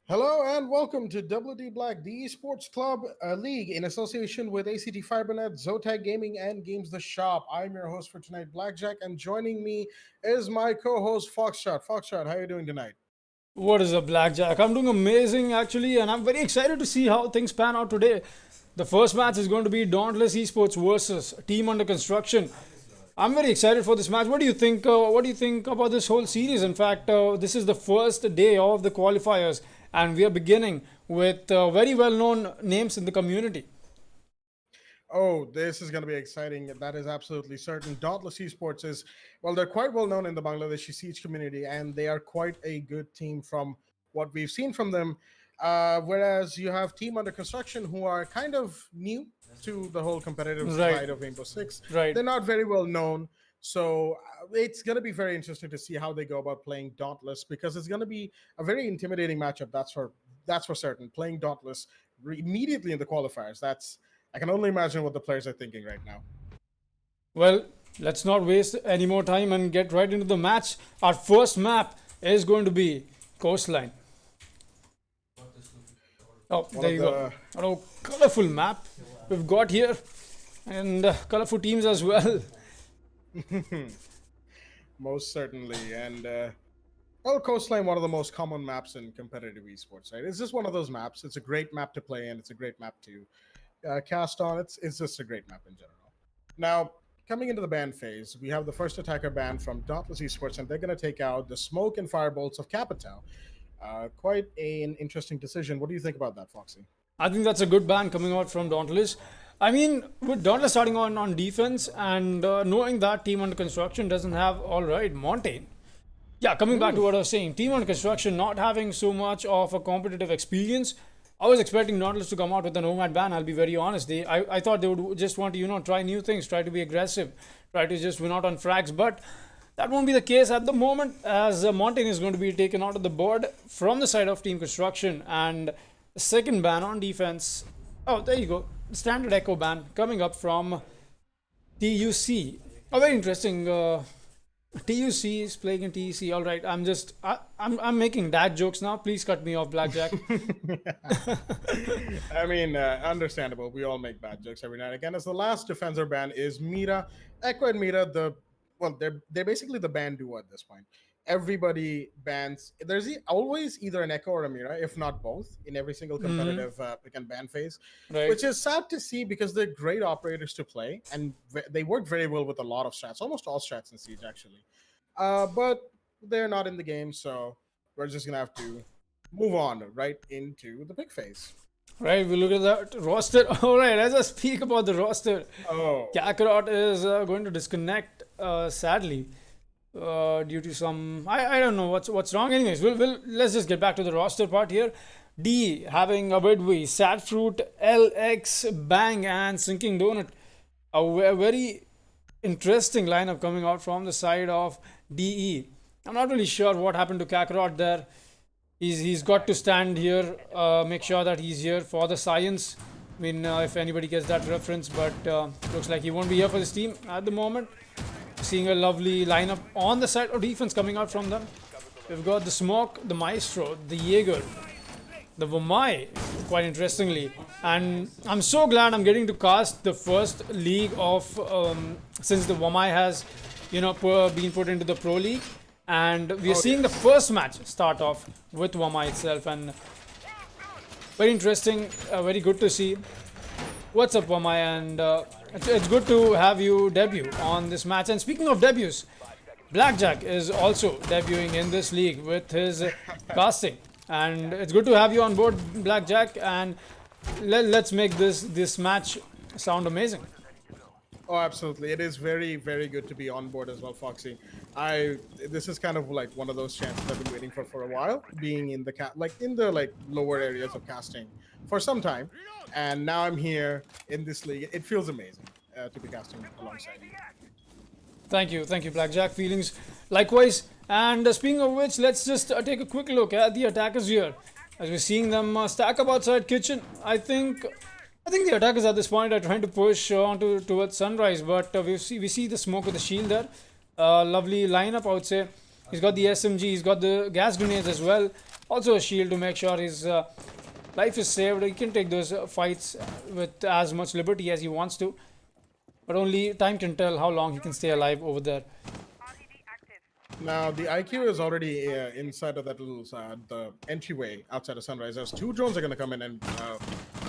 Hello and welcome to WD Black, the Esports Club League in association with ACT Fibernet, Zotac Gaming, and Games the Shop. I'm your host for tonight, Blackjack, and joining me is my co-host Foxshot. Foxshot, how are you doing tonight? What is up, Blackjack? I'm doing amazing actually, and I'm very excited to see how things pan out today. The first match is going to be Dauntless Esports versus Team Under Construction. I'm very excited for this match. What do you think? What do you think about this whole series? In fact, this is the first day of the qualifiers, and we are beginning with very well-known names in the community. Oh, this is going to be exciting. That is absolutely certain. Dauntless Esports is, well, they're quite well known in the Bangladeshi Siege community, and they are quite a good team from what we've seen from them. Whereas you have Team Under Construction, who are kind of new to the whole competitive Right, side of Rainbow Six. right. They're not very well known. So it's going to be very interesting to see how they go about playing Dauntless because it's going to be a very intimidating matchup. That's for certain. Playing Dauntless immediately in the qualifiers. I can only imagine what the players are thinking right now. Well, let's not waste any more time and get right into the match. Our first map is going to be Coastline. Oh, One there of you go. the Oh, colorful map we've got here, and colorful teams as well. most certainly, and well, Coastline, one of the most common maps in competitive esports, right? It's just one of those maps. It's a great map to play in. It's a great map to cast on. It's just a great map in general. Now, coming into the ban phase, we have the first attacker ban from Dauntless Esports, and they're going to take out the smoke and firebolts of Capital. Quite an interesting decision. What do you think about that, Foxy? I think that's a good ban coming out from Dauntless. I mean, with Dauntless starting on defense and knowing that Team Under Construction doesn't have, all right, Montaigne. Yeah, coming back to what I was saying, Team Under Construction not having so much of a competitive experience. I was expecting Nautilus to come out with a nomad ban. I'll be very honest. I thought they would just want to, try new things, try to be aggressive, try to just win out on frags. But that won't be the case at the moment, as Mountain is going to be taken out of the board from the side of Team Construction. And the second ban on defense. Oh, there you go. Standard Echo ban coming up from TUC. A very interesting. TUC is playing in TEC. All right, I'm making dad jokes now. Please cut me off, Blackjack. I mean, understandable. We all make bad jokes every now and again. As the last defender ban is Mira, Echo and Mira. They're basically the ban duo at this point. Everybody bans. Always either an Echo or a Mira, if not both, in every single competitive pick and ban phase, Right. which is sad to see because they're great operators to play and they work very well with a lot of strats, almost all strats in Siege actually. But they're not in the game, so we're just gonna have to move on right into the pick phase. Right, we look at that roster. All right, as I speak about the roster, Oh, Kakarot is going to disconnect, sadly, due to some. I don't know what's wrong. Anyways, we'll let's just get back to the roster part here. D having a Abedwi, Sad Fruit, LX, Bang, and Sinking Donut. A very interesting lineup coming out from the side of DE. I'm not really sure what happened to Kakarot there. He's got to stand here, make sure that he's here for the science. I mean, if anybody gets that reference, but looks like he won't be here for this team at the moment. Seeing a lovely lineup on the side of defense coming out from them. We've got the Smoke, the Maestro, the Jaeger, the Vamai, quite interestingly. And I'm so glad I'm getting to cast the first league of, since the Vamai has, been put into the Pro League. And we are seeing the first match start off with Wamai itself, and very interesting, very good to see. What's up, Wamai? And it's good to have you debut on this match. And speaking of debuts, Blackjack is also debuting in this league with his casting, and it's good to have you on board, Blackjack. And let's make this match sound amazing. oh, absolutely! It is very, very good to be on board as well, Foxy. This is kind of like one of those chances I've been waiting for a while, being in the lower areas of casting for some time, and now I'm here in this league. It feels amazing to be casting alongside you. Thank you, Blackjack. Feelings likewise. And speaking of which, let's just take a quick look at the attackers here. As we're seeing them stack up outside kitchen, I think the attackers at this point are trying to push towards Sunrise, but we see the smoke with the shield there. Lovely lineup, I would say. He's got the SMG, he's got the gas grenades as well. Also a shield to make sure his life is saved. He can take those fights with as much liberty as he wants to. But only time can tell how long he can stay alive over there. Now, the IQ is already inside of that little the entryway outside of Sunrise. As 2 drones are going to come in and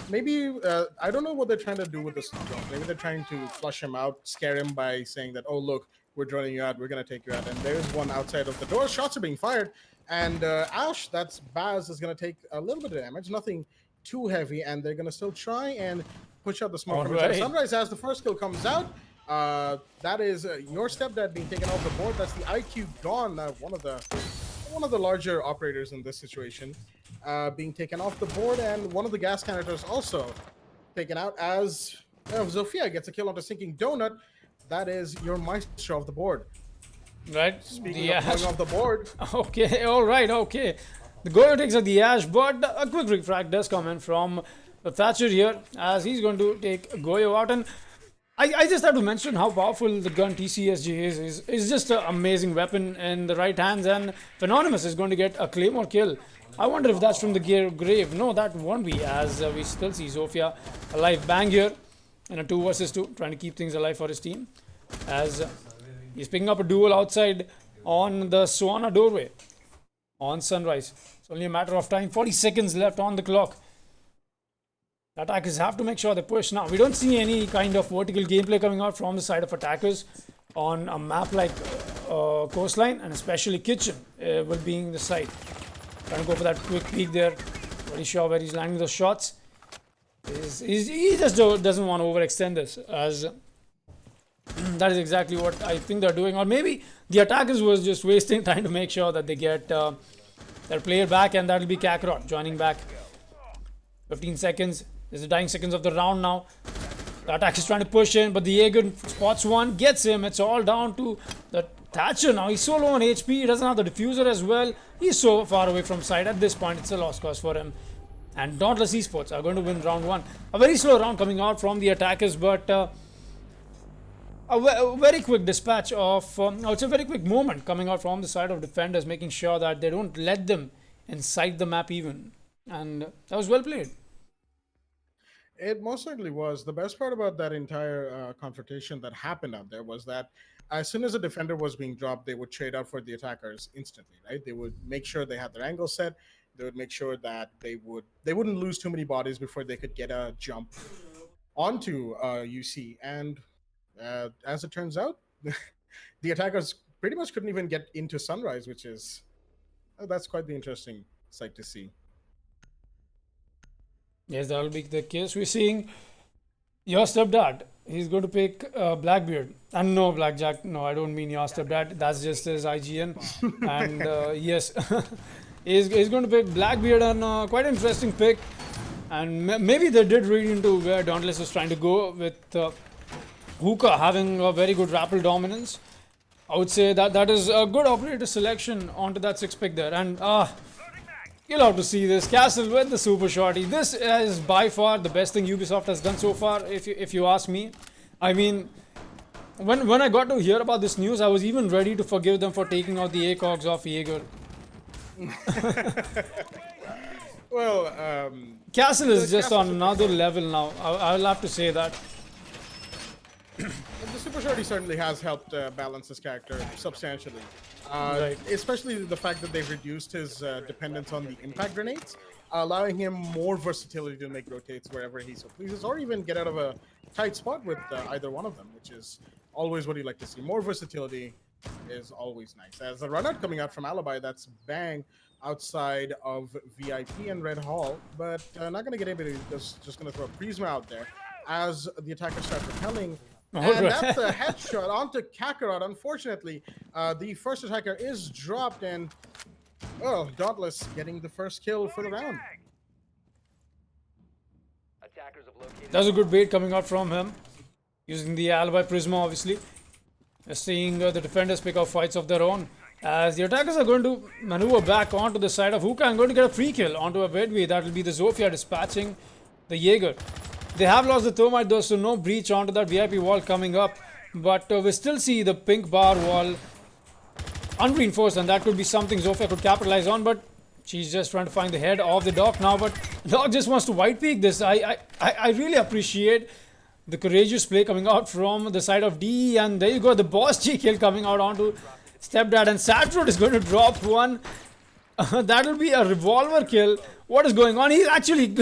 maybe, I don't know what they're trying to do with this drone. Maybe they're trying to flush him out, scare him by saying that, oh, look, we're droning you out, we're going to take you out. And there's one outside of the door. Shots are being fired. And Ash, that's Baz, is going to take a little bit of damage. Nothing too heavy. And they're going to still try and push out the smoke. Right. Sunrise, as the first kill comes out, that is your stepdad being taken off the board. That's the IQ gone. One of the larger operators in this situation being taken off the board, and one of the gas canisters also taken out as Zofia gets a kill onto Sinking Donut. That is your maestro of the board. Right. Speaking of going off the board. Okay, alright, okay. The Goyo takes out the Ash, but a quick refrag does come in from Thatcher here, as he's going to take Goyo out. And I just have to mention how powerful the gun TCSG is. It's just an amazing weapon in the right hands, and Phenonymous is going to get a Claymore kill. I wonder if that's from the grave. No, that won't be, as we still see Zofia alive. Bang here in a 2 versus 2, trying to keep things alive for his team, as he's picking up a duel outside on the Swana doorway on Sunrise. It's only a matter of time. 40 seconds left on the clock. Attackers have to make sure they push. Now, we don't see any kind of vertical gameplay coming out from the side of attackers on a map like Coastline, and especially Kitchen will being the side. Trying to go for that quick peek there. Pretty sure where he's landing those shots. He just doesn't want to overextend this, as that is exactly what I think they're doing. Or maybe the attackers was just wasting time to make sure that they get their player back, and that'll be Kakarot joining back. 15 seconds. This is the dying seconds of the round now. The attack is trying to push in, but the Jaeger spots one, gets him. It's all down to the Thatcher now. He's so low on HP. He doesn't have the diffuser as well. He's so far away from side. At this point, it's a lost cause for him. And Dauntless Esports are going to win round 1. A very slow round coming out from the attackers, but a very quick dispatch of... it's a very quick moment coming out from the side of defenders, making sure that they don't let them inside the map even. And that was well played. It most certainly was. The best part about that entire confrontation that happened out there was that as soon as a defender was being dropped, they would trade out for the attackers instantly, right? They would make sure they had their angle set. They would make sure that they wouldn't lose too many bodies before they could get a jump onto UC. And as it turns out, the attackers pretty much couldn't even get into Sunrise, which is that's quite the interesting sight to see. Yes, that will be the case. We're seeing your stepdad. He's going to pick Blackbeard. And no, Blackjack. No, I don't mean your stepdad. That's just his IGN. And yes, he's going to pick Blackbeard, and quite an interesting pick. And maybe they did read into where Dauntless was trying to go with Hookah having a very good rappel dominance. I would say that is a good operator selection onto that 6 pick there. And you'll have to see this. Castle with the super shorty. This is by far the best thing Ubisoft has done so far, if you ask me. I mean, when I got to hear about this news, I was even ready to forgive them for taking out the ACOGs off Jaeger. Well, Castle is just on another level now. I'll have to say that. The Super Shorty certainly has helped balance his character substantially. Right. Especially the fact that they've reduced his dependence on the impact grenades, allowing him more versatility to make rotates wherever he so pleases, or even get out of a tight spot with either one of them, which is always what you like to see. More versatility is always nice. As a run-out coming out from Alibi, that's Bang outside of VIP and Red Hall, but not going to get anybody. Just going to throw a Prisma out there as the attackers start repelling. And that's a headshot onto Kakarot. Unfortunately, the first attacker is dropped, and Dauntless getting the first kill for the round. That's a good bait coming out from him, using the Alibi Prisma, obviously. Seeing the defenders pick up fights of their own, as the attackers are going to maneuver back onto the side of Hookah and going to get a free kill onto a Bedway. That will be the Zofia dispatching the Jaeger. They have lost the thermite though, so no breach onto that VIP wall coming up. But we still see the pink bar wall unreinforced, and that could be something Zofia could capitalize on, but she's just trying to find the head of the Doc now, but Doc just wants to white peak this. I really appreciate the courageous play coming out from the side of DE, and there you go, the boss G kill coming out onto Stepdad, and Sadfruit is going to drop one. That'll be a revolver kill. What is going on? He's actually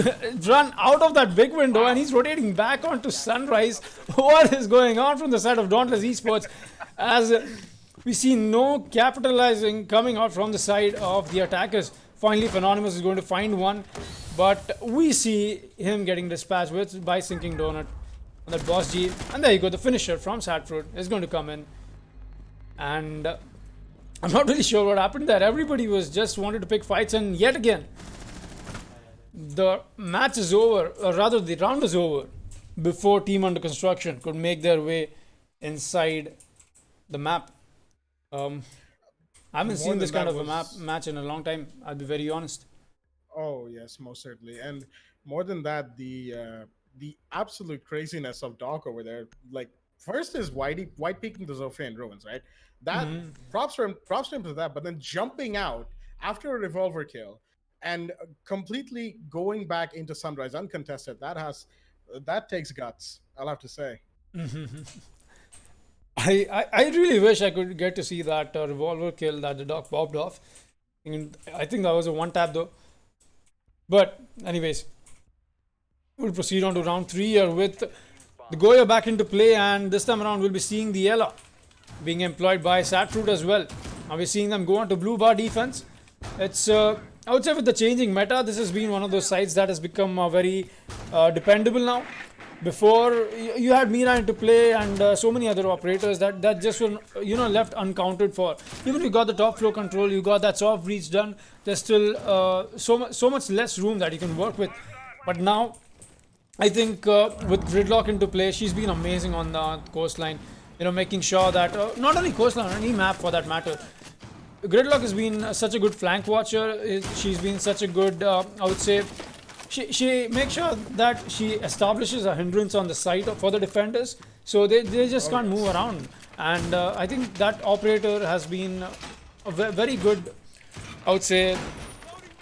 run out of that big window and he's rotating back onto Sunrise. What is going on from the side of Dauntless Esports? As we see no capitalizing coming out from the side of the attackers. Finally, Anonymous is going to find one, but we see him getting dispatched with by Sinking Donut on that boss G. And there you go, the finisher from Sadfruit is going to come in. And I'm not really sure what happened there. Everybody was just wanted to pick fights, and yet again, the match is over, or rather the round is over, before Team Under Construction could make their way inside the map. I haven't seen this kind of a match in a long time, I'll be very honest. Oh, yes, most certainly. And more than that, the absolute craziness of Doc over there, like, first is white peeking the Zofia and Ruins, right? That props to him for that, but then jumping out after a revolver kill and completely going back into Sunrise uncontested, that takes guts, I'll have to say. I really wish I could get to see that revolver kill that the Doc popped off. I think that was a one tap though. But anyways, we'll proceed on to round 3 here with the Goya back into play, and this time around we'll be seeing the Ella being employed by Sadfruit as well. Now we're seeing them go on to blue bar defense. It's I would say with the changing meta, this has been one of those sides that has become very dependable now. Before you had Mira into play and so many other operators that just were left uncounted for. Even if you got the top flow control, you got that soft breach done, there's still so much less room that you can work with. But now I think with Gridlock into play, she's been amazing on the coastline. Making sure that not only coastline, any map for that matter. Gridlock has been such a good flank watcher. She's been such a good, I would say, she makes sure that she establishes a hindrance on the side for the defenders, so they just can't move around. And I think that operator has been a very good, I would say,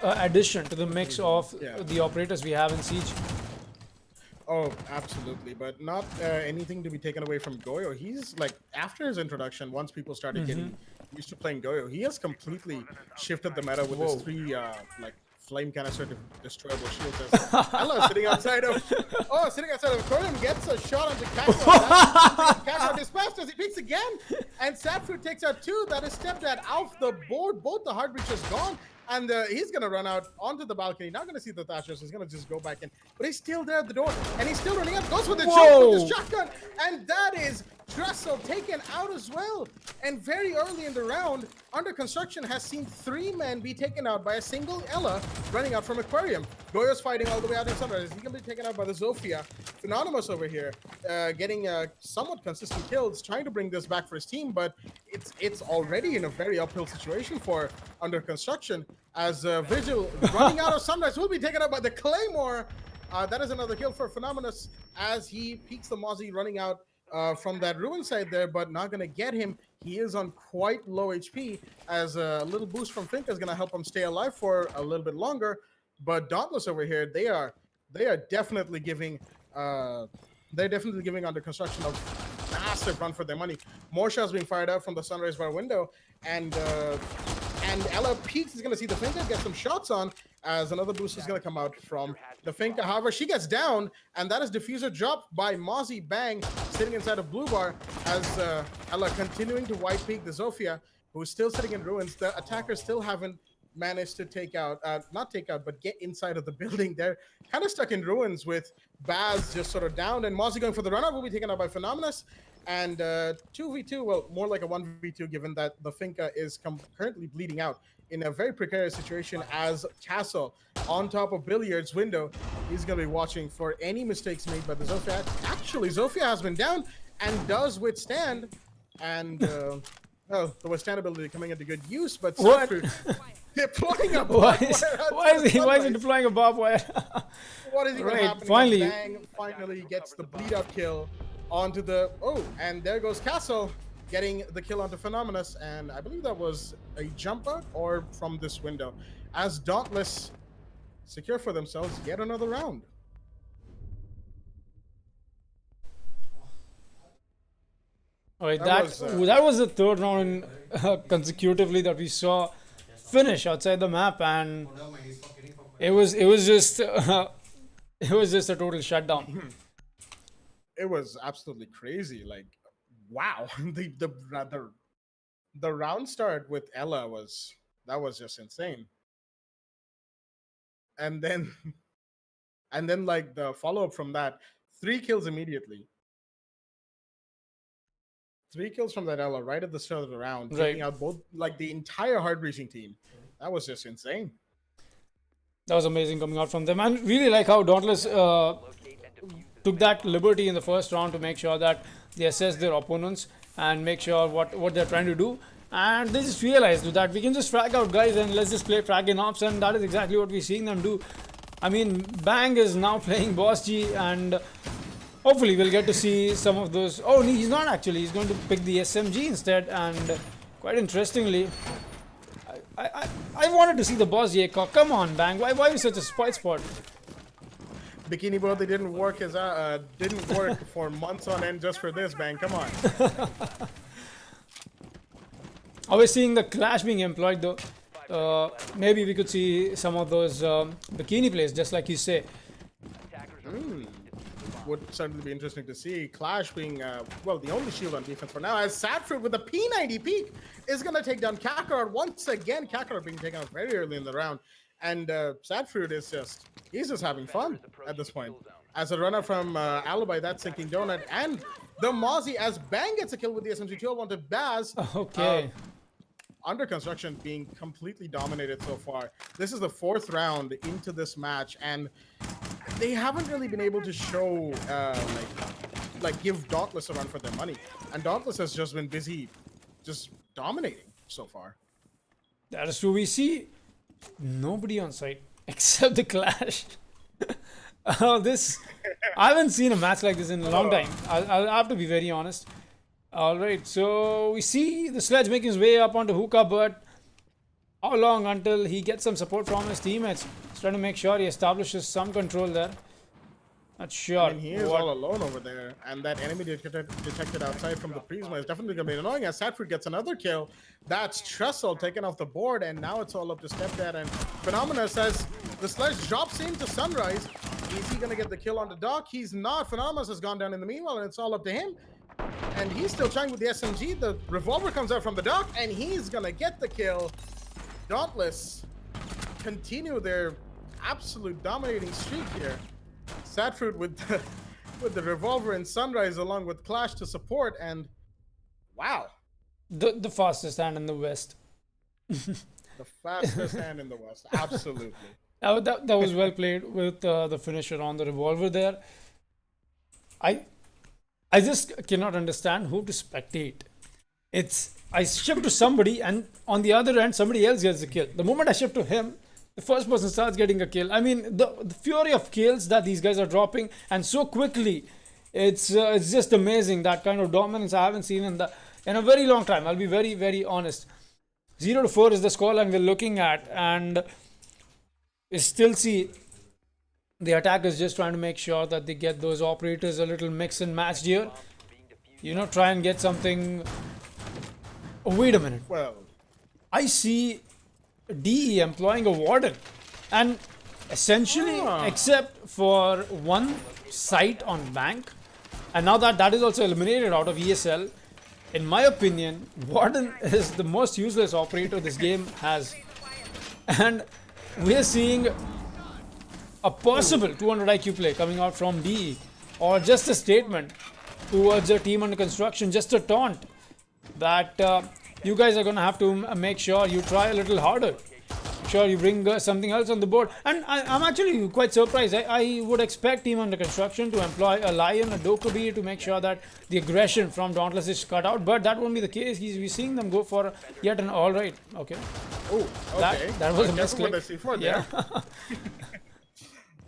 addition to the mix of the operators we have in Siege. Oh, absolutely, but not anything to be taken away from Goyo. He's like, after his introduction, once people started getting used to playing Goyo, he has completely shifted the meta with his 3 like flame canister destroyable shields. Ella sitting outside of Aquarium gets a shot onto Kakra. Kakra dispatched as he peeks again, and Sadfruit takes out 2. That is Stepdad off the board. Both the hard breach is gone. And he's going to run out onto the balcony. Not going to see the Thatcher, so he's going to just go back in. But he's still there at the door. And he's still running up. Goes for the choke with the shotgun. And that is Trestle taken out as well. And very early in the round, Under Construction has seen 3 men be taken out by a single Ella running out from Aquarium. Goyo's fighting all the way out in Sunrise. He's going to be taken out by the Zofia. Anonymous over here getting somewhat consistent kills, trying to bring this back for his team. But it's already in a very uphill situation for Under Construction. As Vigil running out of Sunrise will be taken out by the Claymore. That is another kill for Phenomenus as he peeks the Mozzie running out from that Ruin side there, but not going to get him. He is on quite low HP as a little boost from Finka is going to help him stay alive for a little bit longer. But Dauntless over here, they are definitely giving Under Construction a massive run for their money. More shots being fired out from the Sunrise bar window, and Ella peeks is going to see the Finka get some shots on as another boost is going to come out from the Finka. However, she gets down, and that is diffuser dropped by Mozzie Bang sitting inside of blue bar as Ella continuing to white peak the Zofia, who's still sitting in Ruins. The attackers still haven't managed to but get inside of the building. They're kind of stuck in Ruins with Baz just sort of down, and Mozzie going for the run-up will be taken out by Phenomenus. And 2v2, well, more like a 1v2, given that the Finka is currently bleeding out in a very precarious situation as Castle on top of Billiard's window. He's going to be watching for any mistakes made by the Zofia. Actually, Zofia has been down and does withstand. And, the withstand ability coming into good use, but Sadfruit deploying a barbed wire. Why is he deploying a barbed wire? What is even happening? Bang finally gets the bleed out kill onto the... Oh, and there goes Castle. getting the kill onto Phenomenus, and I believe that was a jumper or from this window, as Dauntless secure for themselves yet another round. All right, that was the third round consecutively that we saw finish outside the map, and it was just it was just a total shutdown. It was absolutely crazy. Like, wow, the round start with Ella was just insane, and then like the follow up from that, 3 kills immediately. 3 kills from that Ella right at the start of the round, taking out both, like, the entire hard breaching team. That was just insane. That was amazing coming out from them, and really like how Dauntless took that liberty in the first round to make sure that they assess their opponents and make sure what they're trying to do. And they just realized that we can just frag out guys and let's just play frag in ops, and that is exactly what we're seeing them do. I mean, Bang is now playing Boss G, and hopefully we'll get to see some of those. Oh, he's not actually. He's going to pick the SMG instead, and quite interestingly, I wanted to see the Boss G cock. Come on, Bang. Why are you such a spoil spot? Bikini Bro, they didn't work for months on end just for this, Bang. Come on. I was seeing the clash being employed though. Maybe we could see some of those bikini plays, just like you say. Would certainly be interesting to see. Clash being, well, the only shield on defense for now, as Sadfruit with a P90 peak is going to take down Kakarot once again. Kakarot being taken out very early in the round. And Sadfruit is he's just having fun at this point. As a runner from Alibi, that's sinking Donut, and the Mozzie as Bang gets a kill with the SMG-12 onto Baz. Okay. Under construction being completely dominated so far. This is the 4th round into this match, and they haven't really been able to show, like give Dauntless a run for their money. And Dauntless has just been busy just dominating so far. That is true. We see nobody on site except the Clash. I haven't seen a match like this in a long time. I'll have to be very honest. All right, so we see the Sledge making his way up onto Hookah, but how long until he gets some support from his teammates? He's trying to make sure he establishes some control there. Not sure. I mean, he is all alone over there, and that enemy detected outside from the Prisma is definitely going to be annoying, as Sadfruit gets another kill. That's Trestle taken off the board, and now it's all up to Stepdad, and Phenomena says the Sledge drops into Sunrise. Is he going to get the kill on the Doc? He's not. Phenomena has gone down in the meanwhile, and it's all up to him. And he's still trying with the SMG. The revolver comes out from the Doc, and he's going to get the kill. Dauntless continue their absolute dominating streak here. Sadfruit with the revolver and Sunrise along with Clash to support, and wow. The fastest hand in the West. The fastest hand in the West, absolutely. That was well played with the finisher on the revolver there. I just cannot understand who to spectate. I shift to somebody, and on the other end, somebody else gets the kill. The moment I shift to him, the first person starts getting a kill. I mean, the fury of kills that these guys are dropping, and so quickly, it's just amazing. That kind of dominance I haven't seen in a very long time. I'll be very, very honest. 0-4 is the scoreline we're looking at, and we still see the attackers just trying to make sure that they get those operators a little mix and matched here. You know, try and get something. Oh, wait a minute. Well, I see DE employing a warden, and essentially, except for one site on bank, and now that is also eliminated out of ESL, in my opinion, warden is the most useless operator this game has. And we are seeing a possible 200 IQ play coming out from DE, or just a statement towards a team under construction, just a taunt that you guys are going to have to make sure you try a little harder. Sure, you bring something else on the board. And I'm actually quite surprised. I would expect team under construction to employ a Lion, a Dokubi to make sure that the aggression from Dauntless is cut out. But that won't be the case. We're seeing them go for yet an all-right. Okay. Oh, okay. That was a misclick. Yeah.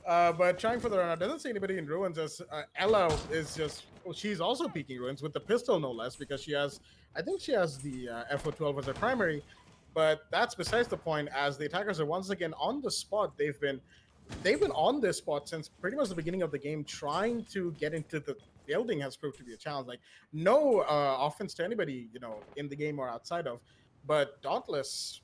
But trying for the run out, doesn't see anybody in ruins as Ella is just, well, she's also peeking ruins with the pistol, no less, because she has, I think she has the FO12 as her primary. But that's besides the point, as the attackers are once again on the spot. They've been on this spot since pretty much the beginning of the game. Trying to get into the building has proved to be a challenge. Like, no offense to anybody, in the game or outside of, but Dauntless,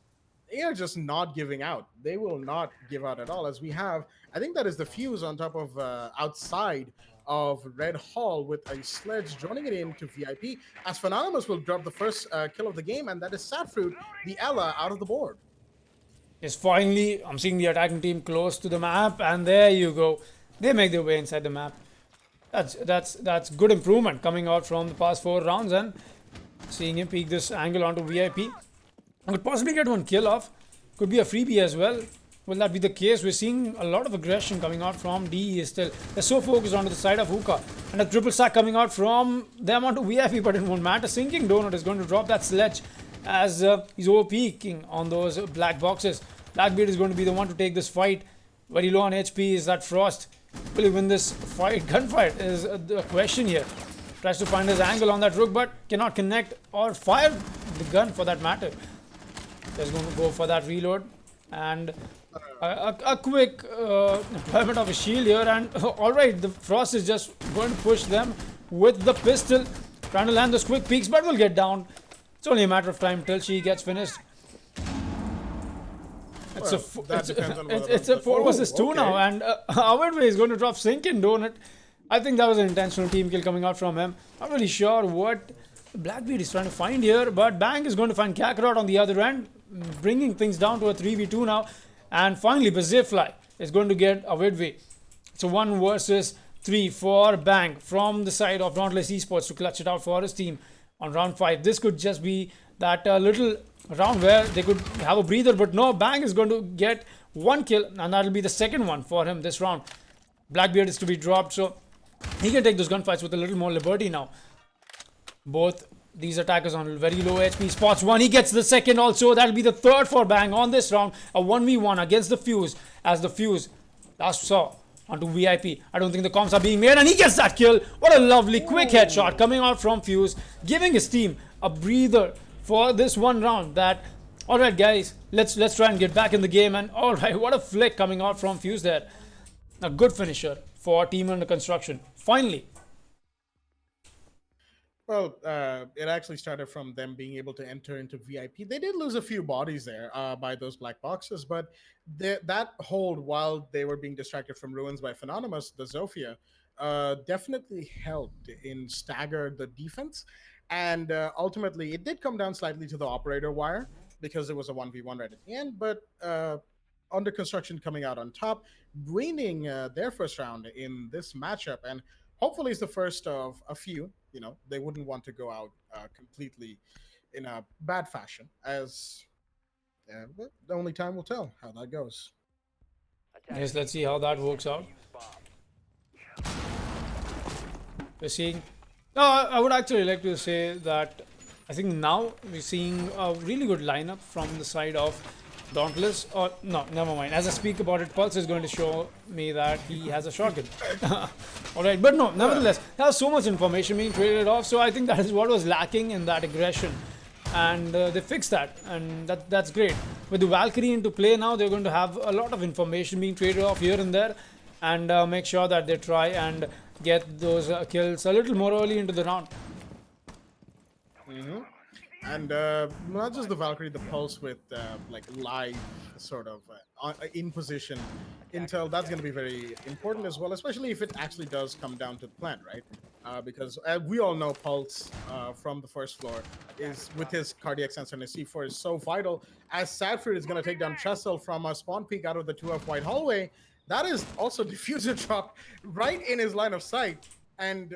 they are just not giving out. They will not give out at all. As we have, I think that is the fuse on top of outside of Red Hall with a sledge joining it into VIP. As Phenonymous will drop the first kill of the game, and that is Sadfruit, the Ella, out of the board. Yes, finally, I'm seeing the attacking team close to the map, and there you go. They make their way inside the map. That's good improvement coming out from the past 4 rounds, and seeing him peek this angle onto VIP. Could possibly get one kill off. Could be a freebie as well. Will that be the case? We're seeing a lot of aggression coming out from DE still. They're so focused onto the side of Hookah. And a triple sack coming out from them onto VIP, but it won't matter. Sinking Donut is going to drop that sledge as he's over-peaking on those black boxes. Blackbeard is going to be the one to take this fight. Very low on HP is that Frost. Will he win this fight? Gunfight is the question here. Tries to find his angle on that Rook, but cannot connect or fire the gun for that matter. Just going to go for that reload, and a quick deployment of a shield here, and alright, the Frost is just going to push them with the pistol, trying to land those quick peeks, but will get down. It's only a matter of time till she gets finished. It's a 4 versus 2 now, and Awardway is going to drop Sinking Donut. I think that was an intentional team kill coming out from him. Not really sure what Blackbeard is trying to find here, but Bang is going to find Kakarot on the other end, bringing things down to a 3v2 now. And finally, Bazirfly is going to get a Widway. It's a 1 versus 3 for Bang from the side of Dauntless Esports to clutch it out for his team on round 5. This could just be that little round where they could have a breather, but no, Bang is going to get 1 kill, and that'll be the second one for him this round. Blackbeard is to be dropped, so he can take those gunfights with a little more liberty now. Both these attackers on very low HP. Spots one. He gets the second also. That'll be the third for Bang on this round. A 1v1 against the Fuse. As the Fuse last saw onto VIP. I don't think the comms are being made. And he gets that kill. What a lovely quick headshot coming out from Fuse. Giving his team a breather for this one round. Alright guys. Let's try and get back in the game. And alright. What a flick coming out from Fuse there. A good finisher for team under construction. Finally. Well, it actually started from them being able to enter into VIP. They did lose a few bodies there by those black boxes, but that hold while they were being distracted from ruins by Phenonymous, the Zofia, definitely helped in stagger the defense. And ultimately, it did come down slightly to the operator wire because it was a 1v1 right at the end, but under construction coming out on top, winning their first round in this matchup. And hopefully it's the first of a few. They wouldn't want to go out completely in a bad fashion, as but the only time will tell how that goes. Yes, let's see how that works out. We're seeing... I would actually like to say that I think now we're seeing a really good lineup from the side of Dauntless. Or no, never mind. As I speak about it, Pulse is going to show me that he has a shotgun. Alright, but no, nevertheless, there's so much information being traded off, so I think that is what was lacking in that aggression. And they fixed that, and that's great. With the Valkyrie into play now, they're going to have a lot of information being traded off here and there, and make sure that they try and get those kills a little more early into the round. And not just the Valkyrie, the Pulse with like live sort of in position intel. That's going to be very important as well, especially if it actually does come down to the plant, right? Because we all know Pulse from the first floor is with his cardiac sensor and his C4 is so vital. As Sadfruit is going to take down Trestle from a spawn peek out of the 2F white hallway, that is also diffuser dropped right in his line of sight. And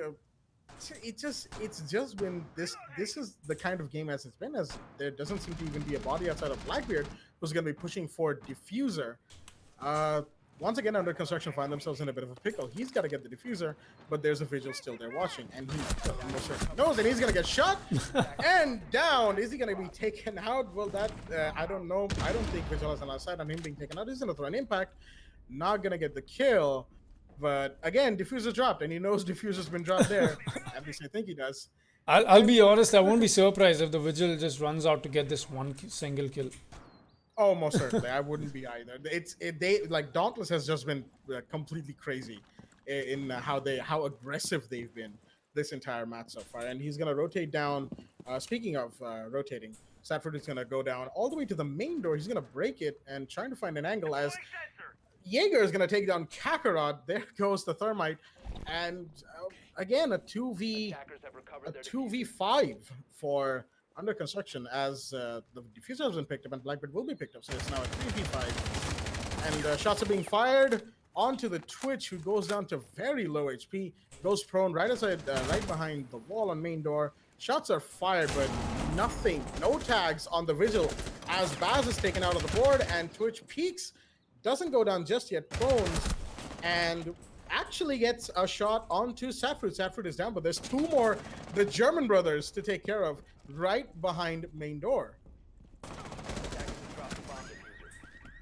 it's just been this is the kind of game as it's been, as there doesn't seem to even be a body outside of Blackbeard who's going to be pushing for diffuser. Once again, under construction find themselves in a bit of a pickle. He's got to get the diffuser, but there's a Vigil still there watching, and he knows that he's going to get shot and down. Is he going to be taken out? Well, that I don't know. I don't think Vigil has an outside on him being taken out. He's going to throw an impact. not gonna get the kill. But again, diffuser dropped, and he knows diffuser's been dropped there. At least I think he does. I'll be honest, I won't be surprised if the Vigil just runs out to get this one single kill. Oh, most certainly, I wouldn't be either. They like Dauntless has just been completely crazy in how aggressive they've been this entire match so far, and he's gonna rotate down. Speaking of rotating, Sadford is gonna go down all the way to the main door. He's gonna break it and trying to find an angle as Jaeger is gonna take down Kakarot. There goes the Thermite, and again a 2v5 for under construction as the diffuser has been picked up and Blackbird will be picked up. So it's now a 3v5. And shots are being fired onto the Twitch, who goes down to very low HP, goes prone right aside, right behind the wall on main door. Shots are fired, but nothing, no tags on the Vigil as Baz is taken out of the board and Twitch peaks, doesn't go down just yet, prones, and actually gets a shot onto Satfruit. Satfruit is down, but there's two more, the German brothers, to take care of right behind main door.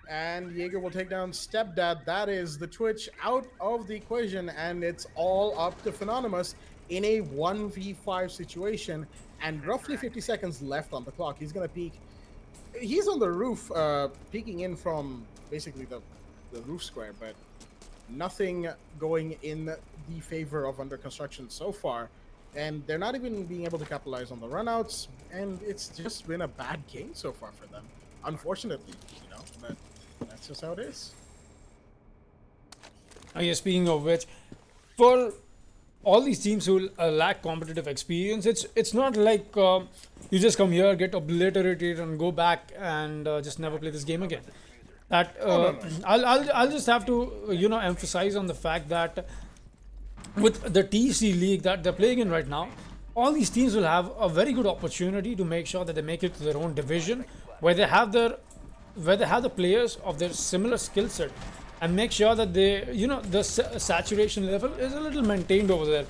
And Jaeger will take down Stepdad. That is the Twitch out of the equation, and it's all up to Phenonymous in a 1v5 situation, and roughly 50 seconds left on the clock. He's going to peek. He's on the roof, peeking in from basically the roof square, but nothing going in the favor of under construction so far. And they're not even being able to capitalize on the runouts, and it's just been a bad game so far for them, unfortunately, but that's just how it is. Yeah, speaking of which, for all these teams who lack competitive experience, it's not like you just come here, get obliterated, and go back and just never play this game again. That no. I'll just have to emphasize on the fact that with the TEC league that they're playing in right now, all these teams will have a very good opportunity to make sure that they make it to their own division, where they have the players of their similar skill set, and make sure that they the saturation level is a little maintained over there,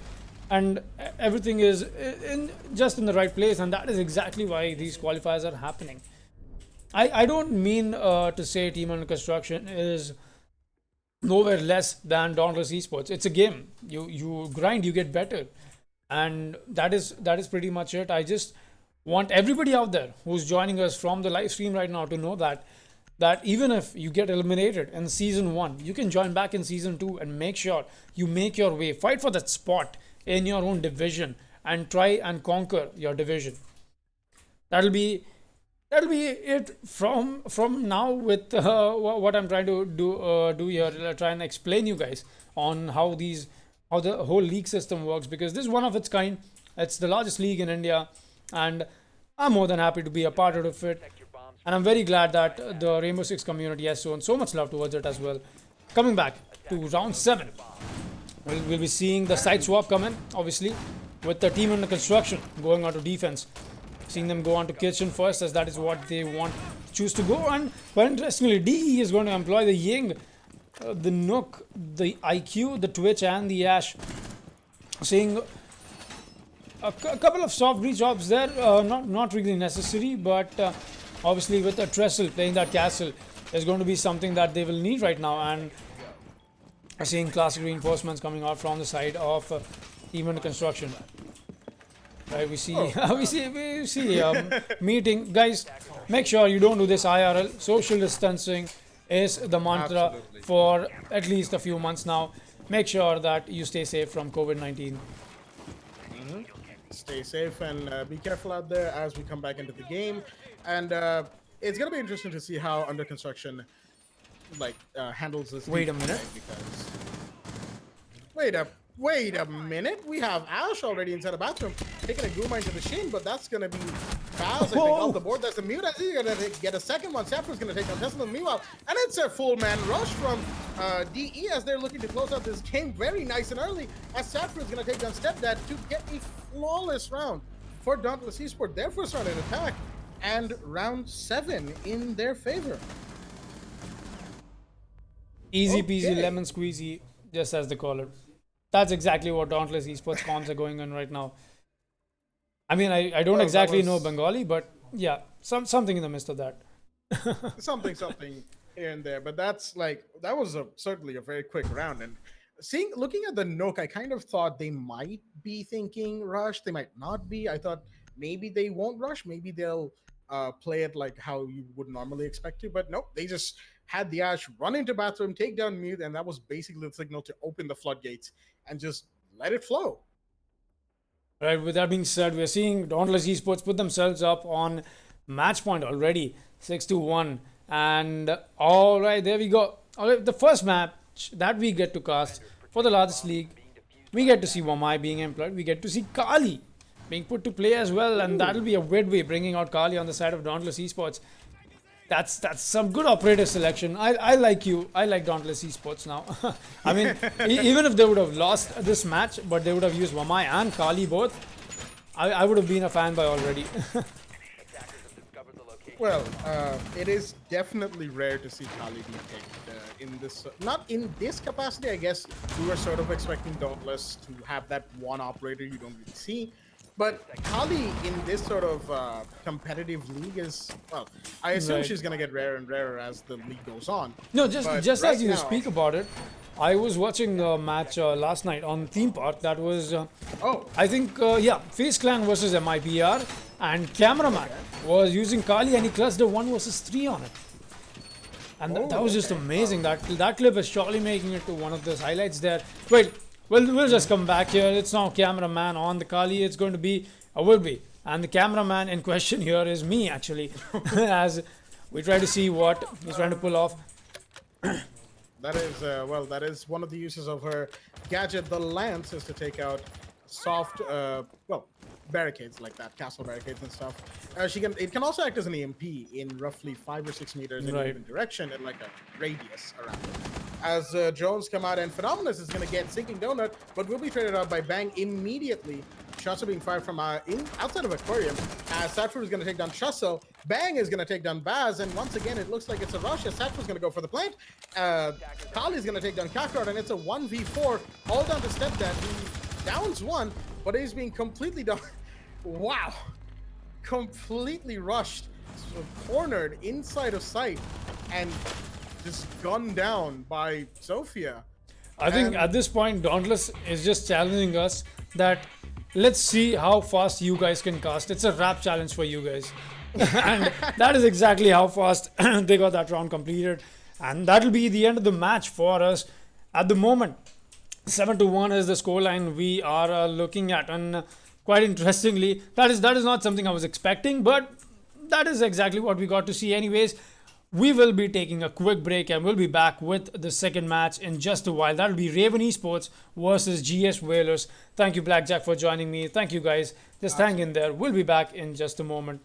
and everything is in the right place, and that is exactly why these qualifiers are happening. I don't mean to say Team Under Construction is nowhere less than Dauntless Esports. It's a game. You grind, you get better, and that is pretty much it. I just want everybody out there who's joining us from the live stream right now to know that even if you get eliminated in season 1, you can join back in season 2 and make sure you make your way, fight for that spot in your own division, and try and conquer your division. That'll be it from now with what I'm trying to do here. Try and explain you guys on how the whole league system works, because this is one of its kind. It's the largest league in India, and I'm more than happy to be a part of it. And I'm very glad that the Rainbow Six community has shown so much love towards it as well. Coming back to round 7, we'll be seeing the side swap come in, obviously, with the Team Under Construction going on to defense. Seeing them go on to kitchen first, as that is what they want to choose to go. And quite interestingly, DE is going to employ the Ying, the Nook, the IQ, the Twitch, and the Ash. Seeing a couple of soft breach jobs there, not really necessary, but obviously with a Trestle playing that castle is going to be something that they will need right now. And seeing classic reinforcements coming out from the side of Team Under Construction. Right, we see meeting. Guys, make sure you don't do this IRL. Social distancing is the mantra. Absolutely. For at least a few months now. Make sure that you stay safe from COVID-19. Stay safe and be careful out there as we come back into the game. And it's going to be interesting to see how Under Construction handles this. Wait a minute. Because wait a minute. We have Ash already inside the bathroom taking a Guma into the shin, but that's going to be Baz, I think, off the board. That's the mute. I think you're going to get a second one. Sapphire going to take down Tesla meanwhile. And it's a full man rush from DE as they're looking to close out this game very nice and early, as Sapphire is going to take down Stepdad to get a flawless round for Dauntless Esports. Their first round in attack, and round 7 in their favor. Easy peasy lemon squeezy, just as they call it. That's exactly what Dauntless Esports comms are going on right now. I mean, I don't exactly know Bengali, but yeah, something in the midst of that. something. here and there, but that was certainly a very quick round. And looking at the Nook, I kind of thought they might be thinking rush. They might not be. I thought maybe they won't rush. Maybe they'll play it like how you would normally expect to. But nope, they just had the Ash run into bathroom, take down mute, and that was basically the signal to open the floodgates and just let it flow. Right, with that being said, we're seeing Dauntless Esports put themselves up on match point already, 6-1. And all right, there we go. All right, the first match that we get to cast for the largest league, we get to see Wamai being employed. We get to see Kali being put to play as well, and that'll be a weird way bringing out Kali on the side of Dauntless Esports. That's some good operator selection. I like you. I like Dauntless Esports now. I mean, even if they would have lost this match, but they would have used Wamai and Kali both, I would have been a fan by already. Well, it is definitely rare to see Kali be picked in this. Not in this capacity, I guess. We were sort of expecting Dauntless to have that one operator you don't really see. But Kali in this sort of competitive league is, well, I assume she's going to get rarer and rarer as the league goes on. No, just right as you now, speak about it, I was watching a match last night on Theme Park that was, I think, FaZe Clan versus MIBR, and Cameraman was using Kali and he clutched a 1 versus 3 on it. And that was just amazing. That clip is surely making it to one of those highlights there. Wait, we'll just come back here. It's now Cameraman on the Kali. It's going to be a will be. And the cameraman in question here is me, actually, as we try to see what he's trying to pull off. That is one of the uses of her gadget, the lance, is to take out soft, barricades like that, castle barricades and stuff. It can also act as an EMP in roughly 5 or 6 meters in a given direction in like a radius around it. As drones come out, and Phenomenus is going to get Sinking Donut, but will be traded out by Bang immediately. Shots are being fired from outside of Aquarium. Satru is going to take down Chussel. Bang is going to take down Baz, and once again, it looks like it's a rush as Satru is going to go for the plant. Kali is going to take down Kakarot, and it's a 1v4, all down to Step Dad. He downs one, but he's being completely done. Wow. Completely rushed, cornered inside of sight, and just gunned down by Sophia. I think at this point, Dauntless is just challenging us that let's see how fast you guys can cast. It's a rap challenge for you guys. And that is exactly how fast they got that round completed. And that'll be the end of the match for us. At the moment, 7-1 is the scoreline we are looking at. And quite interestingly, that is not something I was expecting, but that is exactly what we got to see anyways. We will be taking a quick break and we'll be back with the second match in just a while. That'll be Raven Esports versus GS Valors. Thank you, Blackjack, for joining me. Thank you, guys. Just hang in there. We'll be back in just a moment.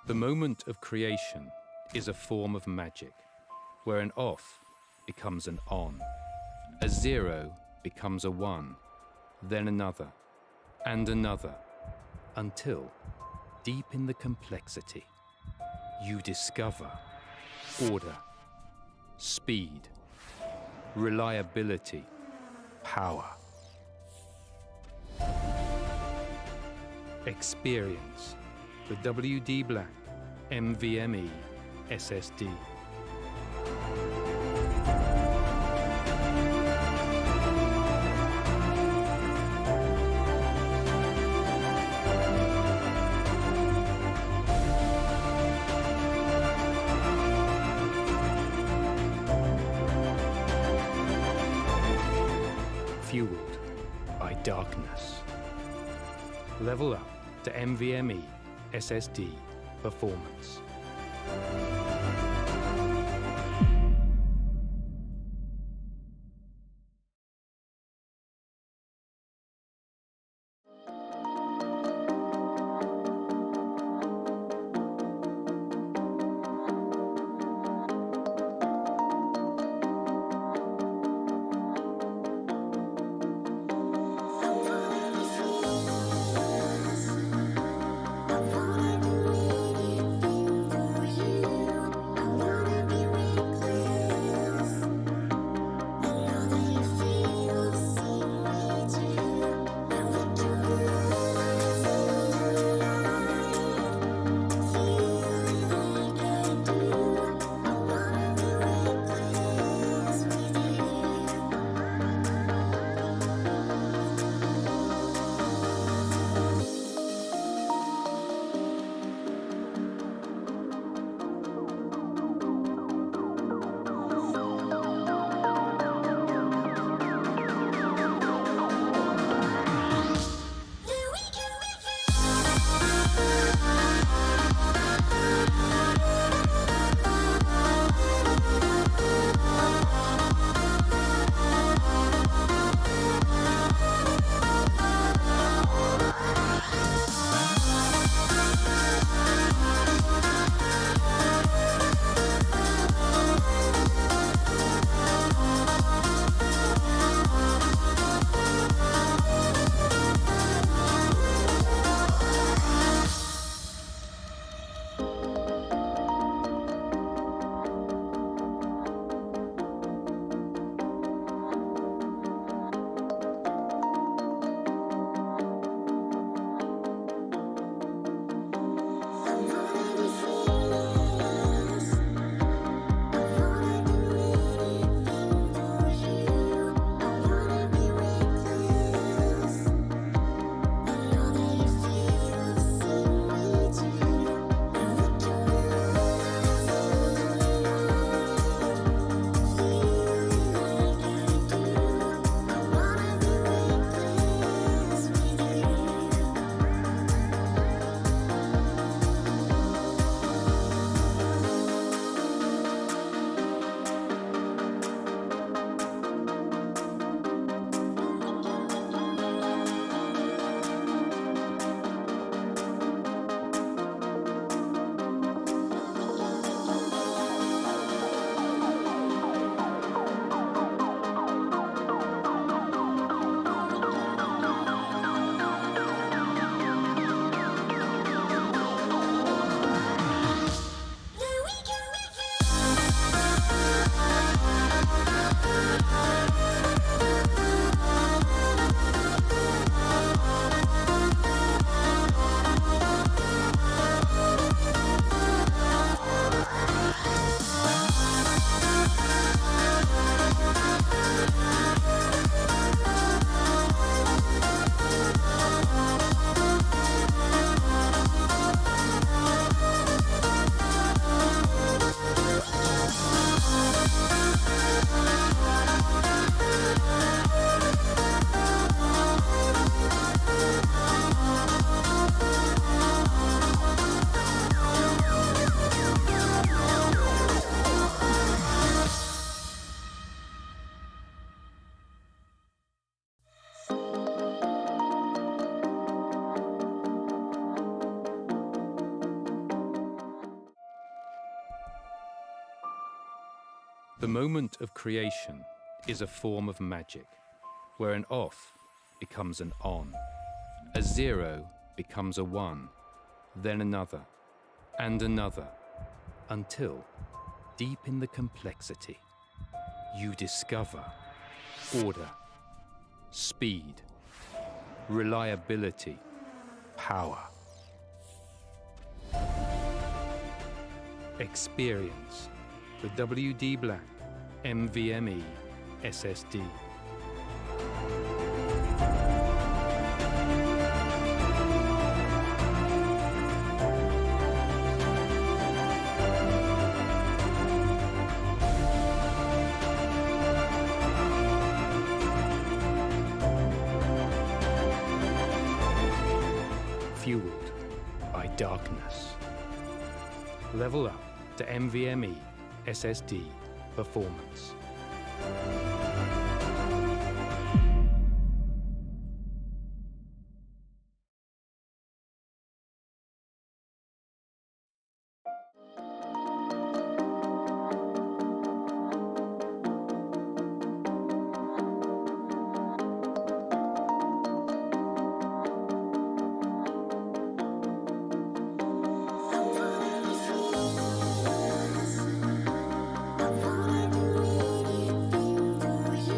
The moment of creation is a form of magic, where an off becomes an on, a 0 becomes a 1, then another, and another, until, deep in the complexity, you discover order, speed, reliability, power. Experience the WD Black NVMe SSD. Fueled by darkness. Level up to NVMe SSD performance. The moment of creation is a form of magic, where an off becomes an on, a 0 becomes a 1, then another, and another, until, deep in the complexity, you discover order, speed, reliability, power. Experience the WD Black NVMe SSD. Fueled by darkness. Level up to NVMe SSD performance. I wanna do anything for you.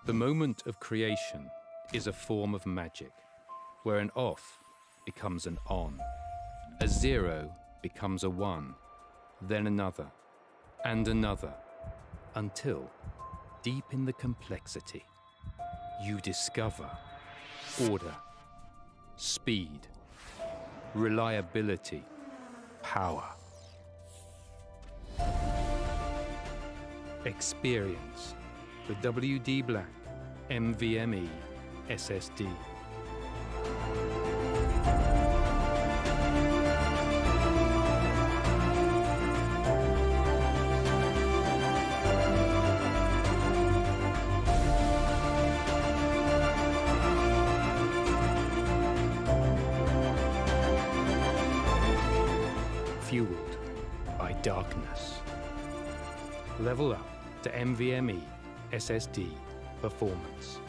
The moment of creation is a form of magic, where an off becomes an on, a 0 becomes a 1, then another, and another, until, deep in the complexity, you discover order, speed, reliability, power. Experience the WD Black NVMe SSD. Fueled by darkness. Level up to NVMe SSD performance.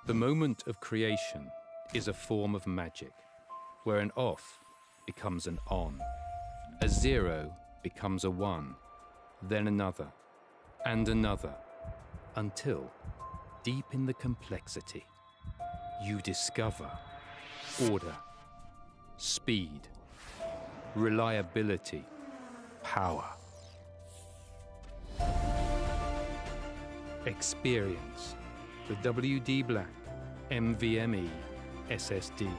The moment of creation is a form of magic, where an off becomes an on, a 0 becomes a 1, then another, and another, until, deep in the complexity, you discover order, speed, reliability, power. Experience the WD Black NVMe SSD.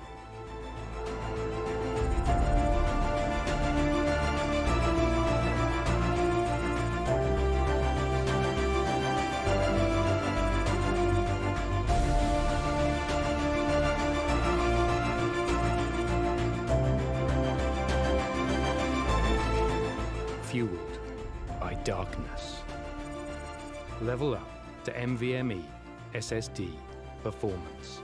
Fueled by darkness. Level up to NVMe SSD performance.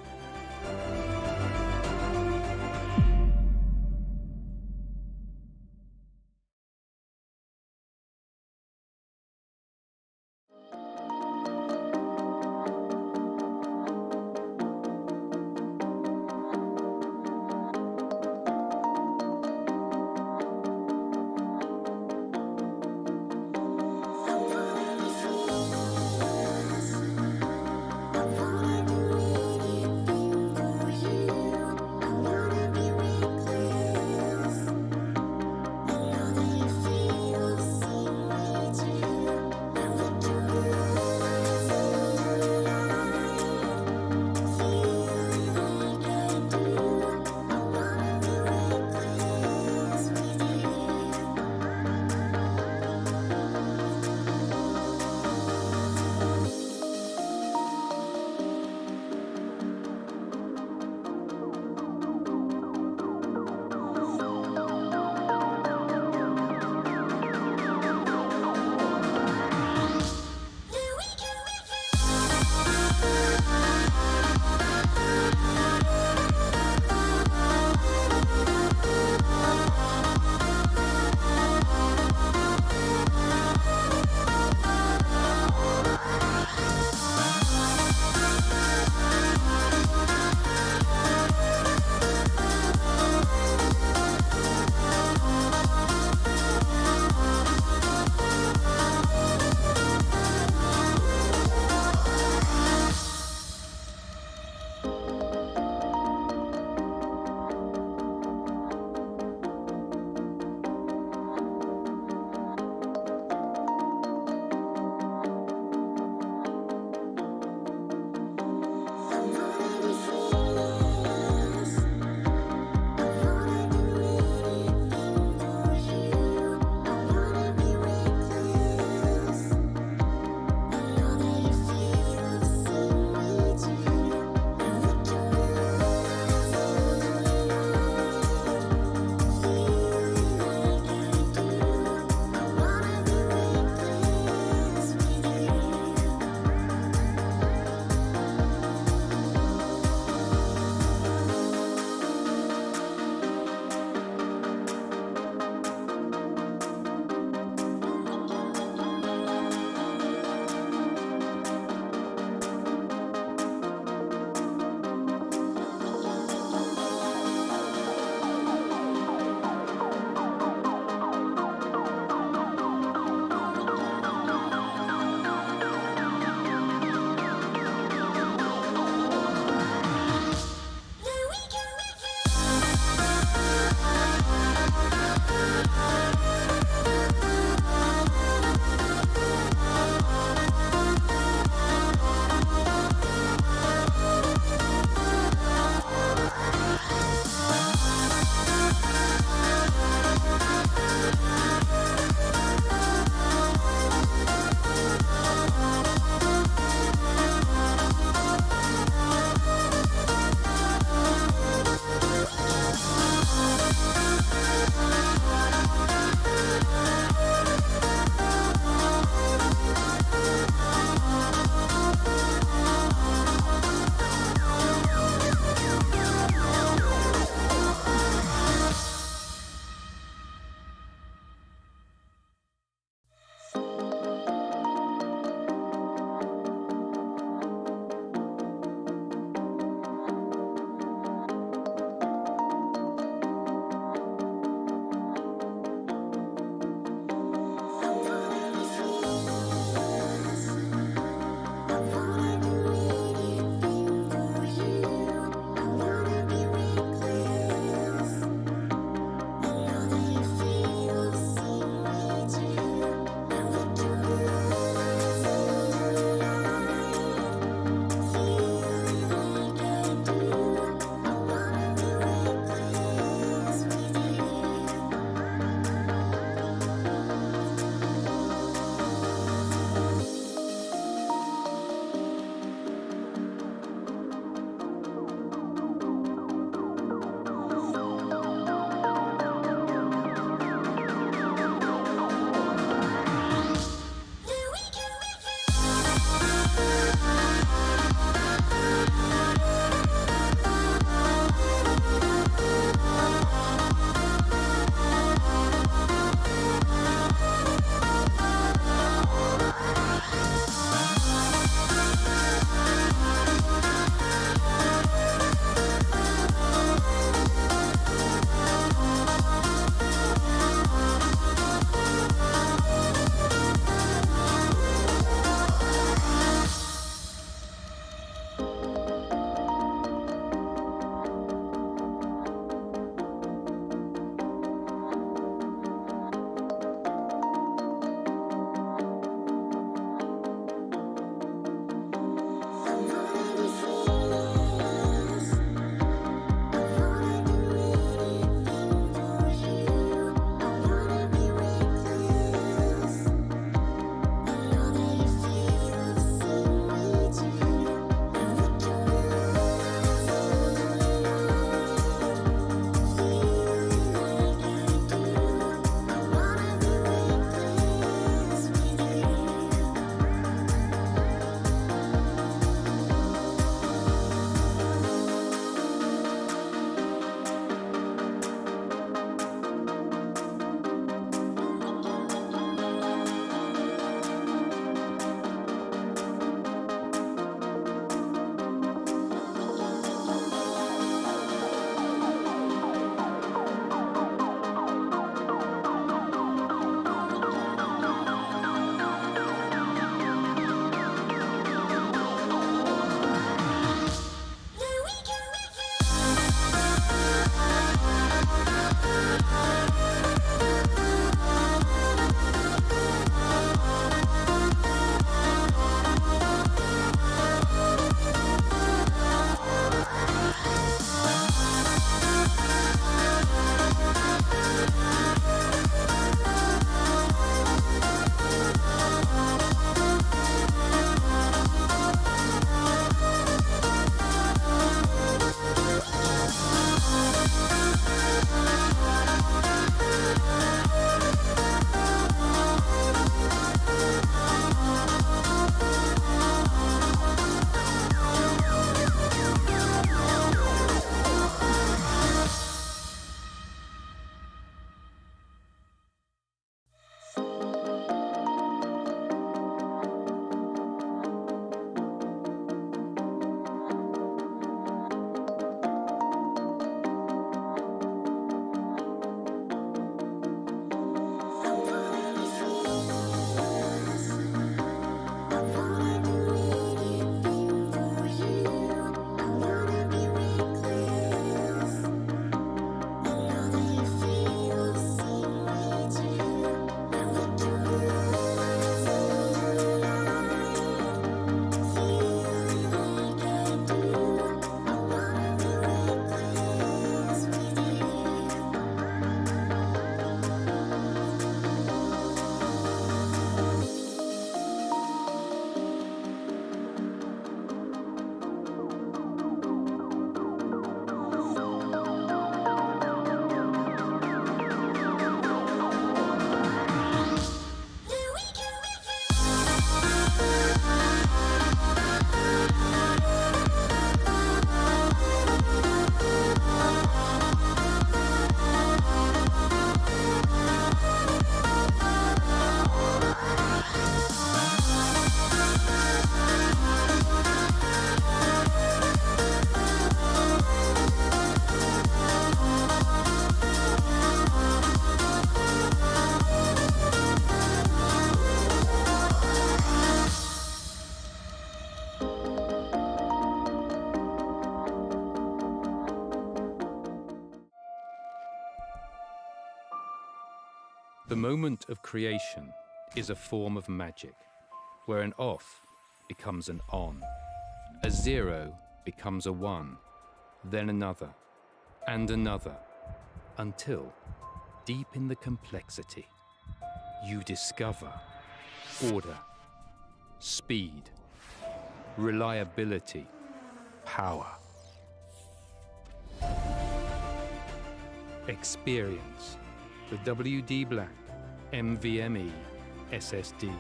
The moment of creation is a form of magic, where an off becomes an on, a zero becomes a one, then another, and another, until, deep in the complexity, you discover order, speed, reliability, power. Experience the WD Black NVMe SSD.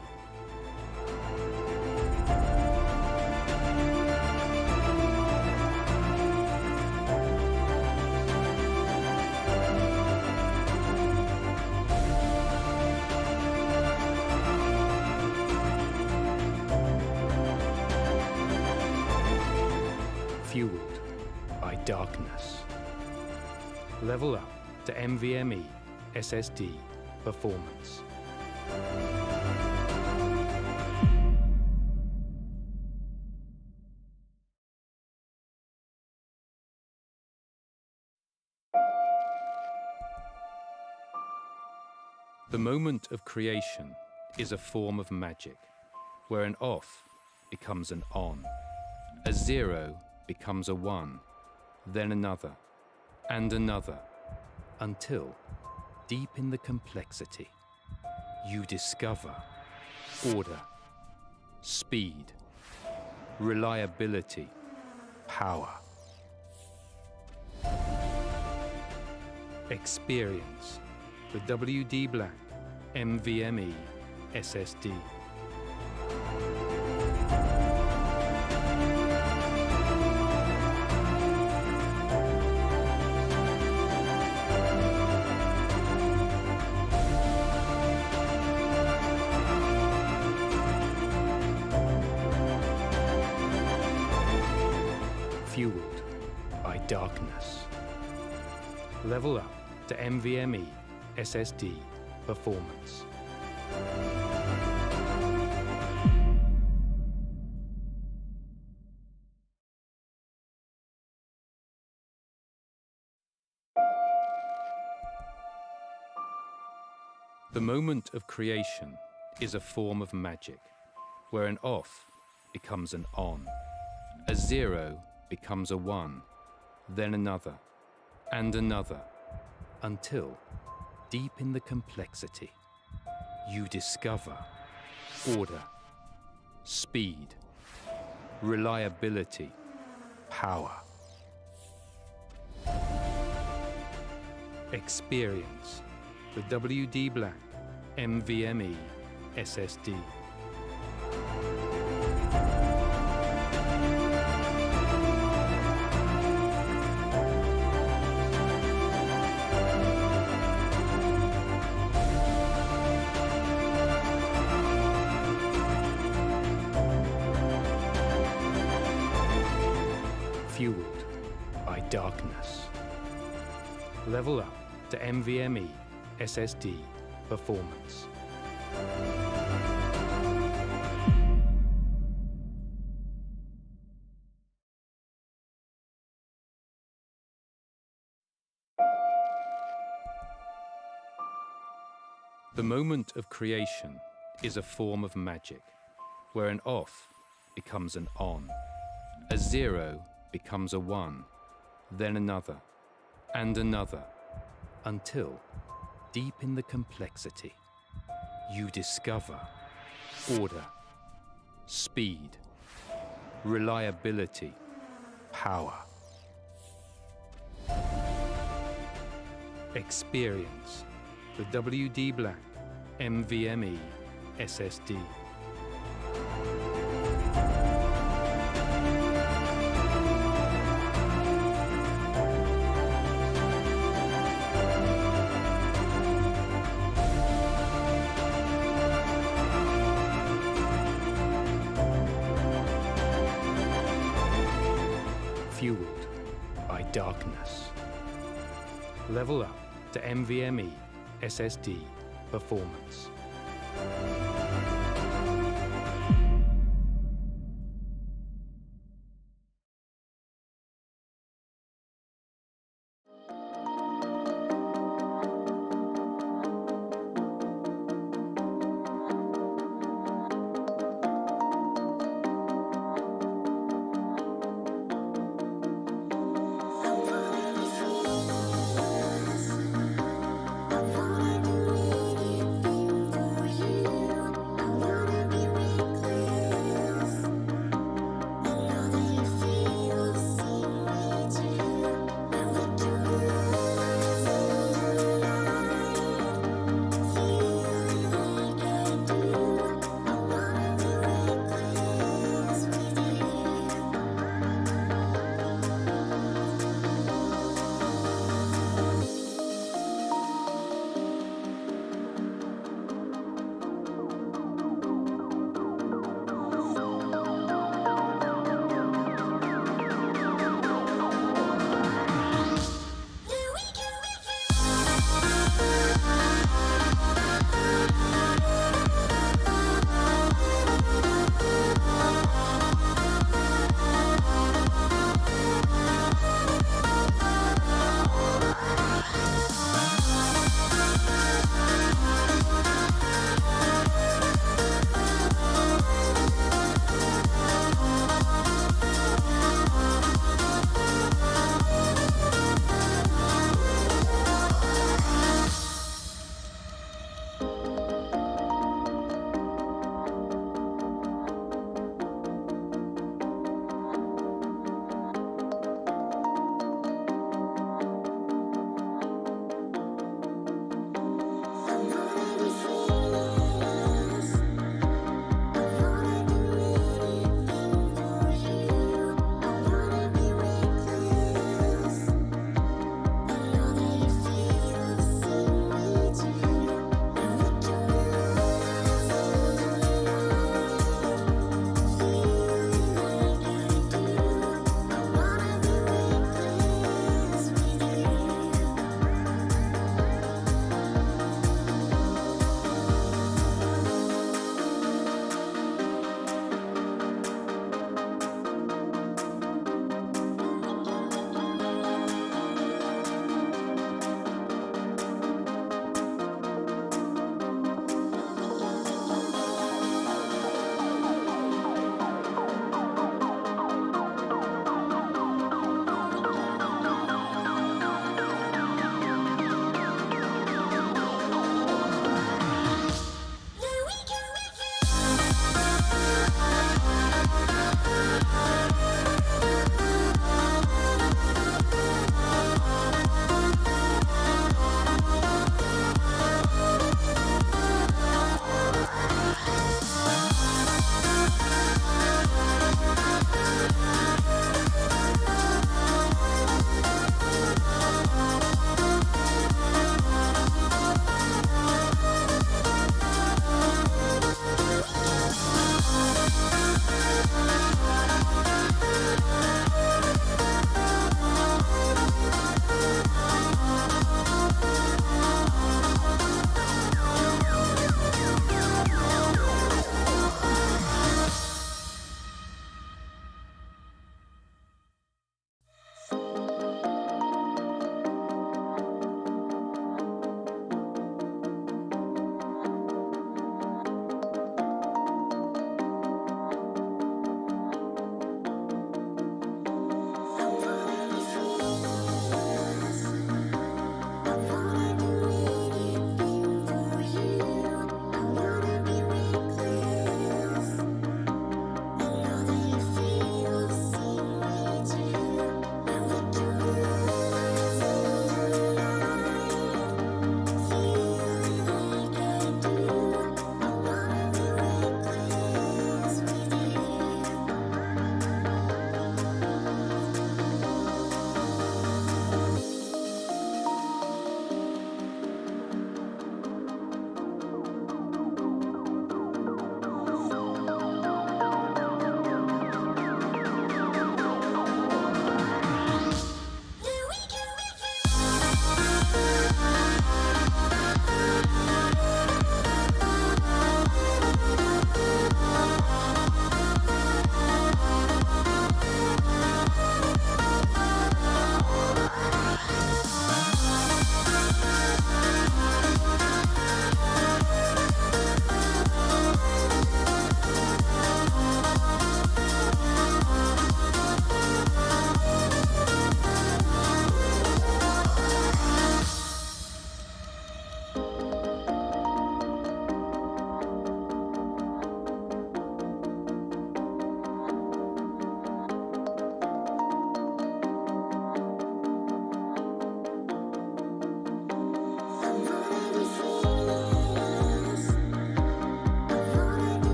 Fueled by darkness. Level up to NVMe SSD performance. The moment of creation is a form of magic, where an off becomes an on, a zero becomes a one, then another, and another, until, deep in the complexity, you discover order, speed, reliability, power. Experience the WD Black NVMe SSD. Fueled by darkness. Level up to NVMe SSD performance. The moment of creation is a form of magic, where an off becomes an on, a zero becomes a one, then another, and another, until, deep in the complexity, you discover order, speed, reliability, power. Experience the WD Black NVMe SSD. Fueled by darkness. Level up to NVMe SSD performance. The moment of creation is a form of magic, where an off becomes an on, a zero becomes a one, then another, and another, until, deep in the complexity, you discover order, speed, reliability, power. Experience the WD Black NVMe SSD. Fueled by darkness. Level up to NVMe SSD performance.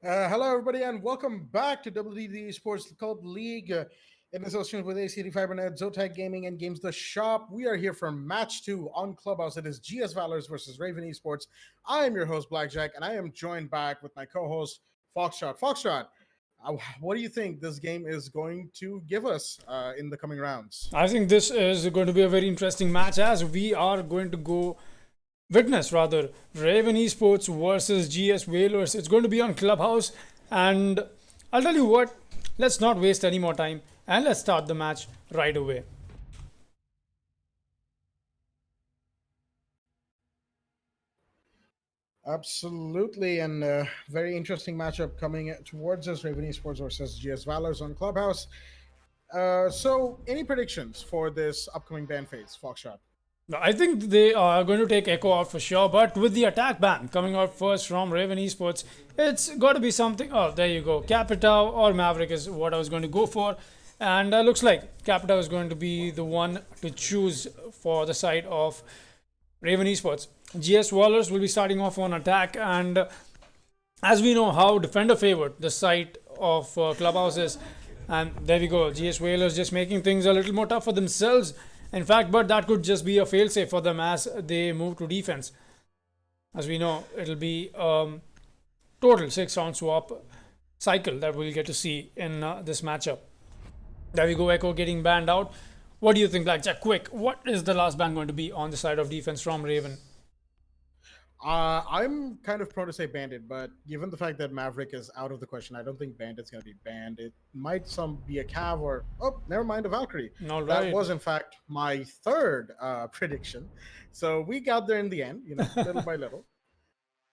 Hello, everybody, and welcome back to WDD Esports Club League in association with ACD Fibernet, Zotac Gaming, and Games the Shop. We are here for match 2 on Clubhouse. It is GS Valors versus Raven Esports. I am your host, Blackjack, and I am joined back with my co-host, Foxtrot. Foxtrot, what do you think this game is going to give us in the coming rounds? I think this is going to be a very interesting match as we are going to go witness rather Raven Esports versus GS Valors. It's going to be on Clubhouse, and I'll tell you what, let's not waste any more time and let's start the match right away. Absolutely, and very interesting matchup coming towards us, Raven Esports versus GS Valors on Clubhouse. So, any predictions for this upcoming ban phase, Foxtrot? I think they are going to take Echo out for sure, but with the attack ban coming out first from Raven Esports, it's got to be something. Oh, there you go. Capita or Maverick is what I was going to go for. And looks like Capita is going to be the one to choose for the side of Raven Esports. GS Valors will be starting off on attack, and as we know how defender favored the site of Clubhouse is, and there we go. GS Valors just making things a little more tough for themselves. In fact, but that could just be a failsafe for them as they move to defense. As we know, it'll be total 6-round swap cycle that we'll get to see in this matchup. There we go, Echo getting banned out. What do you think, Blackjack? Quick, what is the last ban going to be on the side of defense from Raven? I'm kind of prone to say Bandit, but given the fact that Maverick is out of the question, I don't think Bandit's going to be banned. It might be a Cav or, oh, never mind, a Valkyrie. All That right. was, in fact, my third prediction. So we got there in the end, little by little.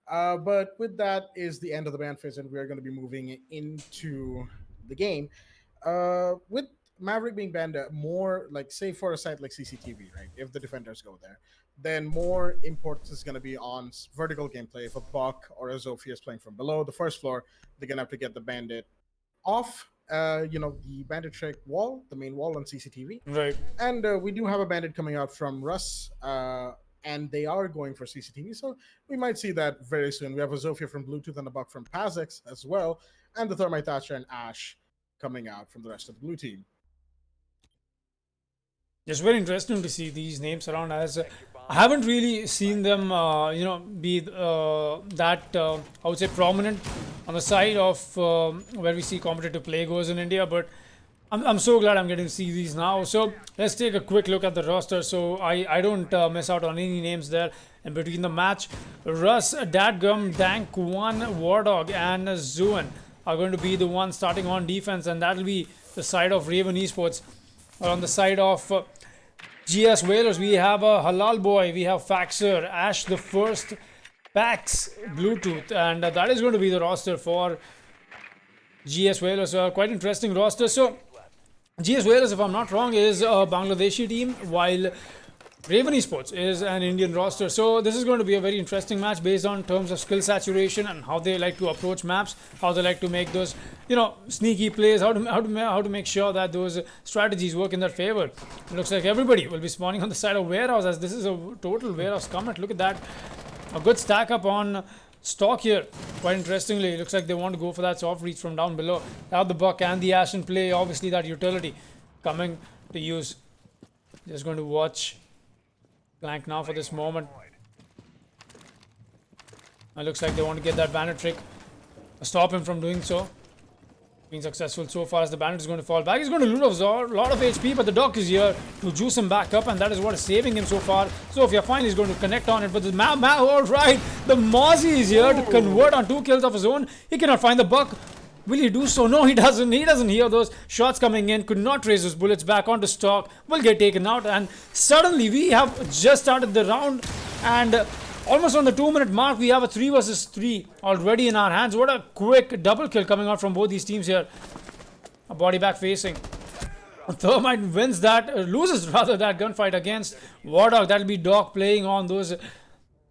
But with that is the end of the ban phase, and we're going to be moving into the game. With Maverick being banned, more like, say for a site like CCTV, right? If the defenders go there, then more importance is going to be on vertical gameplay. If a Buck or a Zofia is playing from below the first floor, they're going to have to get the bandit off, the bandit trick wall, the main wall on CCTV. Right. And we do have a bandit coming out from Russ, and they are going for CCTV. So we might see that very soon. We have a Zofia from Bluetooth and a Buck from Pazex as well, and the Thermite Thatcher and Ash coming out from the rest of the blue team. It's very interesting to see these names around, as I haven't really seen them, be that, I would say, prominent on the side of where we see competitive play goes in India. But I'm so glad I'm getting to see these now. So let's take a quick look at the roster so I don't miss out on any names there in between the match. Russ, Dadgum, Dank, One, Wardog, and Zuan are going to be the ones starting on defense, and that'll be the side of Raven Esports. Or on the side of GS Valors, we have a Halal Boy, we have Faxer, Ash the First, Pax, Bluetooth, and that is going to be the roster for GS Valors. Quite interesting roster. So GS Valors, if I'm not wrong, is a Bangladeshi team, while Raven Esports is an Indian roster. So this is going to be a very interesting match based on terms of skill saturation and how they like to approach maps, how they like to make those, sneaky plays, how to make sure that those strategies work in their favor. It looks like everybody will be spawning on the side of warehouse, as this is a total warehouse comment. Look at that. A good stack up on stock here. Quite interestingly, it looks like they want to go for that soft reach from down below. They have the Buck and the Ash in play. Obviously that utility coming to use. Just going to watch Blank now for this moment. It looks like they want to get that bandit trick, stop him from doing so. Being successful so far, as the bandit is going to fall back. He's going to loot off a lot of HP, but the Doc is here to juice him back up, and that is what is saving him so far. Sophia finally is going to connect on it, but the alright, the Mozzie is here to convert on 2 kills of his own. He cannot find the Buck. Will he do so? No, he doesn't. He doesn't hear those shots coming in. Could not raise his bullets back onto stock. Will get taken out. And suddenly we have just started the round. And almost on the 2-minute mark, we have a 3 versus 3 already in our hands. What a quick double kill coming out from both these teams here. A body back facing. Thermite wins that, loses rather, that gunfight against Wardog. That'll be Doc playing on those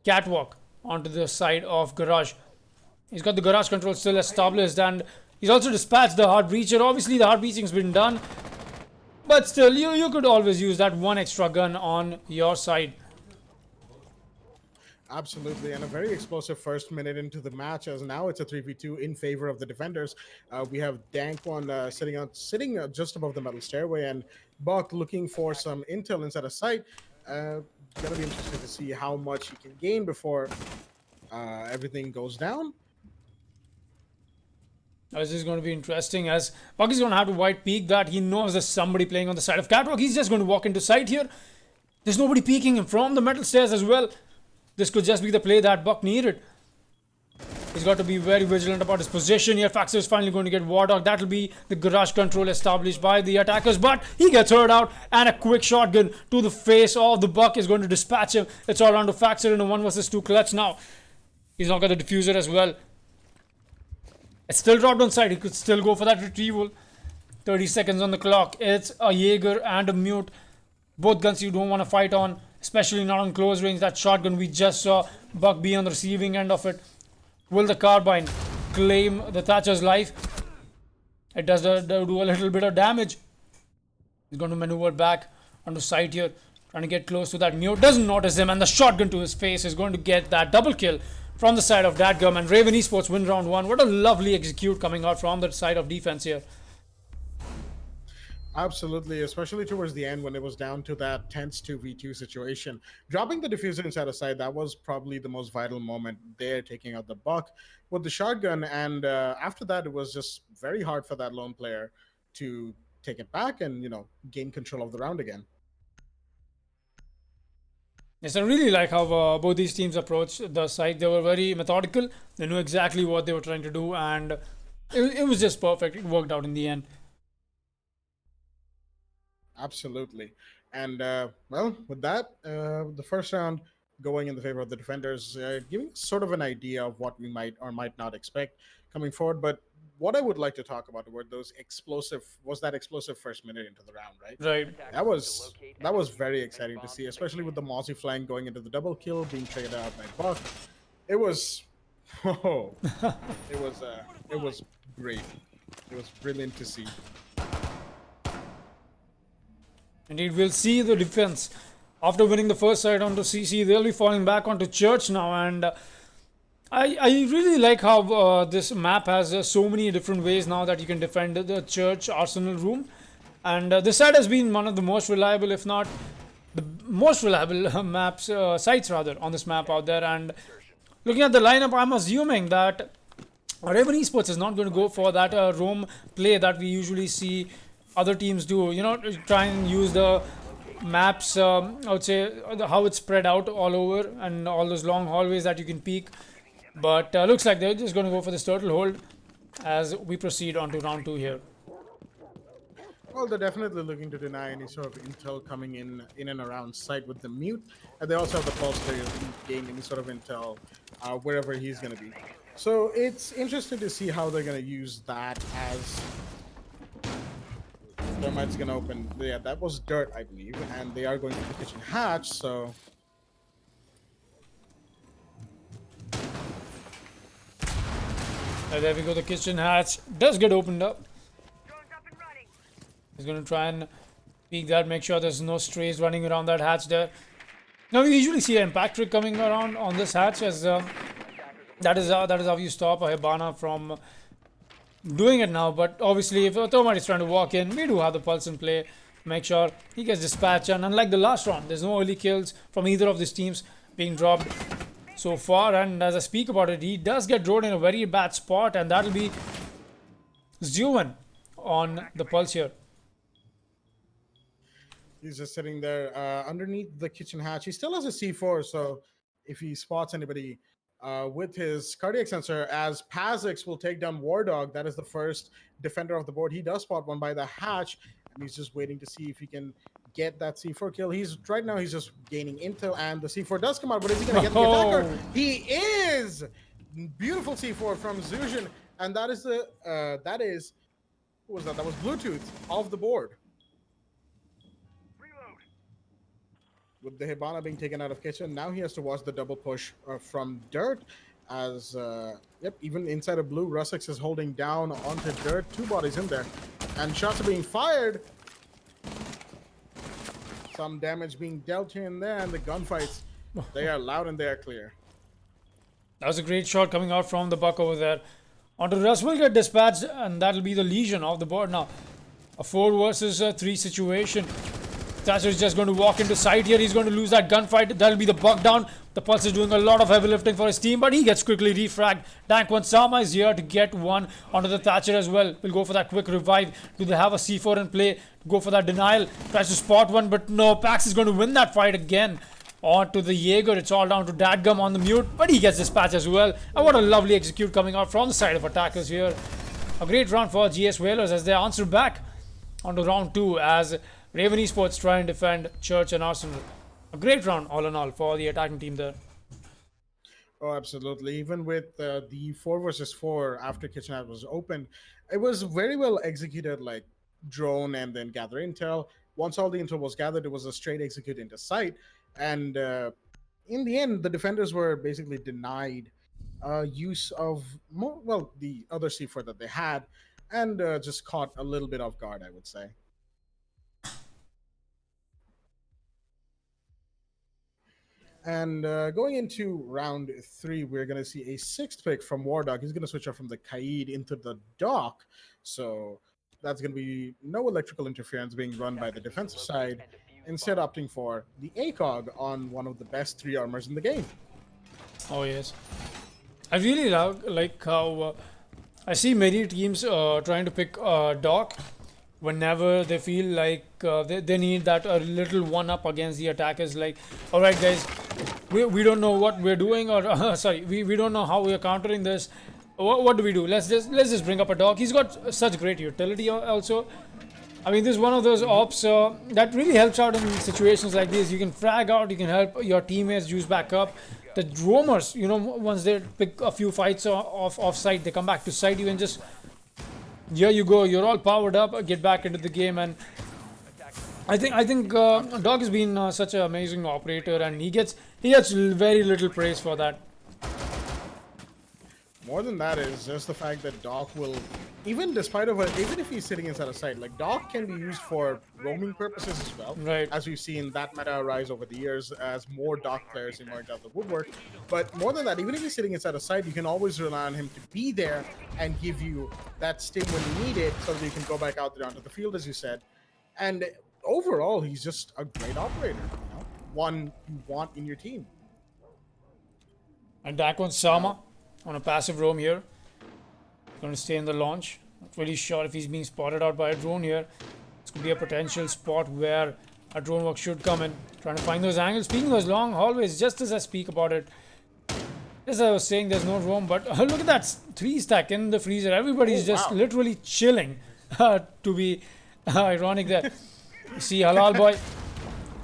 catwalk onto the side of Garage. He's got the garage control still established, and he's also dispatched the hard breacher. Obviously the hard breaching's been done, but still you could always use that one extra gun on your side. Absolutely, and a very explosive first minute into the match, as now it's a 3v2 in favor of the defenders. We have Dank one sitting just above the metal stairway, and Buck looking for some intel inside of sight. Gonna be interesting to see how much he can gain before everything goes down. This is going to be interesting, as Buck is going to have to white peek that. He knows there's somebody playing on the side of Catwalk. He's just going to walk into sight here. There's nobody peeking him from the metal stairs as well. This could just be the play that Buck needed. He's got to be very vigilant about his position here. Faxer is finally going to get War Dog. That'll be the garage control established by the attackers, but he gets hurt out, and a quick shotgun to the face of the Buck is going to dispatch him. It's all around to Faxer in a 1 versus 2 clutch now. He's not got the diffuser as well. It's still dropped on side. He could still go for that retrieval. 30 seconds on the clock. It's a Jaeger and a Mute. Both guns you don't want to fight on, especially not on close range. That shotgun we just saw, Buck be on the receiving end of it. Will the carbine claim the Thatcher's life? It does do a little bit of damage. He's going to maneuver back onto site here, trying to get close to that Mute. Doesn't notice him, and the shotgun to his face is going to get that double kill from the side of Dadgum, and Raven Esports win round 1. What a lovely execute coming out from the side of defense here. Absolutely, especially towards the end when it was down to that tense 2v2 situation. Dropping the diffuser inside of side, that was probably the most vital moment there, taking out the Buck with the shotgun. And after that, it was just very hard for that lone player to take it back and, you know, gain control of the round again. Yes, I really like how both these teams approached the site. They were very methodical. They knew exactly what they were trying to do, and it was just perfect. It worked out in the end. Absolutely. And, well, with that, the first round going in the favor of the defenders, giving sort of an idea of what we might or might not expect coming forward. But what I would like to talk about were that explosive first minute into the round, right? Right. That was very exciting to see, especially with the Mozzie flank going into the double kill, being traded out by Buck. It was, it was great. It was brilliant to see. Indeed, we'll see the defense. After winning the first side onto CC, they'll be falling back onto Church now, and I really like how this map has so many different ways now that you can defend the Church Arsenal room. And this side has been one of the most reliable, if not the most reliable sites rather, on this map out there. And looking at the lineup, I'm assuming that Raven Esports is not going to go for that roam play that we usually see other teams do. You know, try and use the maps, I would say, how it's spread out all over and all those long hallways that you can peek. But looks like they're just going to go for this turtle hold as we proceed on to round 2 here. Well, they're definitely looking to deny any sort of intel coming in and around site with the Mute. And they also have the pulse player to gain any sort of intel wherever he's going to be. So it's interesting to see how they're going to use that as... Thermite's going to open... Yeah, that was dirt, I believe. And they are going to the kitchen hatch, so... There we go, the kitchen hatch does get opened up. He's going to try and peek that, make sure there's no strays running around that hatch there. Now, we usually see an impact trick coming around on this hatch, as that is how you stop a Hibana from doing it now. But obviously, if a Thermite is trying to walk in, we do have the pulse in play. Make sure he gets dispatched, and unlike the last round, there's no early kills from either of these teams being dropped so far. And as I speak about it, he does get drawn in a very bad spot, and that'll be Zuan on the pulse here. He's just sitting there underneath the kitchen hatch. He still has a C4, so if he spots anybody with his cardiac sensor, as Pazix will take down War Dog, that is the first defender of the board. He does spot one by the hatch, and he's just waiting to see if he can get that C4 kill. Right now he's just gaining intel, and the C4 does come out, but is he going to get the attacker? He is! Beautiful C4 from Zuzhin, and that is who was that? That was Bluetooth off the board. With the Hibana being taken out of kitchen, now he has to watch the double push from dirt. As even inside of blue, Russex is holding down onto dirt. 2 bodies in there, and shots are being fired. Some damage being dealt here and there, and the gunfights, they are loud and they are clear. That was a great shot coming out from the Buck over there. Onto Russ will get dispatched, and that'll be the Legion off the board now. A 4 versus 3 situation. Thatcher is just going to walk into side here. He's going to lose that gunfight. That'll be the Buck down. The Pulse is doing a lot of heavy lifting for his team, but he gets quickly refragged. Dank1 Sama is here to get one onto the Thatcher as well. We'll go for that quick revive. Do they have a C4 in play? Go for that denial. Tries to spot one, but no. Pax is going to win that fight again. On to the Jaeger. It's all down to Dadgum on the mute, but he gets dispatched as well. And what a lovely execute coming out from the side of attackers here. A great round for GS Valors as they answer back onto round 2 as Raven Esports try and defend Church and Arsenal. A great round all in all for the attacking team there. Oh, absolutely. Even with the 4 versus 4 after Kitchenette was open, it was very well executed, like drone and then gather intel. Once all the intel was gathered, it was a straight execute into sight. And in the end, the defenders were basically denied use of, the other C4 that they had, and just caught a little bit off guard, I would say. And going into round 3, we're going to see a 6th pick from Wardog. He's going to switch up from the Kaid into the Dock. So that's going to be no electrical interference being run by the defensive side, instead opting for the ACOG on one of the best 3 armors in the game. Oh, yes. I really like how I see many teams trying to pick Dock whenever they feel like they need that a little one-up against the attackers. Like, all right, guys, we don't know what we're doing, or sorry, we don't know how we're countering this. What do we do? Let's just bring up a Dock. He's got such great utility also. I mean, this is one of those ops that really helps out in situations like this. You can frag out, you can help your teammates juice back up. The roamers, you know, once they pick a few fights off site, they come back to site. You can just, here you go, you're all powered up, get back into the game. And I think Dog has been such an amazing operator, and he gets very little praise for that. More than that is just the fact that Doc will, even if he's sitting inside a site, like Doc can be used for roaming purposes as well. Right. As we've seen that meta rise over the years as more Doc players emerge out of the woodwork. But more than that, even if he's sitting inside a site, you can always rely on him to be there and give you that stim when you need it, so that you can go back out there onto the field, as you said. And overall, he's just a great operator. You know? One you want in your team. And Dakon Sama on a passive roam here. Going to stay in the launch. Not really sure if he's being spotted out by a drone here. This could be a potential spot where a drone work should come in. Trying to find those angles. Speaking of those long hallways, just as I speak about it, as I was saying, there's no roam, but look at that 3 stack in the freezer. Everybody's just literally chilling. To be ironic there. You see Halal Boy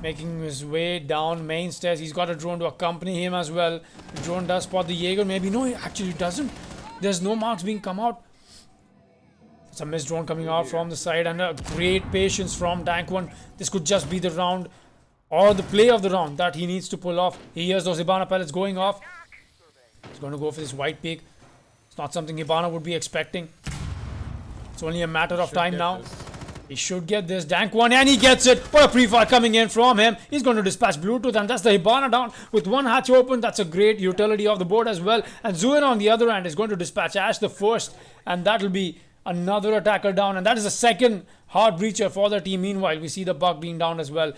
making his way down main stairs. He's got a drone to accompany him as well. The drone does spot the Jaeger. Maybe no, he actually doesn't. There's no marks being come out. It's a missed drone coming out from the side, and a great patience from Dank1. This could just be the round or the play of the round that he needs to pull off. He hears those Hibana pellets going off. He's going to go for this white peak. It's not something Hibana would be expecting. It's only a matter of time now. He should get this. Dank1, and he gets it. What a pre-fire coming in from him. He's going to dispatch Bluetooth, and that's the Hibana down with one hatch open. That's a great utility of the board as well. And Zuin on the other end is going to dispatch Ash the first, and that'll be another attacker down. And that is the second hard breacher for the team. Meanwhile, we see the Buck being down as well.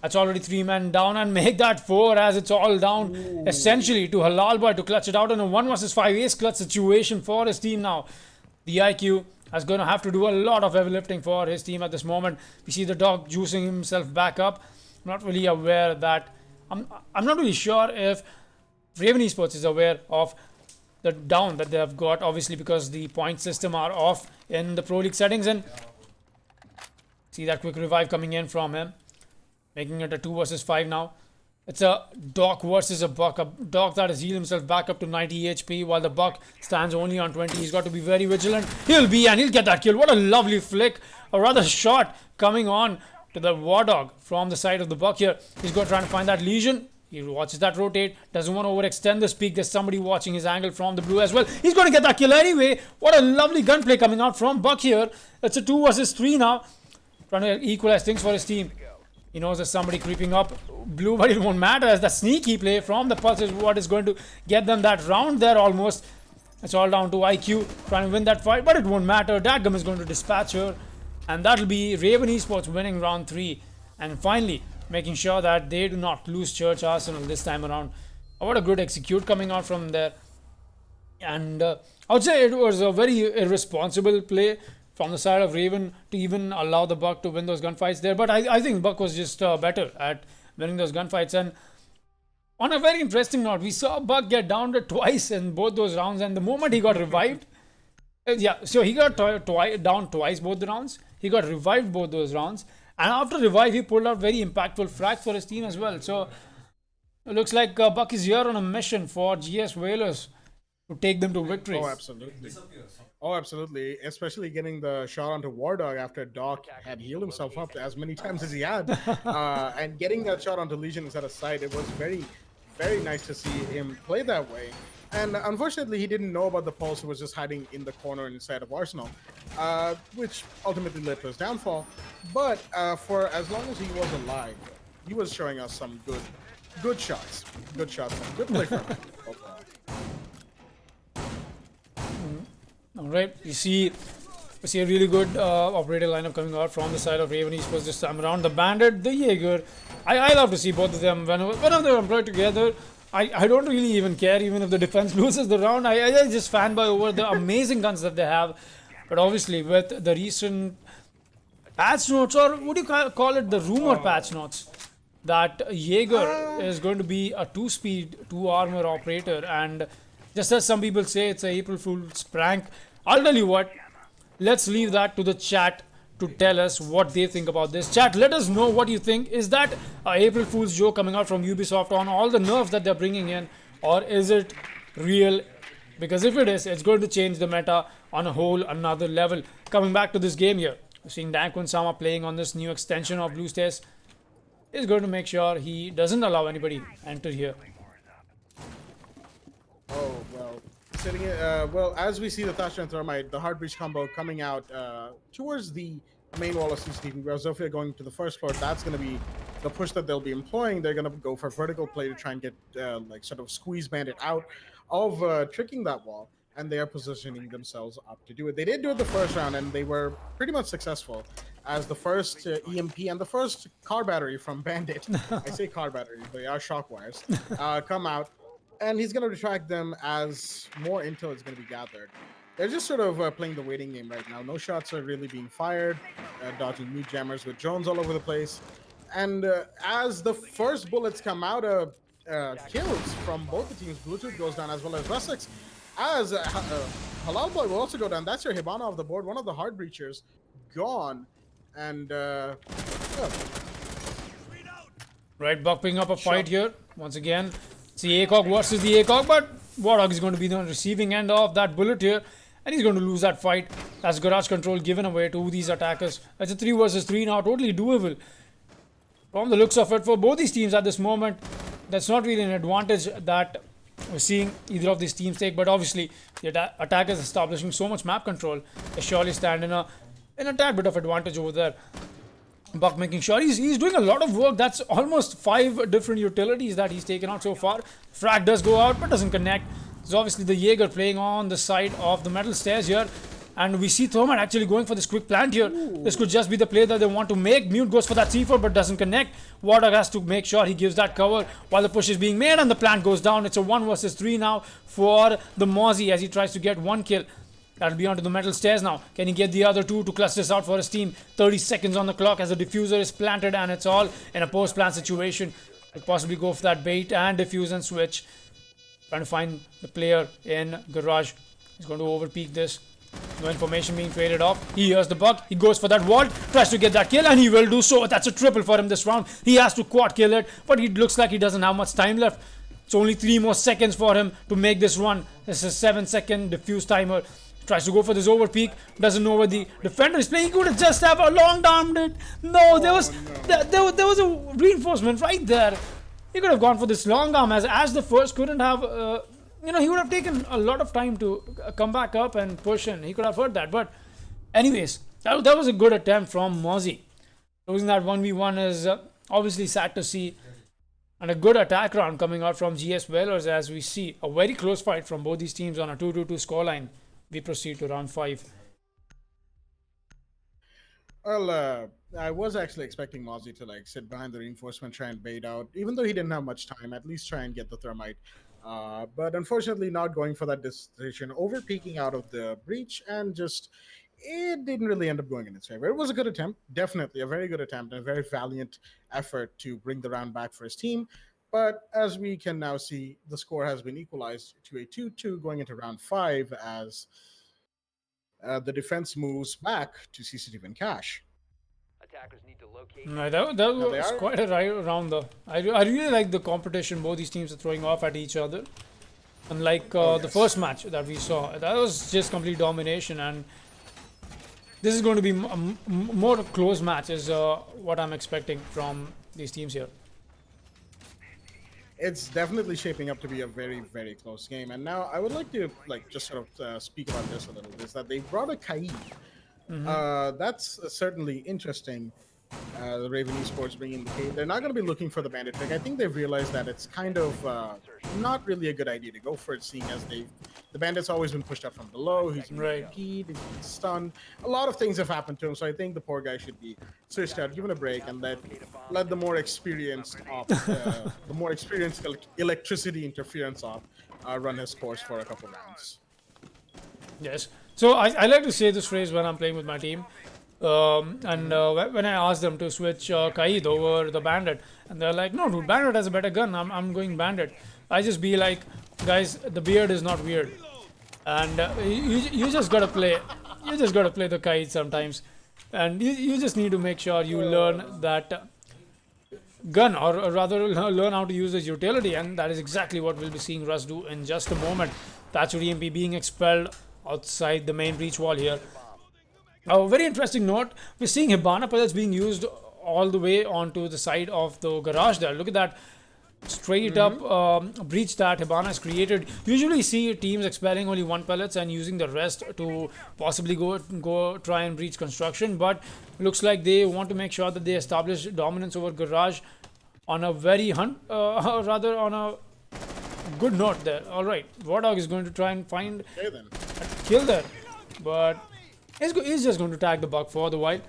That's already 3 men down, and make that 4 as it's all down essentially to Halal Boy to clutch it out in a 1 versus 5 ace clutch situation for his team now. The IQ is going to have to do a lot of heavy lifting for his team at this moment. We see the Dog juicing himself back up. I'm not really aware that... I'm not really sure if Raven Esports is aware of the down that they have got, obviously because the point system are off in the Pro League settings. And see that quick revive coming in from him, making it a 2 versus 5 now. It's a Doc versus a Buck. A Doc that has healed himself back up to 90 HP while the Buck stands only on 20. He's got to be very vigilant. He'll get that kill. What a lovely flick. A rather shot coming on to the War Dog from the side of the Buck here. He's got trying to find that Legion. He watches that rotate. Doesn't want to overextend this peak. There's somebody watching his angle from the blue as well. He's going to get that kill anyway. What a lovely gunplay coming out from Buck here. It's a 2 versus 3 now. Trying to equalize things for his team. He knows there's somebody creeping up blue, but it won't matter as the sneaky play from the Pulse is what is going to get them that round there almost. It's all down to IQ trying to win that fight, but it won't matter. Dadgum is going to dispatch her, and that'll be Raven Esports winning round 3 and finally making sure that they do not lose Church Arsenal this time around. What a good execute coming out from there. And I would say it was a very irresponsible play from the side of Raven to even allow the Buck to win those gunfights there. But I think Buck was just better at winning those gunfights. And on a very interesting note, we saw Buck get downed twice in both those rounds. And the moment he got revived, so he got down twice both the rounds. He got revived both those rounds. And after revive, he pulled out very impactful frags for his team as well. So it looks like Buck is here on a mission for GS Valors to take them to victory. Oh, absolutely. Oh, absolutely. Especially getting the shot onto War Dog after Doc had healed himself up as many times as he had. And getting that shot onto Legion instead of sight, it was very, very nice to see him play that way. And unfortunately, he didn't know about the Pulse, who was just hiding in the corner inside of Arsenal, which ultimately led to his downfall. But for as long as he was alive, he was showing us some good shots. Good shots. Good play from him overall. All right, we see a really good operator lineup coming out from the side of Raven Esports this time around. The Bandit, the Jaeger. I love to see both of them whenever they're employed together. I don't really even care even if the defense loses the round. I just fanboy over the amazing guns that they have. But obviously with the recent patch notes, or would you call it the rumor patch notes, that Jaeger is going to be a 2-speed, 2-armor operator, and just as some people say it's a April Fool's prank, I'll tell you what, let's leave that to the chat to tell us what they think about this. Chat, let us know what you think. Is that a April Fool's joke coming out from Ubisoft on all the nerfs that they're bringing in, or is it real? Because if it is, it's going to change the meta on a whole another level. Coming back to this game here, we're seeing Dankun Sama playing on this new extension of Blue Stairs. Is going to make sure he doesn't allow anybody enter here. Oh, well, sitting well, as we see the Thatcher and Thermite, the Hard Breach combo coming out towards the main wall of CCTV, where Zofia going to the first floor, that's going to be the push that they'll be employing. They're going to go for vertical play to try and get, like, sort of squeeze Bandit out of tricking that wall, and they are positioning themselves up to do it. They did do it the first round, and they were pretty much successful, as the first EMP and the first car battery from Bandit, I say car battery, they are shock wires, come out. And he's going to retract them as more intel is going to be gathered. They're just sort of playing the waiting game right now. No shots are really being fired, dodging meat jammers with drones all over the place. And as the first bullets come out, kills from both the teams, Bluetooth goes down as well as Russex. As Halal Boy will also go down. That's your Hibana off the board. One of the hard breachers gone. And Right, Buck picking up a fight here once again. It's the ACOG versus the ACOG, but Warthog is going to be the receiving end of that bullet here, and he's going to lose that fight. That's garage control given away to these attackers. It's a 3 versus 3 now, totally doable. From the looks of it, for both these teams at this moment, that's not really an advantage that we're seeing either of these teams take, but obviously the attackers establishing so much map control, they surely stand in a tad bit of advantage over there. Buck making sure he's doing a lot of work. That's almost 5 different utilities that he's taken out so far. Frag does go out but doesn't connect. So obviously the Jaeger playing on the side of the metal stairs here. And we see Thermite actually going for this quick plant here. Ooh. This could just be the play that they want to make. Mute goes for that C4 but doesn't connect. Warthog has to make sure he gives that cover while the push is being made and the plant goes down. It's a 1 versus 3 now for the Mozzie as he tries to get 1 kill. That'll be onto the metal stairs now. Can he get the other 2 to cluster this out for his team? 30 seconds on the clock as the diffuser is planted and it's all in a post-plant situation. Could possibly go for that bait and diffuse and switch. Trying to find the player in garage. He's going to overpeak this. No information being traded off. He hears the Buck. He goes for that wall. Tries to get that kill and he will do so. That's a triple for him this round. He has to quad kill it. But it looks like he doesn't have much time left. It's only 3 more seconds for him to make this run. This is a 7-second diffuse timer. Tries to go for this overpeak, doesn't know where the defender is playing. He could have just have a long armed it. No, there was a reinforcement right there. He could have gone for this long arm as the first couldn't have. He would have taken a lot of time to come back up and push in. He could have heard that. But anyways, that was a good attempt from Mozzie. Losing that 1v1 is obviously sad to see. And a good attack round coming out from GS Valors as we see a very close fight from both these teams on a 2-2 scoreline. We proceed to round 5. Well, I was actually expecting Mozzie to like sit behind the reinforcement, try and bait out, even though he didn't have much time. At least try and get the thermite. But unfortunately, not going for that decision, over peeking out of the breach, and just it didn't really end up going in its favor. It was a good attempt, definitely a very good attempt, and a very valiant effort to bring the round back for his team. But as we can now see, the score has been equalized to a 2-2 going into round 5 as the defense moves back to CCTV and Cash. Attackers need to locate. That they was are- quite a round though. I really like the competition both these teams are throwing off at each other. Unlike the yes. first match that we saw, that was just complete domination, and this is going to be more close match is what I'm expecting from these teams here. It's definitely shaping up to be a very, very close game. And now I would like to just sort of speak about this a little bit. Is that they brought a Kaid. That's certainly interesting. The Raven Esports bringing the Kaid. They're not going to be looking for the bandit pick. I think they've realized that it's kind of not really a good idea to go for it, seeing as the bandit's always been pushed up from below. He's been Right. he's been stunned. A lot of things have happened to him, so I think the poor guy should be switched out, given a break, and let the more experienced electricity interference off run his course for a couple rounds. Yes. So I like to say this phrase when I'm playing with my team. When I ask them to switch Kaid over the Bandit, and they're like, no, dude, Bandit has a better gun. I'm going Bandit. I just be like, guys, the beard is not weird. And you just gotta play. You just gotta play the Kaid sometimes. And you just need to make sure you learn that gun, or rather learn how to use its utility, and that is exactly what we'll be seeing Russ do in just a moment. Thatcher EMP being expelled outside the main breach wall here. A very interesting note, we're seeing Hibana pellets being used all the way onto the side of the garage there. Look at that straight up breach that Hibana has created. Usually see teams expelling only one pellets and using the rest to possibly go try and breach construction, but looks like they want to make sure that they establish dominance over garage on a very rather on a good note there. Alright, Wardog is going to try and find Okay then. a kill there, but he's just going to tag the buck for the white.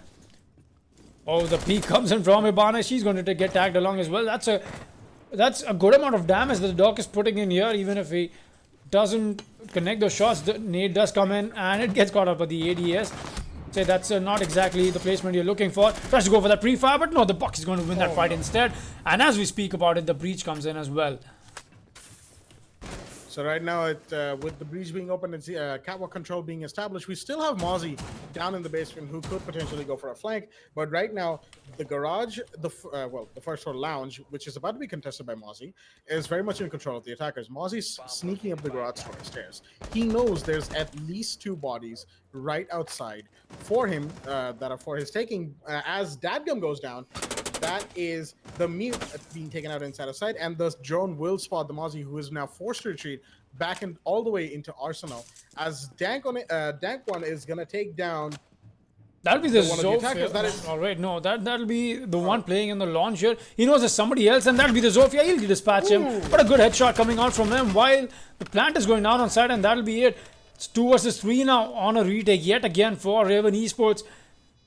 Oh, the peek comes in from Hibana. She's going to get tagged along as well. That's a good amount of damage that the Doc is putting in here. Even if he doesn't connect those shots, the nade does come in and it gets caught up by the ADS. Say that's not exactly the placement you're looking for. Tries to go for that pre-fire, but no, the Buck is going to win that fight instead. And as we speak about it, the breach comes in as well. So right now, with the breach being open and catwalk control being established, we still have Mozzie down in the basement who could potentially go for a flank. But right now, the garage, the first floor lounge, which is about to be contested by Mozzie, is very much in control of the attackers. Mozzie's sneaking up the garage stairs. He knows there's at least 2 bodies right outside for him that are for his taking. As Dadgum goes down, that is the mute being taken out inside of sight, and the drone will spot the Mozzie, who is now forced to retreat back and all the way into Arsenal. As Dank one is gonna take down. That'll be the one of the attackers, Zofia. that is- Alright, no, that'll be the one playing in the launch here. He knows there's somebody else, and that'll be the Zofia. He'll dispatch him. What a good headshot coming out from him while the plant is going down on side, and that'll be it. It's 2 versus 3 now on a retake yet again for Raven Esports.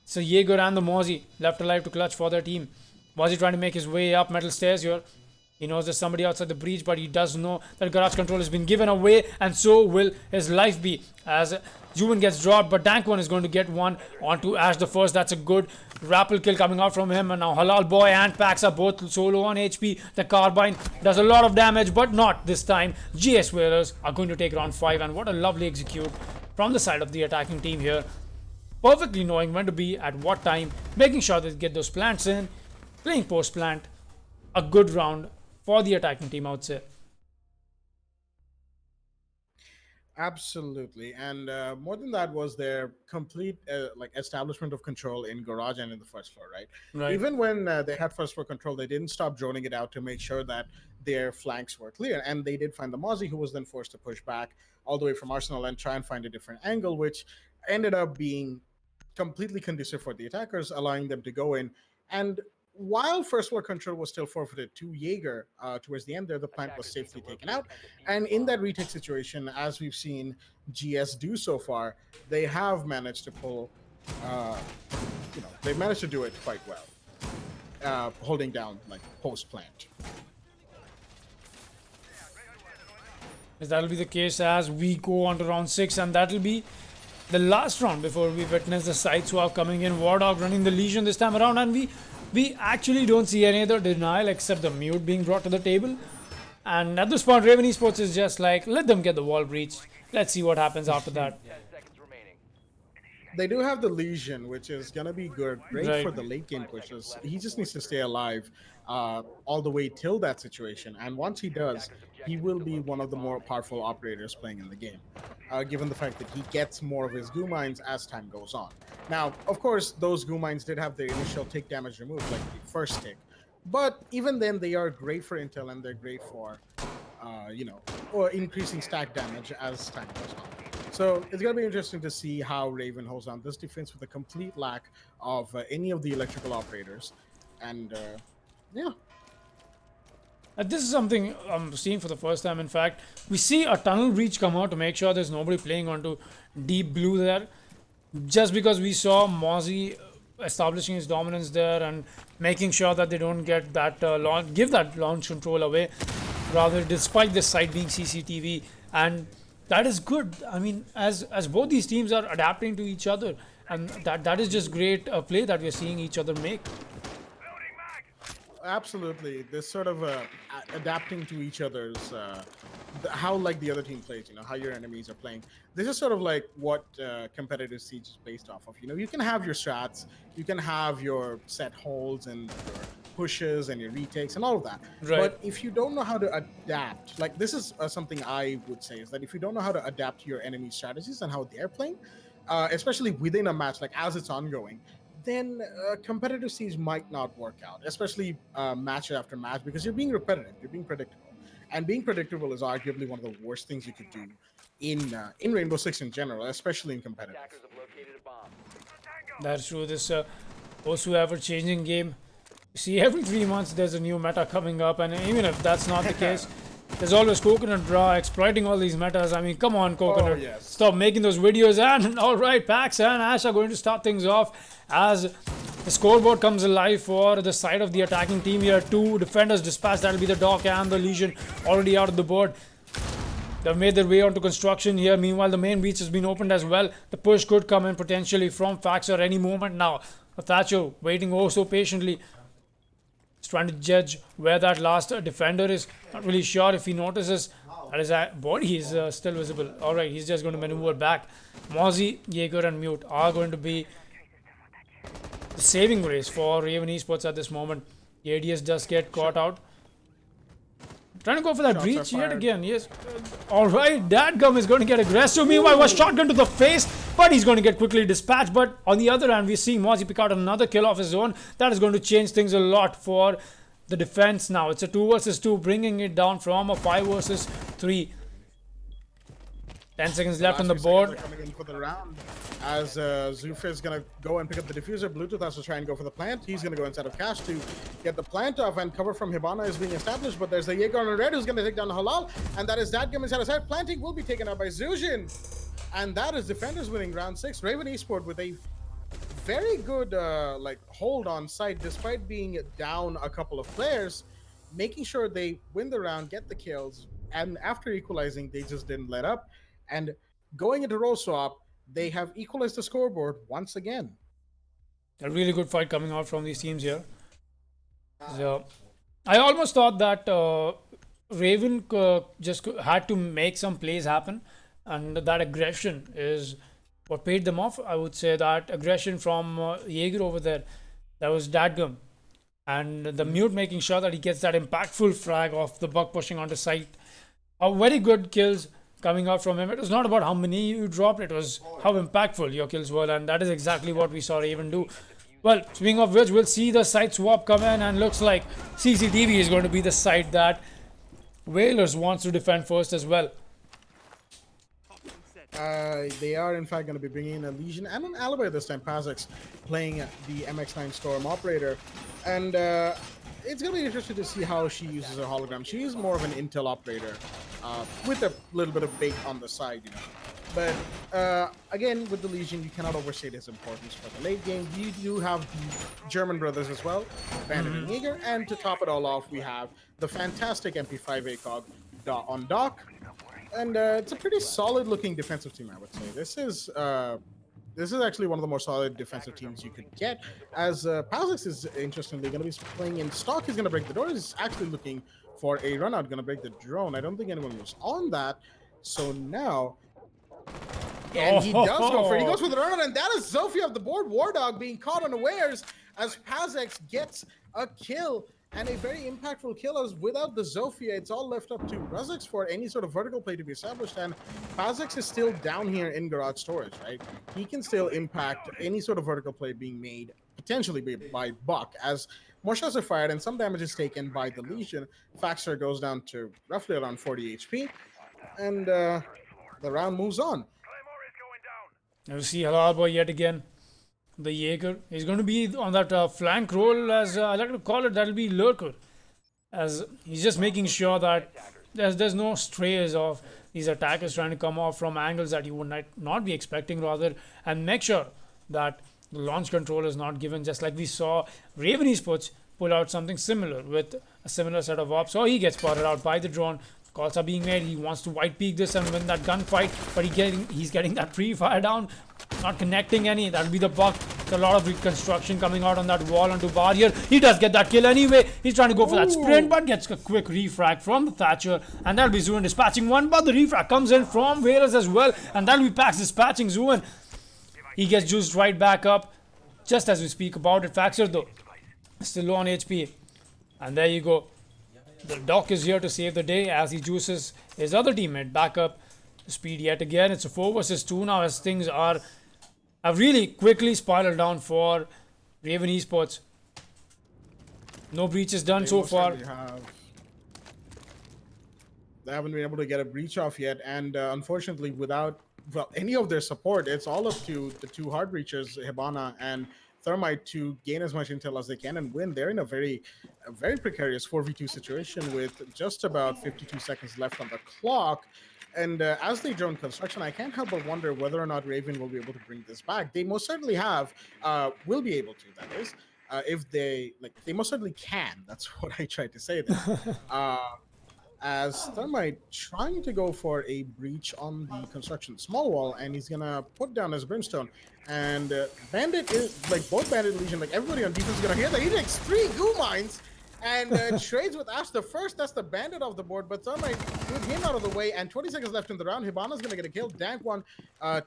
So Jaeger and the Mozzie left alive to clutch for their team. Mozzie trying to make his way up metal stairs here. He knows there's somebody outside the breach, but he does know that garage control has been given away, and so will his life be. As Juven gets dropped, but Dank1 is going to get one onto Ash the first. That's a good rappel kill coming out from him, and now Halal Boy and Pax are both solo on HP. The carbine does a lot of damage, but not this time. GS Valors are going to take round 5, and what a lovely execute from the side of the attacking team here. Perfectly knowing when to be at what time, making sure they get those plants in, playing post plant. A good round for the attacking team, I would say. Absolutely, and more than that was their complete establishment of control in garage and in the first floor. Right. Even when they had first floor control, they didn't stop droning it out to make sure that their flanks were clear, and they did find the Mozzie, who was then forced to push back all the way from Arsenal and try and find a different angle, which ended up being completely conducive for the attackers, allowing them to go in. And while first floor control was still forfeited to Jaeger towards the end there, the plant was safely taken out. And in that retake situation, as we've seen GS do so far, they have managed to pull, they managed to do it quite well, holding down like post plant. That'll be the case as we go on to round 6, and that'll be the last round before we witness the side swap coming in. Wardog running the Legion this time around, and we actually don't see any other denial except the mute being brought to the table. And at this point, Raven Esports is just like, let them get the wall breached. Let's see what happens after that. 10 seconds remaining. They do have the Legion, which is gonna be great Right. for the late game pushes. He just needs to stay alive all the way till that situation, and once he does, he will be one of the more powerful operators playing in the game, given the fact that he gets more of his goo mines as time goes on. Now, of course, those goo mines did have their initial tick damage removed, like the first tick, but even then, they are great for intel and they're great for, or increasing stack damage as time goes on. So it's going to be interesting to see how Raven holds on this defense with a complete lack of any of the electrical operators. And yeah. This is something I'm seeing for the first time. In fact, we see a tunnel breach come out to make sure there's nobody playing onto deep blue there. Just because we saw Mozzie establishing his dominance there and making sure that they don't get that give that launch control away, rather despite this site being CCTV, and that is good. I mean, as both these teams are adapting to each other, and that is just great play that we're seeing each other make. Absolutely, this sort of adapting to each other's how like the other team plays, how your enemies are playing. This is sort of like what competitive Siege is based off of. You can have your strats, you can have your set holds and your pushes and your retakes and all of that. Right. But if you don't know how to adapt, like this is something I would say is that if you don't know how to adapt to your enemy strategies and how they're playing, especially within a match, like as it's ongoing, then competitive Siege might not work out, especially match after match, because you're being repetitive, you're being predictable. And being predictable is arguably one of the worst things you could do in Rainbow Six in general, especially in competitive. Attackers have located a bomb. That's true. This also ever-changing game. You see, every 3 months there's a new meta coming up, and even if that's not the case, there's always Coconut Bra exploiting all these metas. I mean, come on, Coconut. Oh, yes. Stop making those videos. And all right, Pax and Ash are going to start things off as the scoreboard comes alive for the side of the attacking team here. 2 defenders dispatched. That'll be the Doc and the Legion already out of the board. They've made their way onto construction here. Meanwhile, the main breach has been opened as well. The push could come in potentially from Faxer any moment now. Thatcher waiting oh so patiently. He's trying to judge where that last defender is. Not really sure if he notices that his body is still visible. Alright, he's just going to maneuver back. Mozzie, Jaeger and Mute are going to be the saving grace for Raven Esports at this moment. The ADS does get caught out. Trying to go for that Shots breach are yet fired. again. Yes. Alright, Dadgum is going to get aggressive. Meanwhile, was shotgun to the face, but he's going to get quickly dispatched. But on the other hand, we're seeing Mozzie pick out another kill off his own. That is going to change things a lot for the defense now. It's a 2 versus 2, bringing it down from a 5 versus 3. 10 seconds left on the Last few seconds board. are coming in for the round. As Zoof is going to go and pick up the diffuser, Bluetooth has to try and go for the plant. He's going to go inside of Cash to get the plant off, and cover from Hibana is being established, but there's the Jaeger on red who's going to take down Halal, and that is Dadgum inside of side. Planting will be taken out by Zujin, and that is defenders winning round 6. Raven Esport with a very good hold on site despite being down a couple of players, making sure they win the round, get the kills, and after equalizing, they just didn't let up. And going into roll swap, they have equalized the scoreboard once again. A really good fight coming out from these teams here. So, I almost thought that Raven just had to make some plays happen, and that aggression is what paid them off. I would say that aggression from Jaeger over there, that was Dadgum, and the Mute making sure that he gets that impactful frag off the Buck pushing onto site. Very good kills coming out from him. It was not about how many you dropped, it was how impactful your kills were, and that is exactly what we saw Raven do. Well, speaking of which, we'll see the side swap come in, and looks like CCTV is going to be the side that Valors wants to defend first as well. They are in fact going to be bringing in a Legion and an Alibi this time. Pazix playing the MX9 Storm operator, and it's going to be interesting to see how she uses her hologram. She is more of an intel operator with a little bit of bait on the side, you know. But again, with the Legion, you cannot overstate its importance for the late game. You do have the German brothers as well, Bandit and Jaeger, and to top it all off, we have the fantastic MP5 ACOG on dock. And it's a pretty solid looking defensive team, I would say. This is actually one of the more solid defensive teams you could get. As Pazix is interestingly going to be playing in stock, he's going to break the door. He's actually looking for a run out, going to break the drone. I don't think anyone was on that. So now, and he does go for it. He goes for the run out, and that is Zofia of the board. War Dog being caught unawares as Pazix gets a kill. And a very impactful kill, as without the Zofia, it's all left up to Razix for any sort of vertical play to be established. And Pazix is still down here in garage storage, right? He can still impact any sort of vertical play being made, potentially by Buck, as more shots are fired and some damage is taken by the Legion. Faxer goes down to roughly around 40 HP, and the round moves on. You see Halal Boy yet again. The Jaeger. He's going to be on that flank role, as I like to call it. That'll be lurker, as he's just making sure that there's no strays of these attackers trying to come off from angles that you would not be expecting, rather, and make sure that the launch control is not given, just like we saw Raven Esports pull out something similar with a similar set of ops. So he gets spotted out by the drone. Calls are being made. He wants to white peak this and win that gunfight, but he's getting that pre-fire down, not connecting any. That'll be the Buck. It's a lot of reconstruction coming out on that wall onto bar here. He does get that kill anyway. He's trying to go for that sprint, but gets a quick refrag from the Thatcher, and that'll be Zuin dispatching one. But the refrag comes in from Valors as well, and that'll be Pax dispatching Zuin. He gets juiced right back up, just as we speak about it. Faxer though, still low on HP, and there you go. The Doc is here to save the day as he juices his other teammate back up to speed yet again. It's a 4 versus 2 now, as things have really quickly spiraled down for Raven Esports. No breaches done so far. They haven't been able to get a breach off yet, and unfortunately, without any of their support, it's all up to the two hard breachers, Hibana and Thermite, to gain as much intel as they can and win. They're in a very precarious 4v2 situation with just about 52 seconds left on the clock. And as they drone construction, I can't help but wonder whether or not Raven will be able to bring this back. They most certainly will be able to, that is. If they most certainly can. That's what I tried to say there. As Thermite trying to go for a breach on the construction small wall, and he's gonna put down his brimstone. And Bandit is both Bandit and Legion, everybody on defense is gonna hear that he takes 3 goo mines and trades with Ash the first. That's the Bandit off the board, but Thermite with him out of the way, and 20 seconds left in the round. Hibana's gonna get a kill. Dank one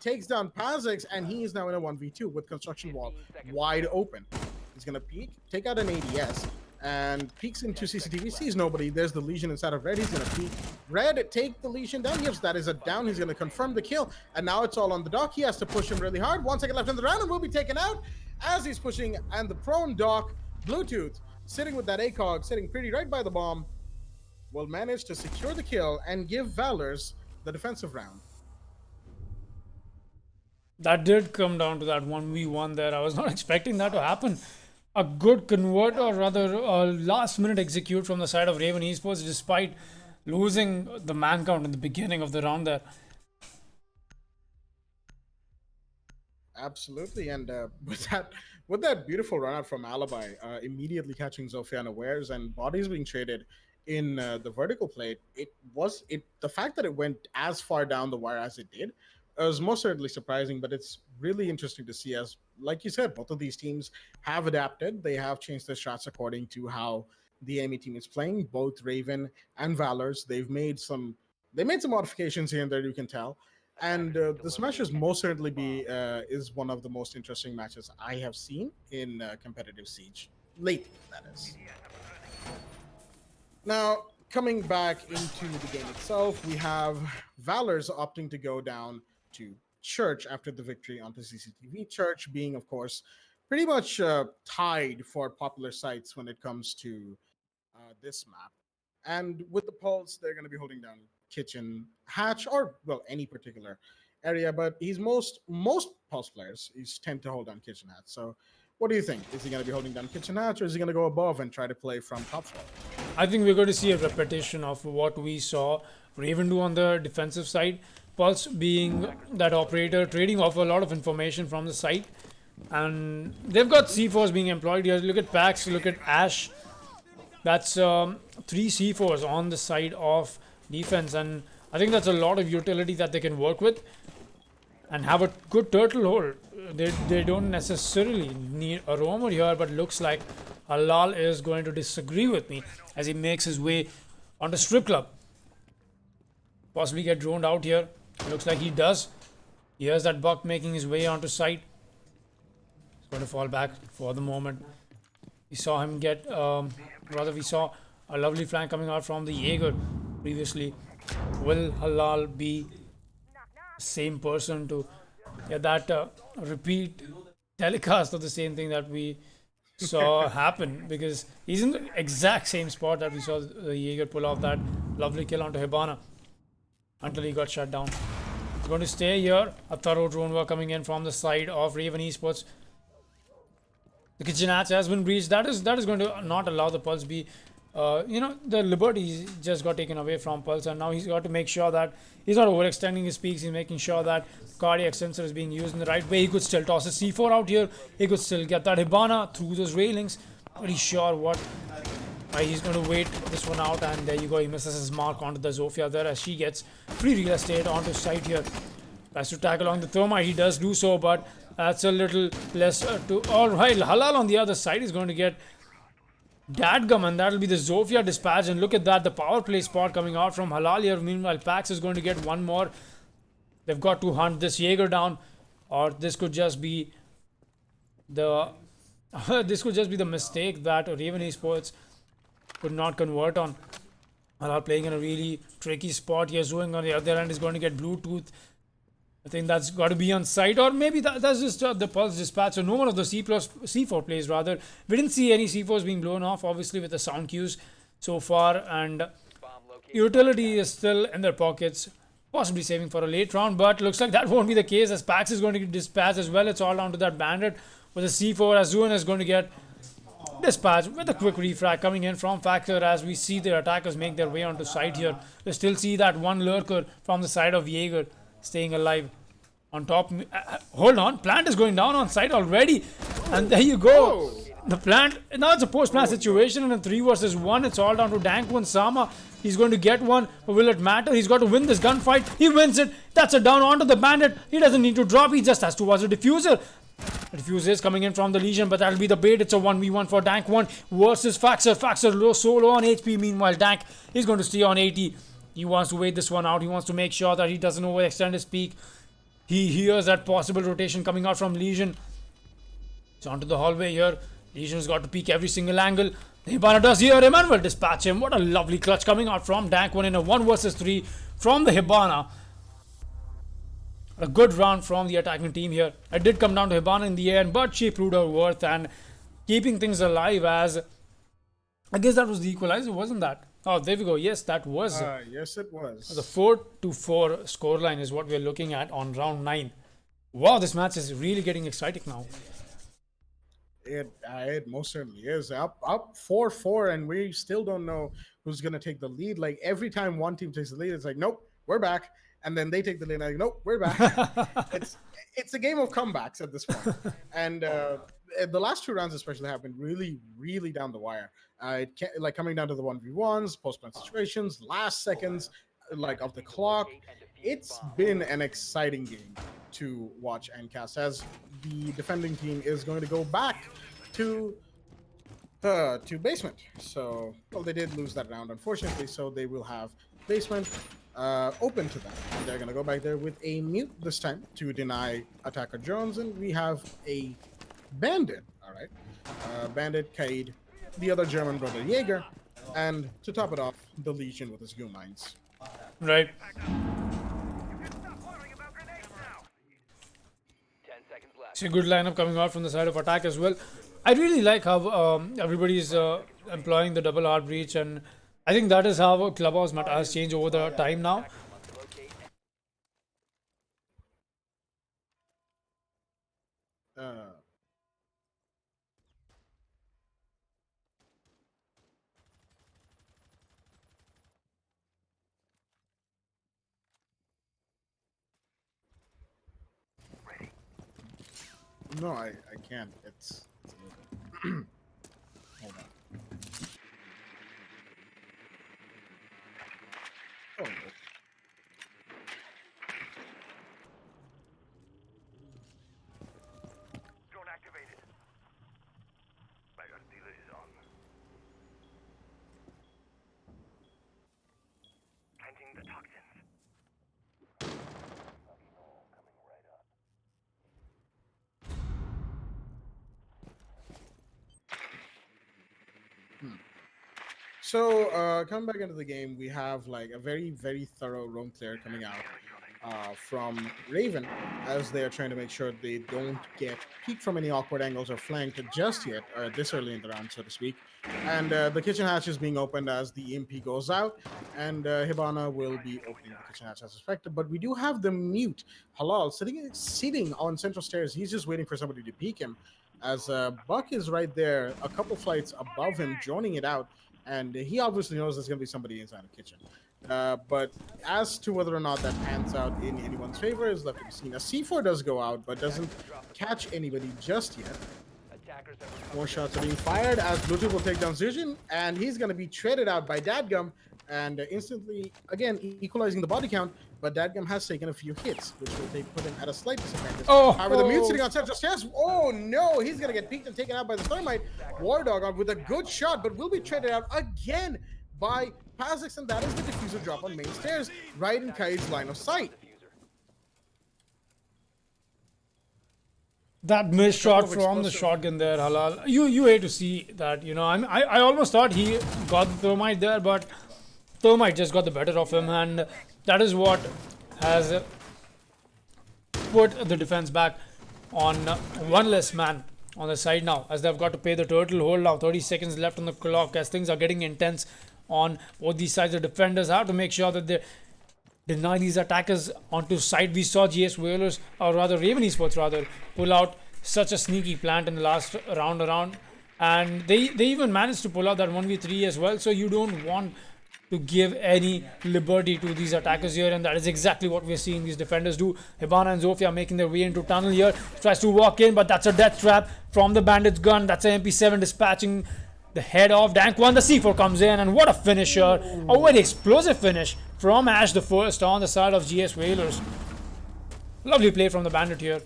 takes down Pazix, and he is now in a 1v2 with construction wall wide open. He's gonna peek, take out an ADS, and peeks into CCTV, sees nobody. There's the Legion inside of Red. He's gonna peek. Red, take the Legion down. Yes, that is a down. He's gonna confirm the kill, and now it's all on the Doc. He has to push him really hard. 1 second left in the round, and will be taken out as he's pushing. And the prone Doc, Bluetooth, sitting with that ACOG, sitting pretty right by the bomb, will manage to secure the kill and give Valors the defensive round. That did come down to that 1v1 there. I was not expecting that to happen. A good convert, or rather a last minute execute from the side of Raven Esports, despite losing the man count in the beginning of the round there. Absolutely, and with that beautiful run out from Alibi, immediately catching Zofia unawares and bodies being traded in the vertical plate, the fact that it went as far down the wire as it did was most certainly surprising, but it's really interesting to see, as like you said, both of these teams have adapted. They have changed their shots according to how the enemy team is playing. Both Raven and Valors, they made some modifications here and there, you can tell. And the Smashers most certainly is one of the most interesting matches I have seen in competitive Siege lately, that is. Now, coming back into the game itself, we have Valors opting to go down to Church after the victory onto CCTV. Church being, of course, pretty much tied for popular sites when it comes to this map. And with the Pulse, they're going to be holding down Kitchen, Hatch, or, well, any particular area, but he's most Pulse players he's tend to hold down kitchen hats. So what do you think? Is he going to be holding down kitchen hats, or is he going to go above and try to play from top floor? I think we're going to see a repetition of what we saw Raven do on the defensive side. Pulse being that operator, trading off a lot of information from the site. And they've got C4s being employed here. Look at Pax, look at Ash. That's 3 C4s on the side of defense. And I think that's a lot of utility that they can work with and have a good turtle hold. They don't necessarily need a roamer here, but looks like Halal is going to disagree with me as he makes his way onto Strip Club. Possibly get droned out here. Looks like he does. Here's that Buck making his way onto site. He's going to fall back for the moment. We saw him get, we saw a lovely flank coming out from the Jaeger previously. Will Halal be the same person to get that repeat telecast of the same thing that we saw happen? Because he's in the exact same spot that we saw the Jaeger pull off that lovely kill onto Hibana until he got shut down. He's going to stay here. A thorough drone work coming in from the side of Raven Esports. The kitchen hatch has been breached. That is going to not allow the Pulse be, the liberty just got taken away from Pulse, and now he's got to make sure that he's not overextending his peaks. He's making sure that cardiac sensor is being used in the right way. He could still toss a C4 out here. He could still get that Hibana through those railings. Pretty sure what he's going to wait this one out, and there you go. He misses his mark onto the Zofia there as she gets free real estate onto site here. Tries to tag along the Thermite. He does do so, but that's a little less to... Alright, Halal on the other side is going to get Dadgum, and that'll be the Zofia dispatch. And look at that, the power play spot coming out from Halal here. Meanwhile, Pax is going to get one more. They've got to hunt this Jaeger down, or this could just be the... this could just be the mistake that Raven Esports could not convert on. Halal playing in a really tricky spot here. Zoing on the other end is going to get Bluetooth. I think that's got to be on site, or maybe that's just the Pulse dispatch. So no one of the C4 plays rather. We didn't see any C4s being blown off, obviously, with the sound cues so far, and utility is still in their pockets, possibly saving for a late round, but looks like that won't be the case as Pax is going to get dispatched as well. It's all down to that Bandit with a C4 as Zuan is going to get dispatched with a quick refrag coming in from Factor as we see the attackers make their way onto site here. We still see that one lurker from the side of Jaeger staying alive. On top, hold on, plant is going down on site already, and there you go. The plant, now it's a post-plant situation in a 3 versus 1. It's all down to Dank1 Sama. He's going to get one, but will it matter? He's got to win this gunfight. He wins it. That's a down onto the Bandit. He doesn't need to drop. He just has to watch the diffuser. The diffuser is coming in from the Legion, but that'll be the bait. It's a 1v1 for Dank1 versus Faxer. Faxer so low on HP. Meanwhile, Dank is going to stay on 80. He wants to wait this one out. He wants to make sure that he doesn't overextend his peak. He hears that possible rotation coming out from Legion. It's onto the hallway here. Legion's got to peek every single angle. Hibana does here. Emmanuel dispatch him. What a lovely clutch coming out from Dank1 in a 1 versus 3 from the Hibana. A good round from the attacking team here. It did come down to Hibana in the end, but she proved her worth and keeping things alive as... I guess that was the equalizer, wasn't that? Oh, there we go. Yes, that was. Yes, it was. The 4-4 scoreline is what we're looking at on round 9. Wow, this match is really getting exciting now. It most certainly is. Up 4-4, and we still don't know who's going to take the lead. Like, every time one team takes the lead, it's like, nope, we're back. And then they take the lead, and like, nope, we're back. It's a game of comebacks at this point. And the last 2 rounds especially have been really, really down the wire. Like coming down to the 1v1s, post-plant situations, last seconds like of the clock. It's been an exciting game to watch and cast as the defending team is going to go back to basement. So, well, they did lose that round, unfortunately, so they will have basement open to them. They're going to go back there with a mute this time to deny attacker Jones, and we have a bandit. All right, bandit, Kaid, the other German brother Jaeger, and to top it off, the Legion with his goo mines. Right. 10 seconds left. It's a good lineup coming out from the side of attack as well. I really like how everybody's employing the double hard breach, and I think that is how Clubhouse meta has changed over the time now. Uh, no, I can't. It's a little. Hold on. Oh, Drone activated. Mega dealer is on. Planting the toxins. Coming right up. So, coming back into the game, we have like a very, very thorough roam clear coming out from Raven as they are trying to make sure they don't get peeked from any awkward angles or flanked just yet, or this early in the round, so to speak. And the kitchen hatch is being opened as the EMP goes out, and Hibana will be opening the kitchen hatch as expected. But we do have the mute Halal sitting on central stairs. He's just waiting for somebody to peek him, as Buck is right there, a couple flights above him, droning it out. And he obviously knows there's going to be somebody inside the kitchen. But as to whether or not that pans out in anyone's favor is left to be seen. A C4 does go out, but doesn't catch anybody just yet. Attackers have More shots are being fired as Bluetooth will take down Zujin, and he's going to be traded out by Dadgum, and instantly, again, equalizing the body count. But Dadgum has taken a few hits, which will put him at a slight disadvantage. Oh, However, the mute sitting on central stairs. Oh no, he's going to get peeked and taken out by the Thermite. War Dog on with a good shot, but will be traded out again by Pazix, and that is the diffuser drop on main stairs, right in Kai's line of sight. diffuser. That missed shot of from the explosive. shotgun there, Halal. You hate to see that, you know. I almost thought he got the thermite there, but thermite just got the better of him, and that is what has put the defense back on one less man on the side now, as they've got to pay the turtle hold now. 30 seconds left on the clock as things are getting intense on both these sides. The defenders have to make sure that they deny these attackers onto side. We saw GS Valors, or rather Raven Esports rather, pull out such a sneaky plant in the last round around, and they even managed to pull out that 1v3 as well. So you don't want to give any liberty to these attackers here, and that is exactly what we're seeing these defenders do. Hibana and Zofia making their way into tunnel here, tries to walk in, but that's a death trap from the bandit's gun. That's an MP7 dispatching the head of Dank 1. The C4 comes in, and what a finisher, a very explosive finish from Ash the first on the side of GS Valors. Lovely play from the bandit here.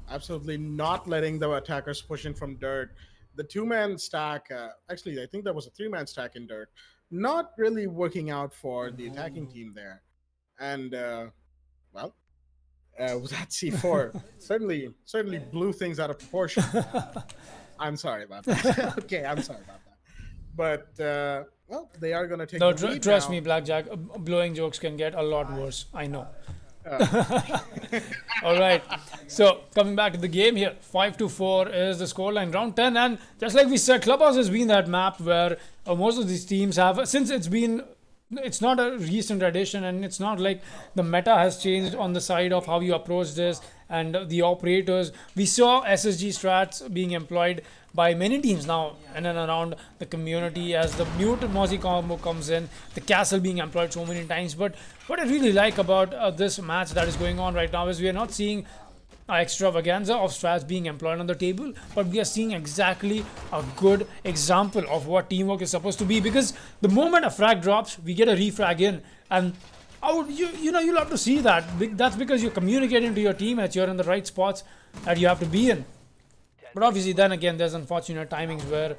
Absolutely not letting the attackers push in from dirt. The two-man stack, actually, I think that was a three-man stack in dirt, not really working out for the attacking team there. And, well, that C4 certainly blew things out of proportion. I'm sorry about that. Okay, I'm sorry about that. But, well, they are going to take No, the lead trust now. me, Blackjack, blowing jokes can get a lot worse. I know. All right. So coming back to the game here, 5-4 is the scoreline, round 10, and just like we said, Clubhouse has been that map where most of these teams have, since it's not a recent addition, and it's not like the meta has changed on the side of how you approach this and the operators. We saw SSG strats being employed by many teams now in and around the community as the mute Mozzie combo comes in, the castle being employed so many times. But what I really like about this match that is going on right now is we are not seeing extravaganza of strats being employed on the table, but we are seeing exactly a good example of what teamwork is supposed to be, because the moment a frag drops, we get a refrag in, and you love to see that. That's because you're communicating to your teammates you're in the right spots that you have to be in. But obviously then again there's unfortunate timings where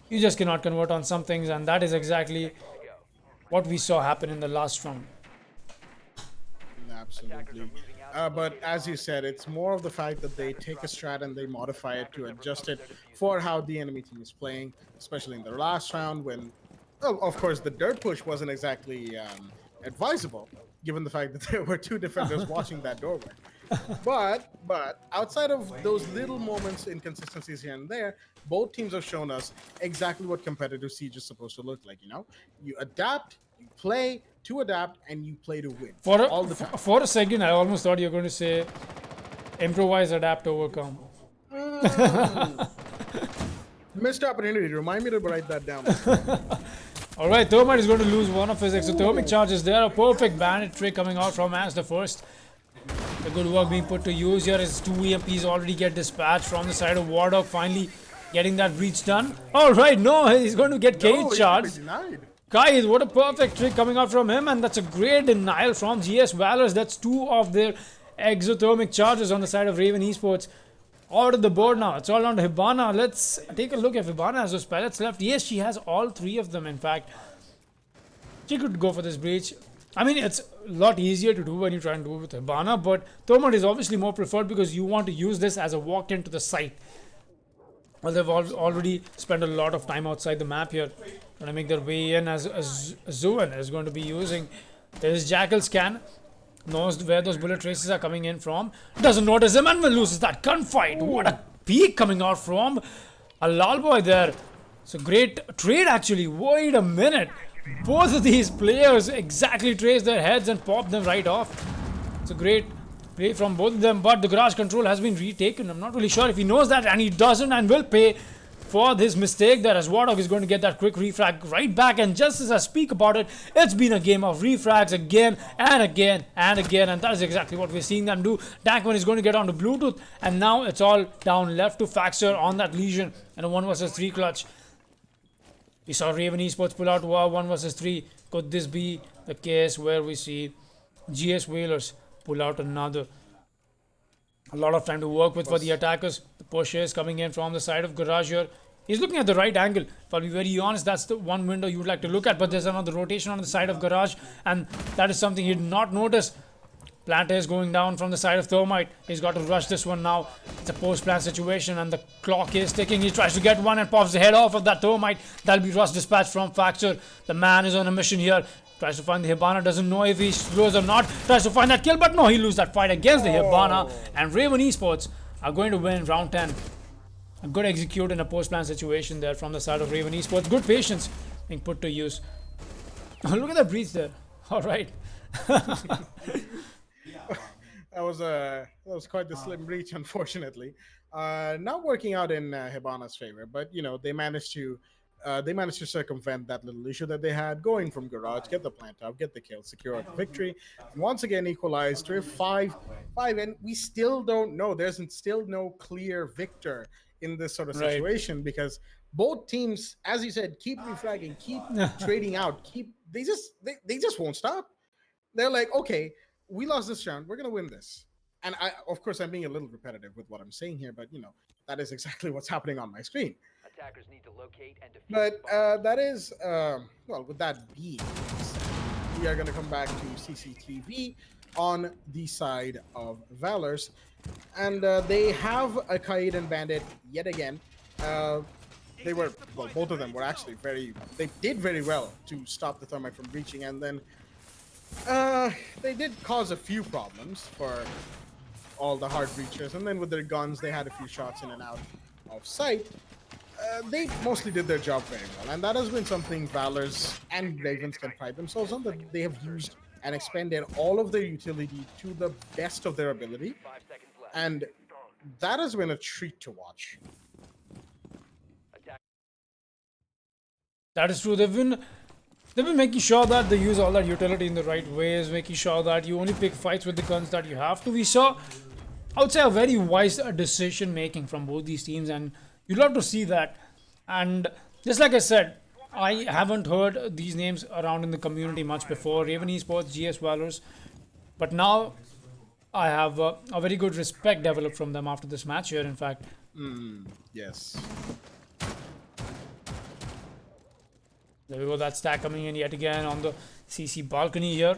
you just cannot convert on some things, and that is exactly what we saw happen in the last round. Absolutely. But as you said, it's more of the fact that they take a strat and they modify it to adjust it for how the enemy team is playing, especially in their last round when, well, of course, the dirt push wasn't exactly advisable, given the fact that there were two defenders watching that doorway. But outside of those little moments, inconsistencies here and there, both teams have shown us exactly what competitive Siege is supposed to look like. You know, you adapt, you play to adapt, and you play to win all the time. For a second, I almost thought you were going to say Improvise, adapt, overcome. Missed opportunity. Remind me to write that down. Alright, Thermite is going to lose one of his exothermic charges there. A perfect bandit trick coming out from as the first. The good work being put to use here is 2 EMPs already get dispatched from the side of Wardog, finally getting that breach done. Alright, no, he's going to get cage charged. Guys, what a perfect trick coming out from him, and that's a great denial from GS Valors. That's 2 of their exothermic charges on the side of Raven Esports. Out of the board now. It's all down to Hibana. Let's take a look if Hibana has those pellets left. Yes, she has all 3 of them, in fact. She could go for this breach. I mean, it's a lot easier to do when you try and do it with Hibana, but Thermite is obviously more preferred because you want to use this as a walk into the site. Well, they've already spent a lot of time outside the map here, trying to make their way in as Zuan is going to be using his Jackal scan. Knows where those bullet traces are coming in from. Doesn't notice him and will loses that gunfight. What a peek coming out from a Lalboy there. It's a great trade actually. Wait a minute. Both of these players exactly trace their heads and pop them right off. It's a great play from both of them, but the garage control has been retaken. I'm not really sure if he knows that, and he doesn't, and will pay for his mistake there, as Wardog is going to get that quick refrag right back. And just as I speak about it, it's been a game of refrags again and again and again, and that is exactly what we're seeing them do. Dankman is going to get onto Bluetooth, and now it's all down left to Faxer on that Legion and a 1 versus 3 clutch. We saw Raven Esports pull out 1 versus 3. Could this be the case where we see GS Valors pull out another? A lot of time to work with for the attackers. The push is coming in from the side of Garage here. He's looking at the right angle. If I'll be very honest, that's the one window you would like to look at, but there's another rotation on the side of Garage, and that is something he did not notice. Plant is going down from the side of Thermite. He's got to rush this one now. It's a post-plant situation, and the clock is ticking. He tries to get one and pops the head off of that Thermite. That'll be rush dispatch from Faxer. The man is on a mission here. Tries to find the Hibana, doesn't know if he slows or not. Tries to find that kill, but no, he loses that fight against the Hibana. And Raven Esports are going to win round 10. A good execute in a post-plan situation there from the side of Raven Esports. Good patience being put to use. Look at that breach there. All right. That was quite the slim breach, unfortunately. Not working out in Hibana's favor, but you know they managed to circumvent that little issue that they had, going from Garage, get the plant out, get the kill, secure the victory, and once again equalized to 5-5, and we still don't know. There's still no clear victor in this sort of situation because both teams, as you said, keep refragging, keep trading out, they just won't stop. They're like, okay, we lost this round, we're gonna win this. And of course, I'm being a little repetitive with what I'm saying here, but you know that is exactly what's happening on my screen. Attackers need to locate and defeat. But that is well. With that being said, we are gonna come back to CCTV on the side of Valors, and they have a Kaiden Bandit yet again. They were, well, both of them were actually they did very well to stop the Thermite from breaching, and then they did cause a few problems for all the hard breachers, and then with their guns, they had a few shots in and out of sight. They mostly did their job very well, and that has been something Valors and Ravens can pride themselves on, that they have used and expended all of their utility to the best of their ability, 5 seconds left. and that has been a treat to watch. That is true. They've been making sure that they use all that utility in the right ways, making sure that you only pick fights with the guns that you have to. We saw, I would say, a very wise decision making from both these teams, and you'd love to see that. And just like I said, I haven't heard these names around in the community much before. Raven Esports, GS Valors, but now I have a very good respect developed from them after this match here, in fact. Yes. There we go, that stack coming in yet again on the CC balcony here.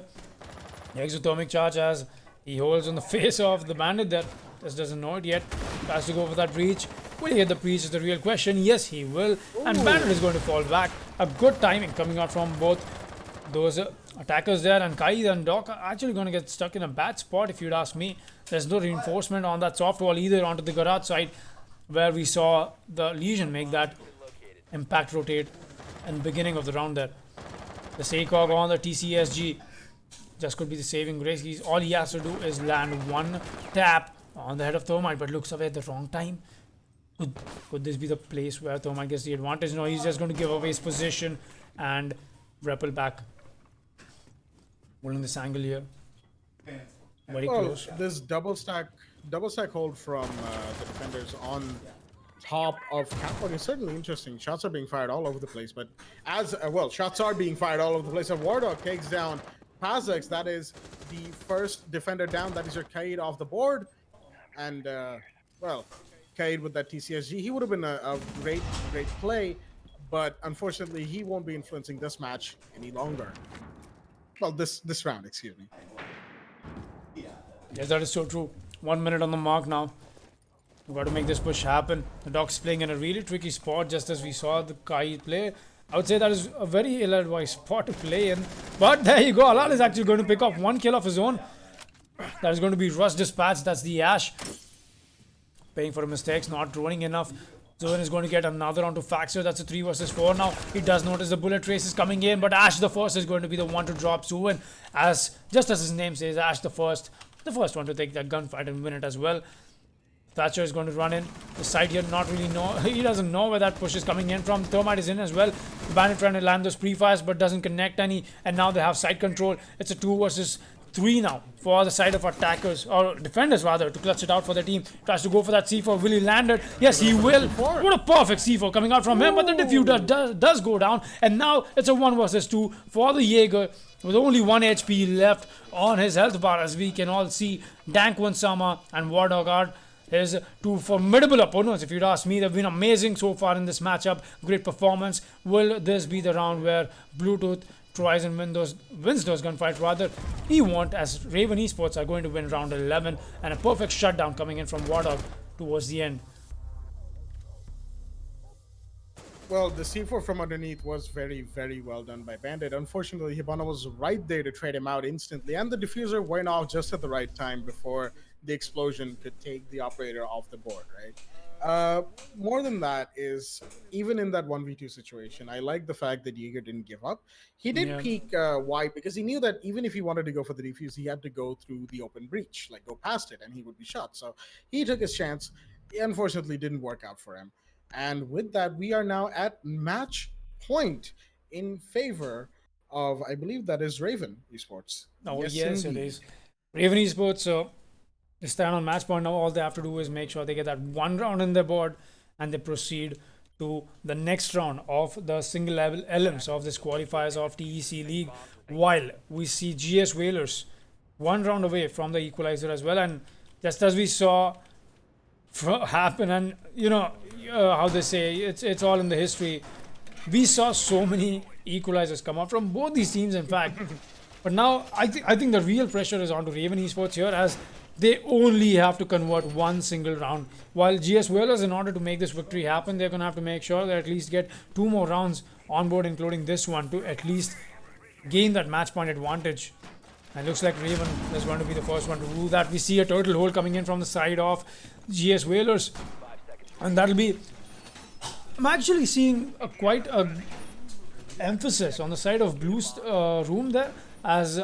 The exothermic charge as he holds on the face of the bandit that just doesn't know it yet. Tries to go for that breach. Will he get the breach is the real question. Yes, he will. And bandit is going to fall back. A good timing coming out from both those attackers there. And Kai and Doc are actually going to get stuck in a bad spot if you'd ask me. There's no reinforcement on that soft wall either onto the garage side, where we saw the Legion make that impact rotate and beginning of the round there. The Seikog on the TCSG just could be the saving grace. All he has to do is land one tap on the head of Thermite, but looks away at the wrong time. Could this be the place where Thermite gets the advantage? No, he's just going to give away his position and repel back. Holding this angle here. Very Well, close. this double stack hold from the defenders on top of Catwalk is certainly interesting. Shots are being fired all over the place, but as well, shots are being fired all over the place. And Wardog takes down Pazex. That is the first defender down. That is your Kaid off the board. And well, Kaid with that TCSG, he would have been a great play, but unfortunately, he won't be influencing this match any longer. Well, this round, excuse me. Yes, that is so true. 1 minute on the mark now. We've got to make this push happen. The Doc's playing in a really tricky spot, just as we saw the Kai play. I would say that is a very ill-advised spot to play in. But there you go. Alal is actually going to pick up 1 kill of his own. That is going to be Rush Dispatch. That's the Ash. Paying for mistakes, not running enough. Zoen is going to get another onto Faxer. That's a 3 versus 4 now. He does notice the bullet trace is coming in, but Ash the first is going to be the one to drop Zoen. Just as his name says, Ash the first one to take that gunfight and win it as well. Thatcher is going to run in. The side here, not really know. He doesn't know where that push is coming in from. Thermite is in as well. The Bandit trying to land those pre-fires, but doesn't connect any. And now they have side control. It's a 2 versus 3 now for the side of attackers, or defenders rather, to clutch it out for the team. Tries to go for that C4. Will he land it? Yes, he will. What a perfect C4 coming out from him. But the diffuser does go down. And now it's a 1 versus 2 for the Jaeger, with only 1 HP left on his health bar, as we can all see. Dank Wansama and Wardog are his 2 formidable opponents. If you'd ask me, they've been amazing so far in this matchup. Great performance. Will this be the round where Bluetooth tries and wins those gunfights? Rather, he won't, as Raven Esports are going to win round 11, and a perfect shutdown coming in from Wardog towards the end. Well, the C4 from underneath was very, very well done by Bandit. Unfortunately, Hibana was right there to trade him out instantly, and the diffuser went off just at the right time before the explosion could take the operator off the board, right? More than that is, even in that 1v2 situation, I like the fact that Jaeger didn't give up. He did peek wide because he knew that even if he wanted to go for the defuse, he had to go through the open breach, like go past it, and he would be shot. So he took his chance. It unfortunately didn't work out for him. And with that, we are now at match point in favor of, I believe that is Raven Esports. Oh, yes it is. Raven Esports, they stand on match point now. All they have to do is make sure they get that 1 round in their board, and they proceed to the next round of the single level elements of this qualifiers of TEC League, while we see GS Valors 1 round away from the equalizer as well. And just as we saw happen, and you know how they say, it's all in the history. We saw so many equalizers come up from both these teams, in fact. But now I think the real pressure is onto Raven Esports here, as they only have to convert 1 single round. While GS Valors, in order to make this victory happen, they're going to have to make sure they at least get 2 more rounds on board, including this one, to at least gain that match point advantage. And looks like Raven is going to be the first one to do that. We see a turtle hole coming in from the side of GS Valors, and that'll be... I'm actually seeing quite a emphasis on the side of Blue's room there, as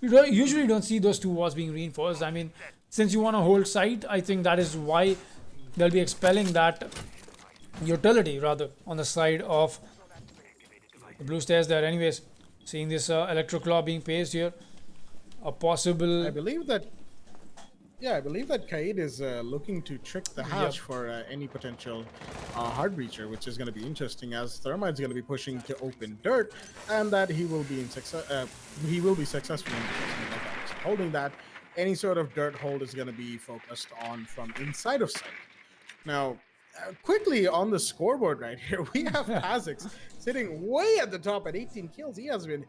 you usually don't see those 2 walls being reinforced. I mean, since you want to hold site, I think that is why they'll be expelling that utility rather on the side of the blue stairs there. Anyways, seeing this electro claw being placed here, a possible... I believe that Kaid is looking to trick the hash for any potential hard breacher, which is going to be interesting, as Thermite's going to be pushing to open dirt, and that he will be successful in holding that. Any sort of dirt hold is going to be focused on from inside of sight. Now, quickly on the scoreboard right here, we have Pazex sitting way at the top at 18 kills. He has been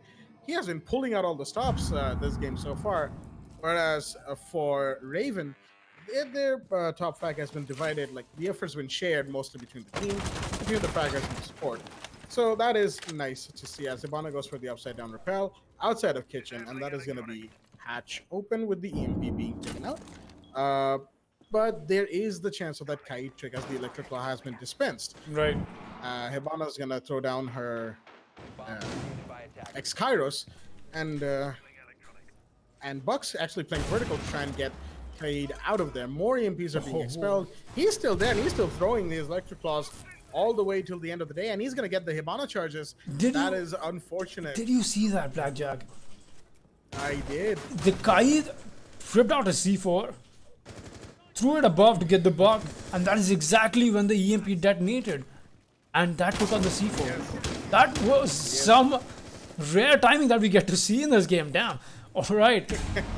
pulling out all the stops this game so far. Whereas for Raven, their top frag has been divided. Like, the effort's been shared mostly between the team, between the fraggers and the support. So that is nice to see, as Ibana goes for the upside down rappel outside of kitchen, and that is going to be hatch open with the EMP being taken out. But there is the chance of that Kaid trick, as the electric claw has been dispensed. Right. Hibana is going to throw down her X-Kairos, and Buck's actually playing vertical to try and get played out of there. More EMPs are being Oh. expelled. He's still there, and he's still throwing these electric claws all the way till the end of the day, and he's going to get the Hibana charges. That is unfortunate. Did you see that, Blackjack? I did. The Kaid ripped out a C4, threw it above to get the bug, and that is exactly when the EMP detonated. And that took out the C4. That was some rare timing that we get to see in this game. Damn. Alright.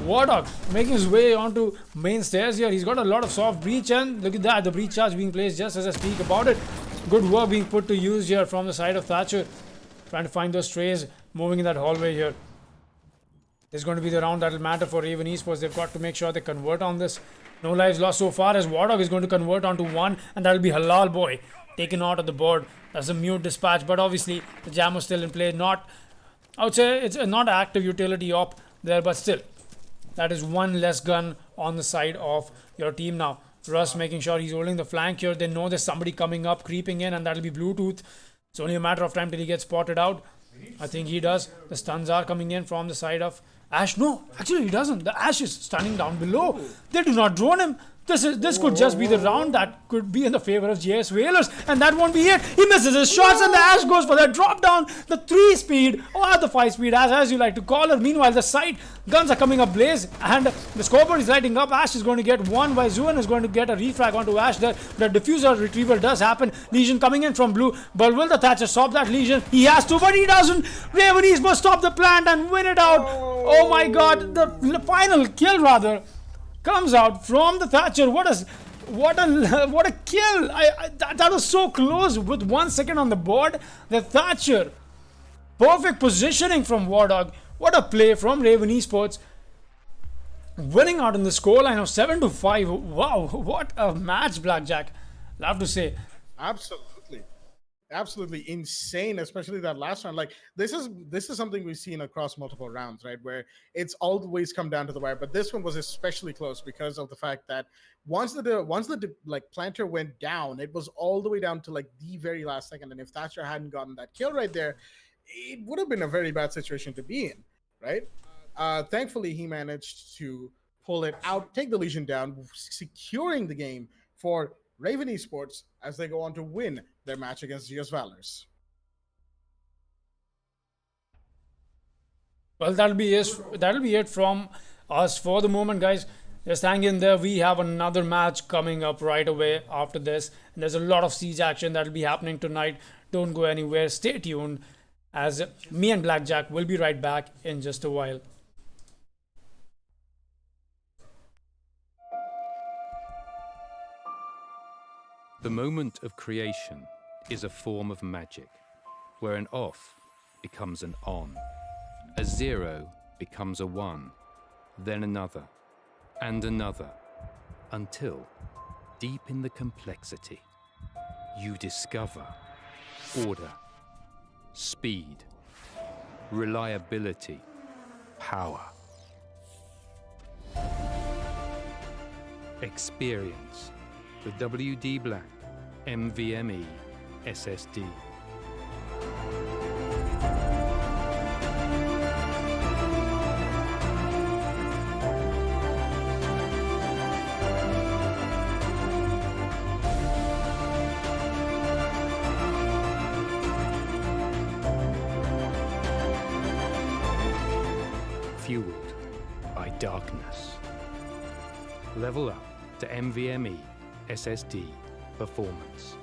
Wardock making his way onto main stairs here. He's got a lot of soft breach, and look at that. The breach charge being placed just as I speak about it. Good work being put to use here from the side of Thatcher. Trying to find those trays moving in that hallway here. This is going to be the round that will matter for Raven Esports. They've got to make sure they convert on this. No lives lost so far, as Wardock is going to convert onto one, and that will be Halal Boy taken out of the board. That's a mute dispatch, but obviously the jam was still in play. Not, I would say it's a not active utility op there, but still, that is one less gun on the side of your team now. Russ making sure he's holding the flank here. They know there's somebody coming up, creeping in, and that'll be Bluetooth. It's only a matter of time till he gets spotted out. I think he does. The stuns are coming in from the side of Ash. No, actually he doesn't. The Ash is stunning down below. They do not drone him. This could just be the round that could be in the favor of GS Valors, and that won't be it. He misses his shots, and the Ash goes for that drop down, the 3-speed or the 5-speed, as you like to call it. Meanwhile, the side guns are coming up blaze, and the scoreboard is lighting up. Ash is going to get one, while Zuan is going to get a refrag onto Ash. The diffuser retrieval does happen. Legion coming in from blue, but will the Thatcher stop that Legion? He has to, but he doesn't. Raven must stop the plant and win it out. Oh my god, the final kill rather comes out from the Thatcher. What a kill! That was so close with 1 second on the board. The Thatcher, perfect positioning from Wardog. What a play from Raven Esports, winning out in the scoreline of 7-5. Wow, what a match, Blackjack. Love to say. Absolutely insane, especially that last round. Like this is something we've seen across multiple rounds, right? Where it's always come down to the wire, but this one was especially close because of the fact that once the planter went down, it was all the way down to like the very last second, and if Thatcher hadn't gotten that kill right there, it would have been a very bad situation to be in, right? Thankfully, he managed to pull it out, take the Legion down, securing the game for Raven Esports as they go on to win their match against GS Valors. Well, that'll be it from us for the moment, guys. Just hang in there. We have another match coming up right away after this, and there's a lot of siege action that'll be happening tonight. Don't go anywhere. Stay tuned, as me and Blackjack will be right back in just a while. The moment of creation is a form of magic, where an off becomes an on, a 0 becomes a 1, then another, and another, until, deep in the complexity, you discover order, speed, reliability, power. Experience the WD Black NVMe SSD. Fueled by darkness. Level up to NVMe SSD performance.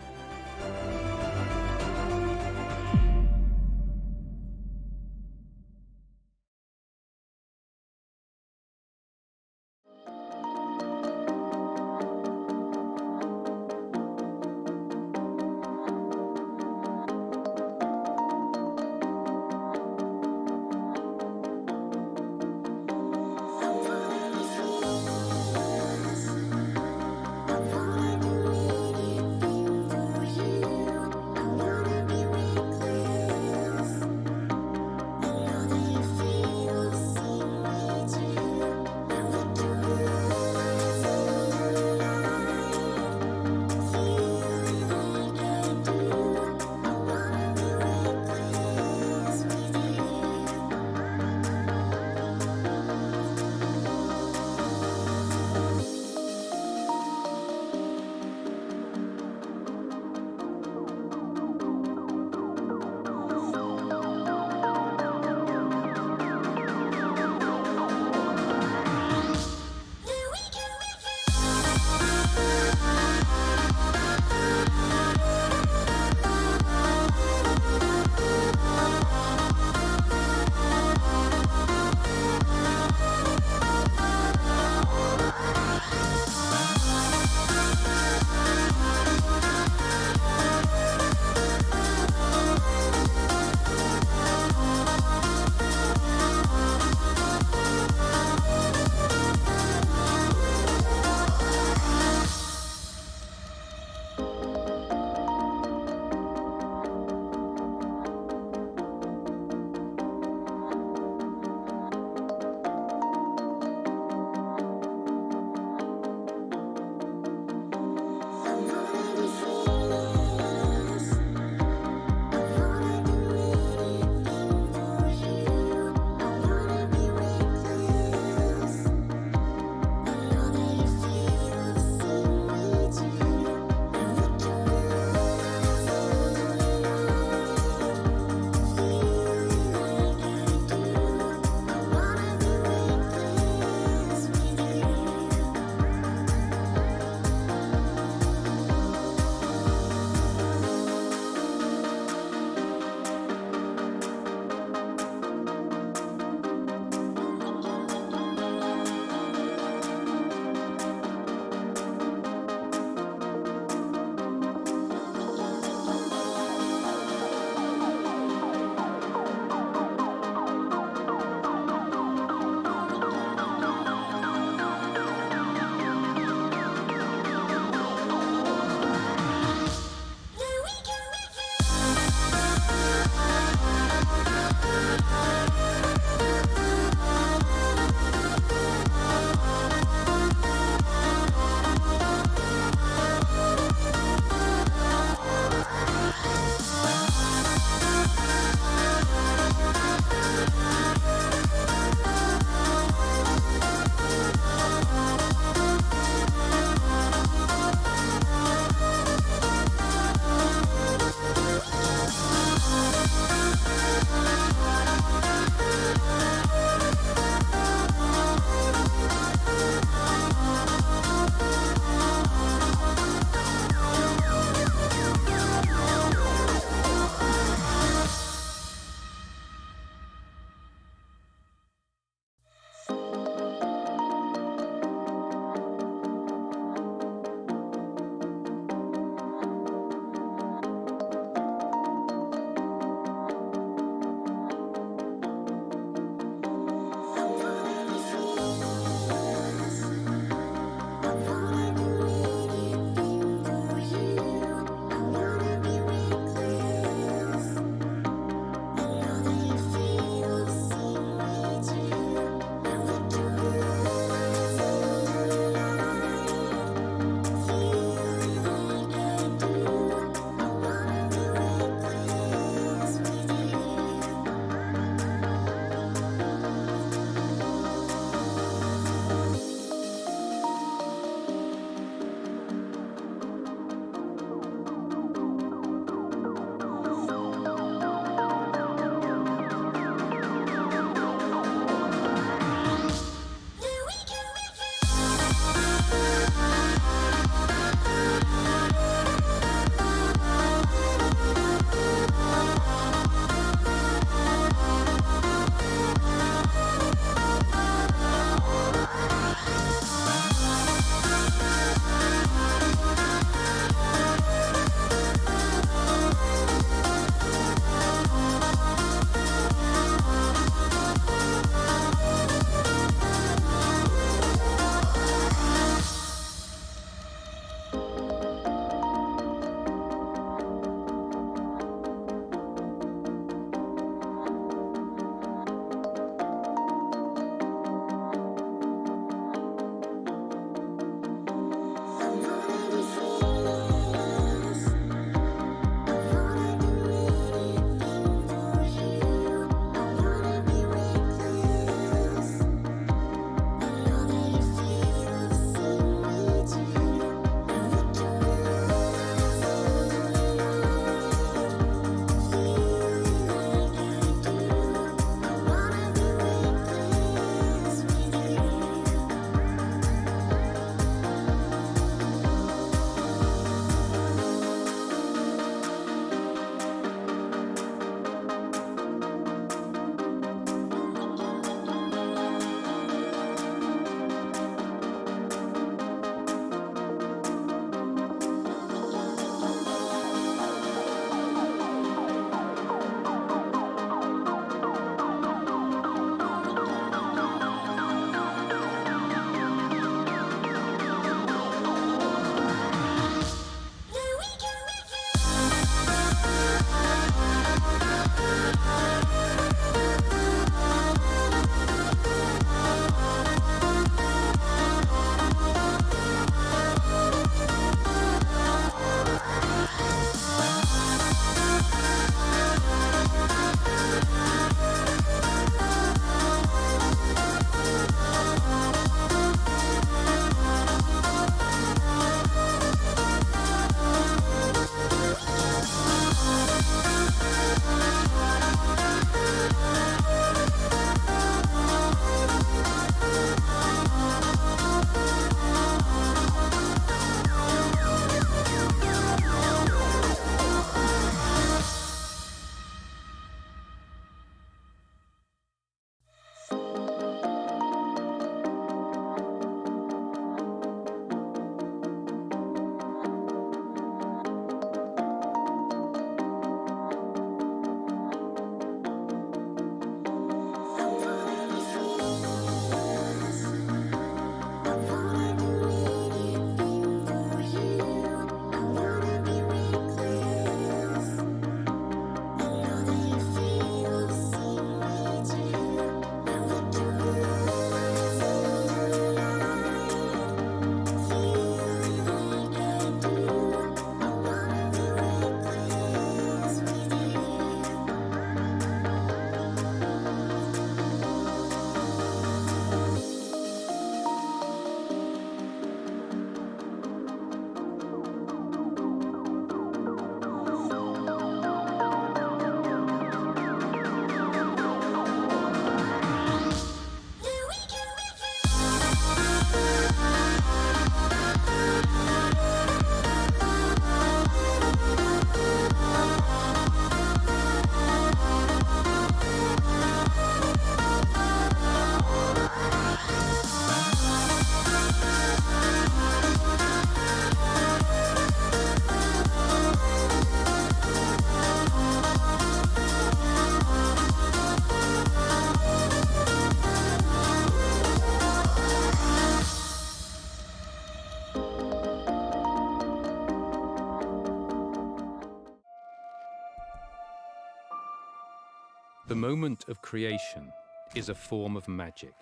The moment of creation is a form of magic,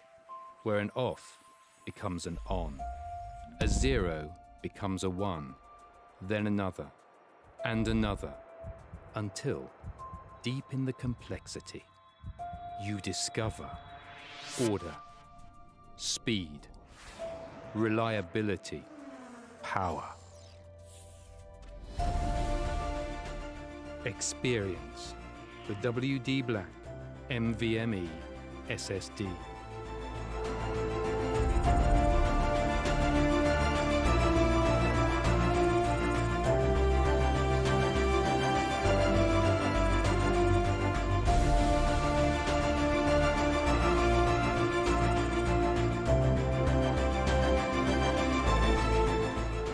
where an off becomes an on, a 0 becomes a 1, then another, and another, until, deep in the complexity, you discover order, speed, reliability, power. Experience the WD Black NVMe SSD.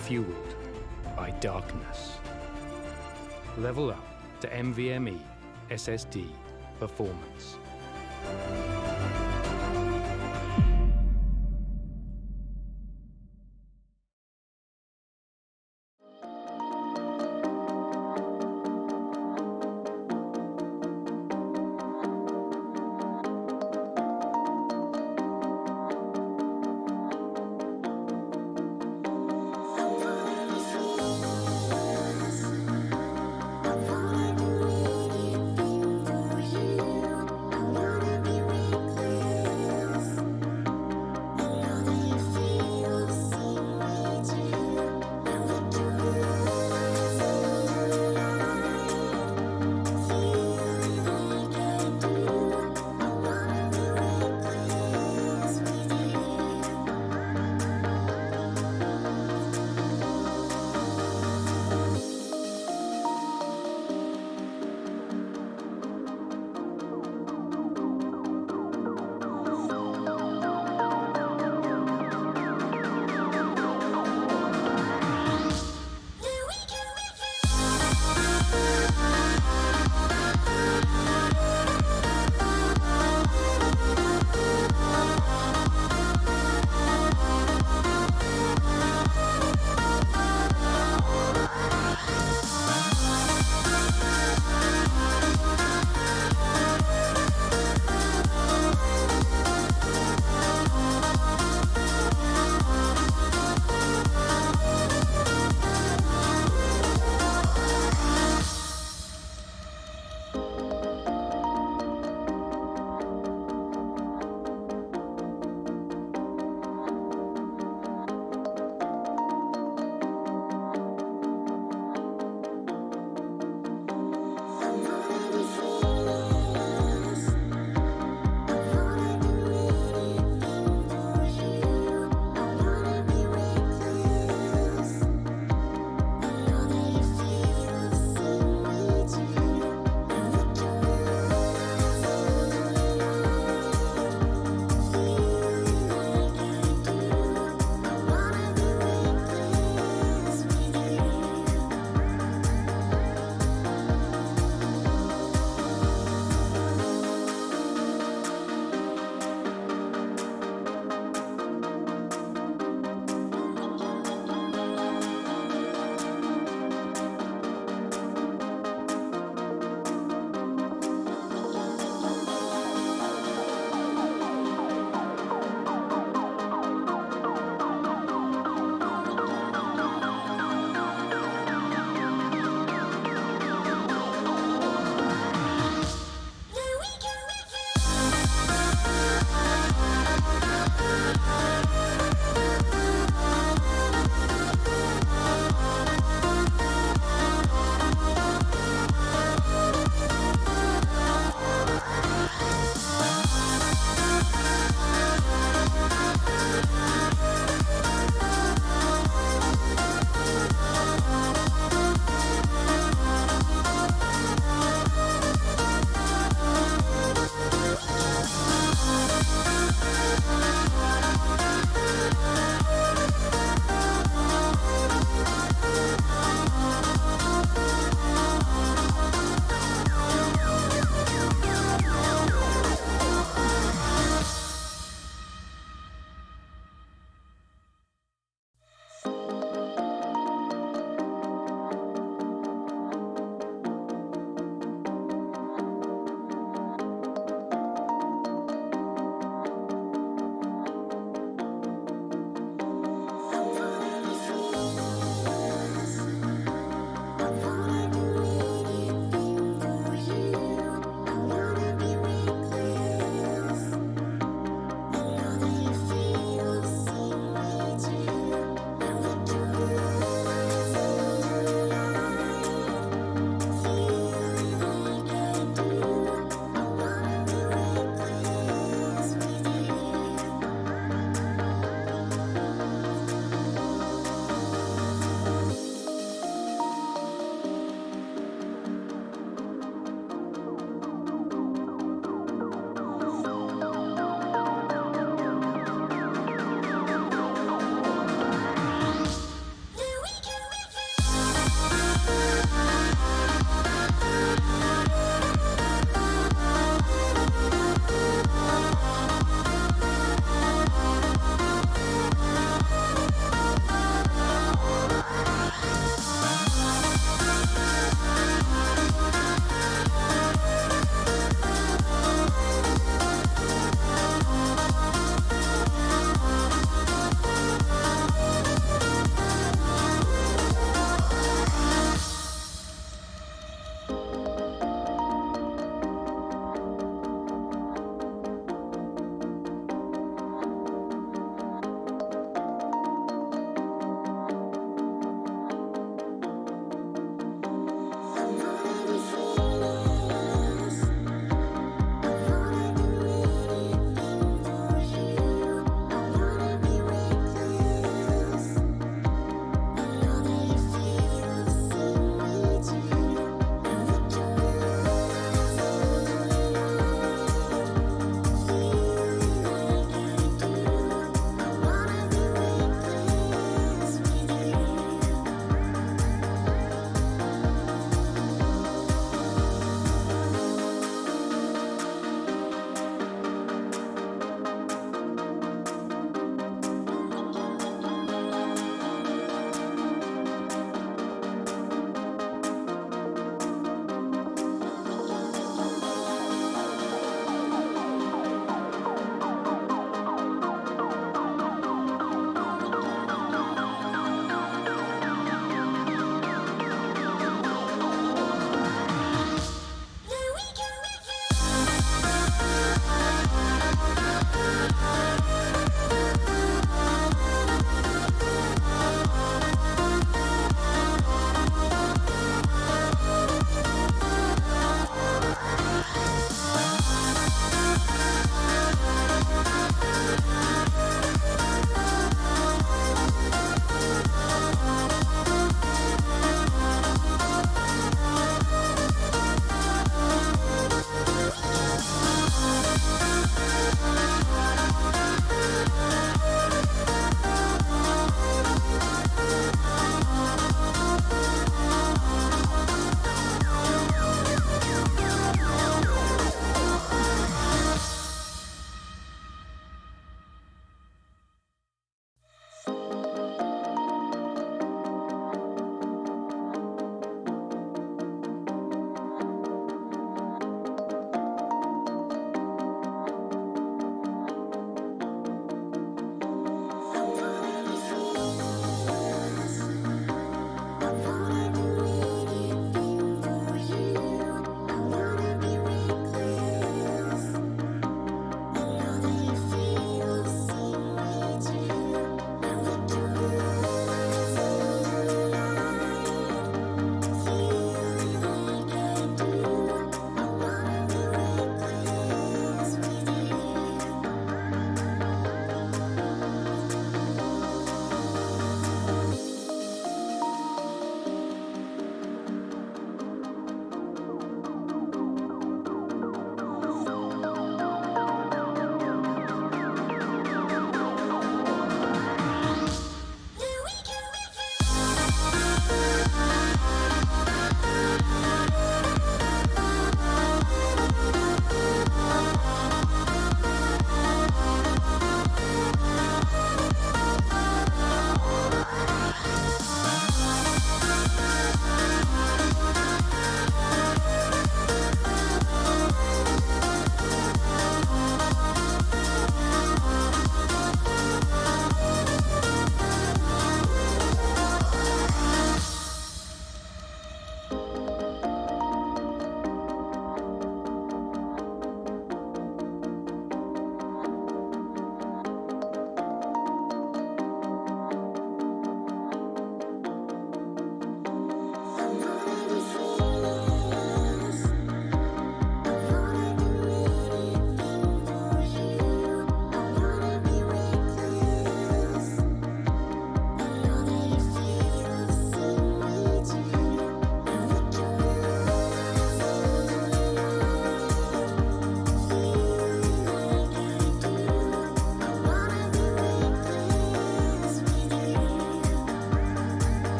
Fueled by darkness. Level up to NVMe SSD performance. I wanna do anything for you. I wanna be with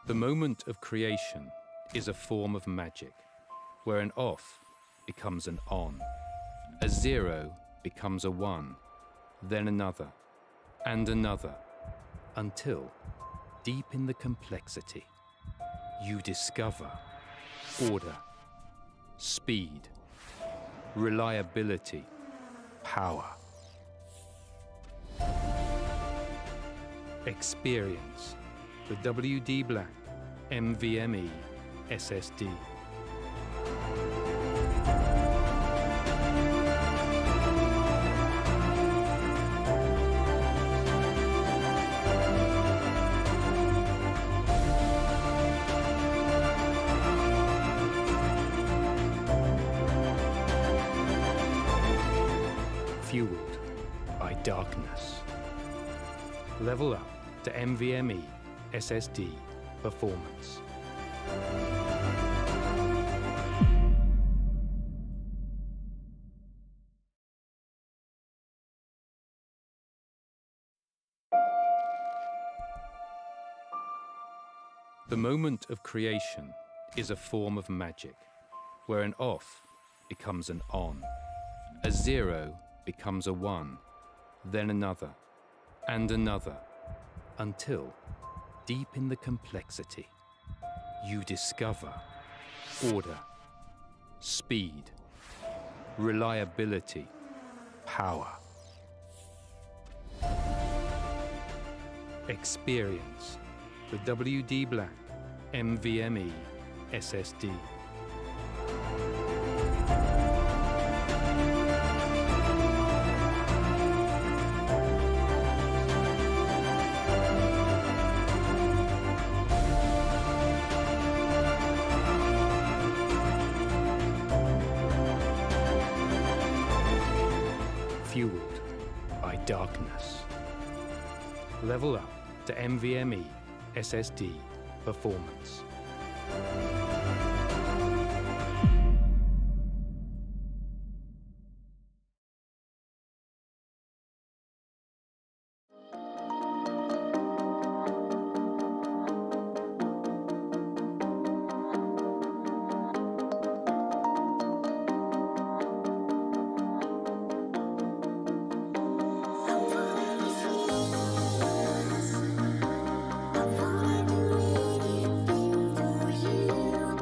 The moment of creation is a form of magic, where an off becomes an on, a 0 becomes a 1, then another, and another, until, deep in the complexity, you discover order, speed, reliability, power. Experience the WD Black NVMe SSD. Fueled by darkness. Level up to NVMe SSD performance. The moment of creation is a form of magic, where an off becomes an on, a 0 becomes a 1, then another, and another, until, deep in the complexity, you discover order, speed, reliability, power. Experience the WD Black NVMe SSD. Fueled by darkness. Level up to NVMe SSD performance. I wanna do anything for you.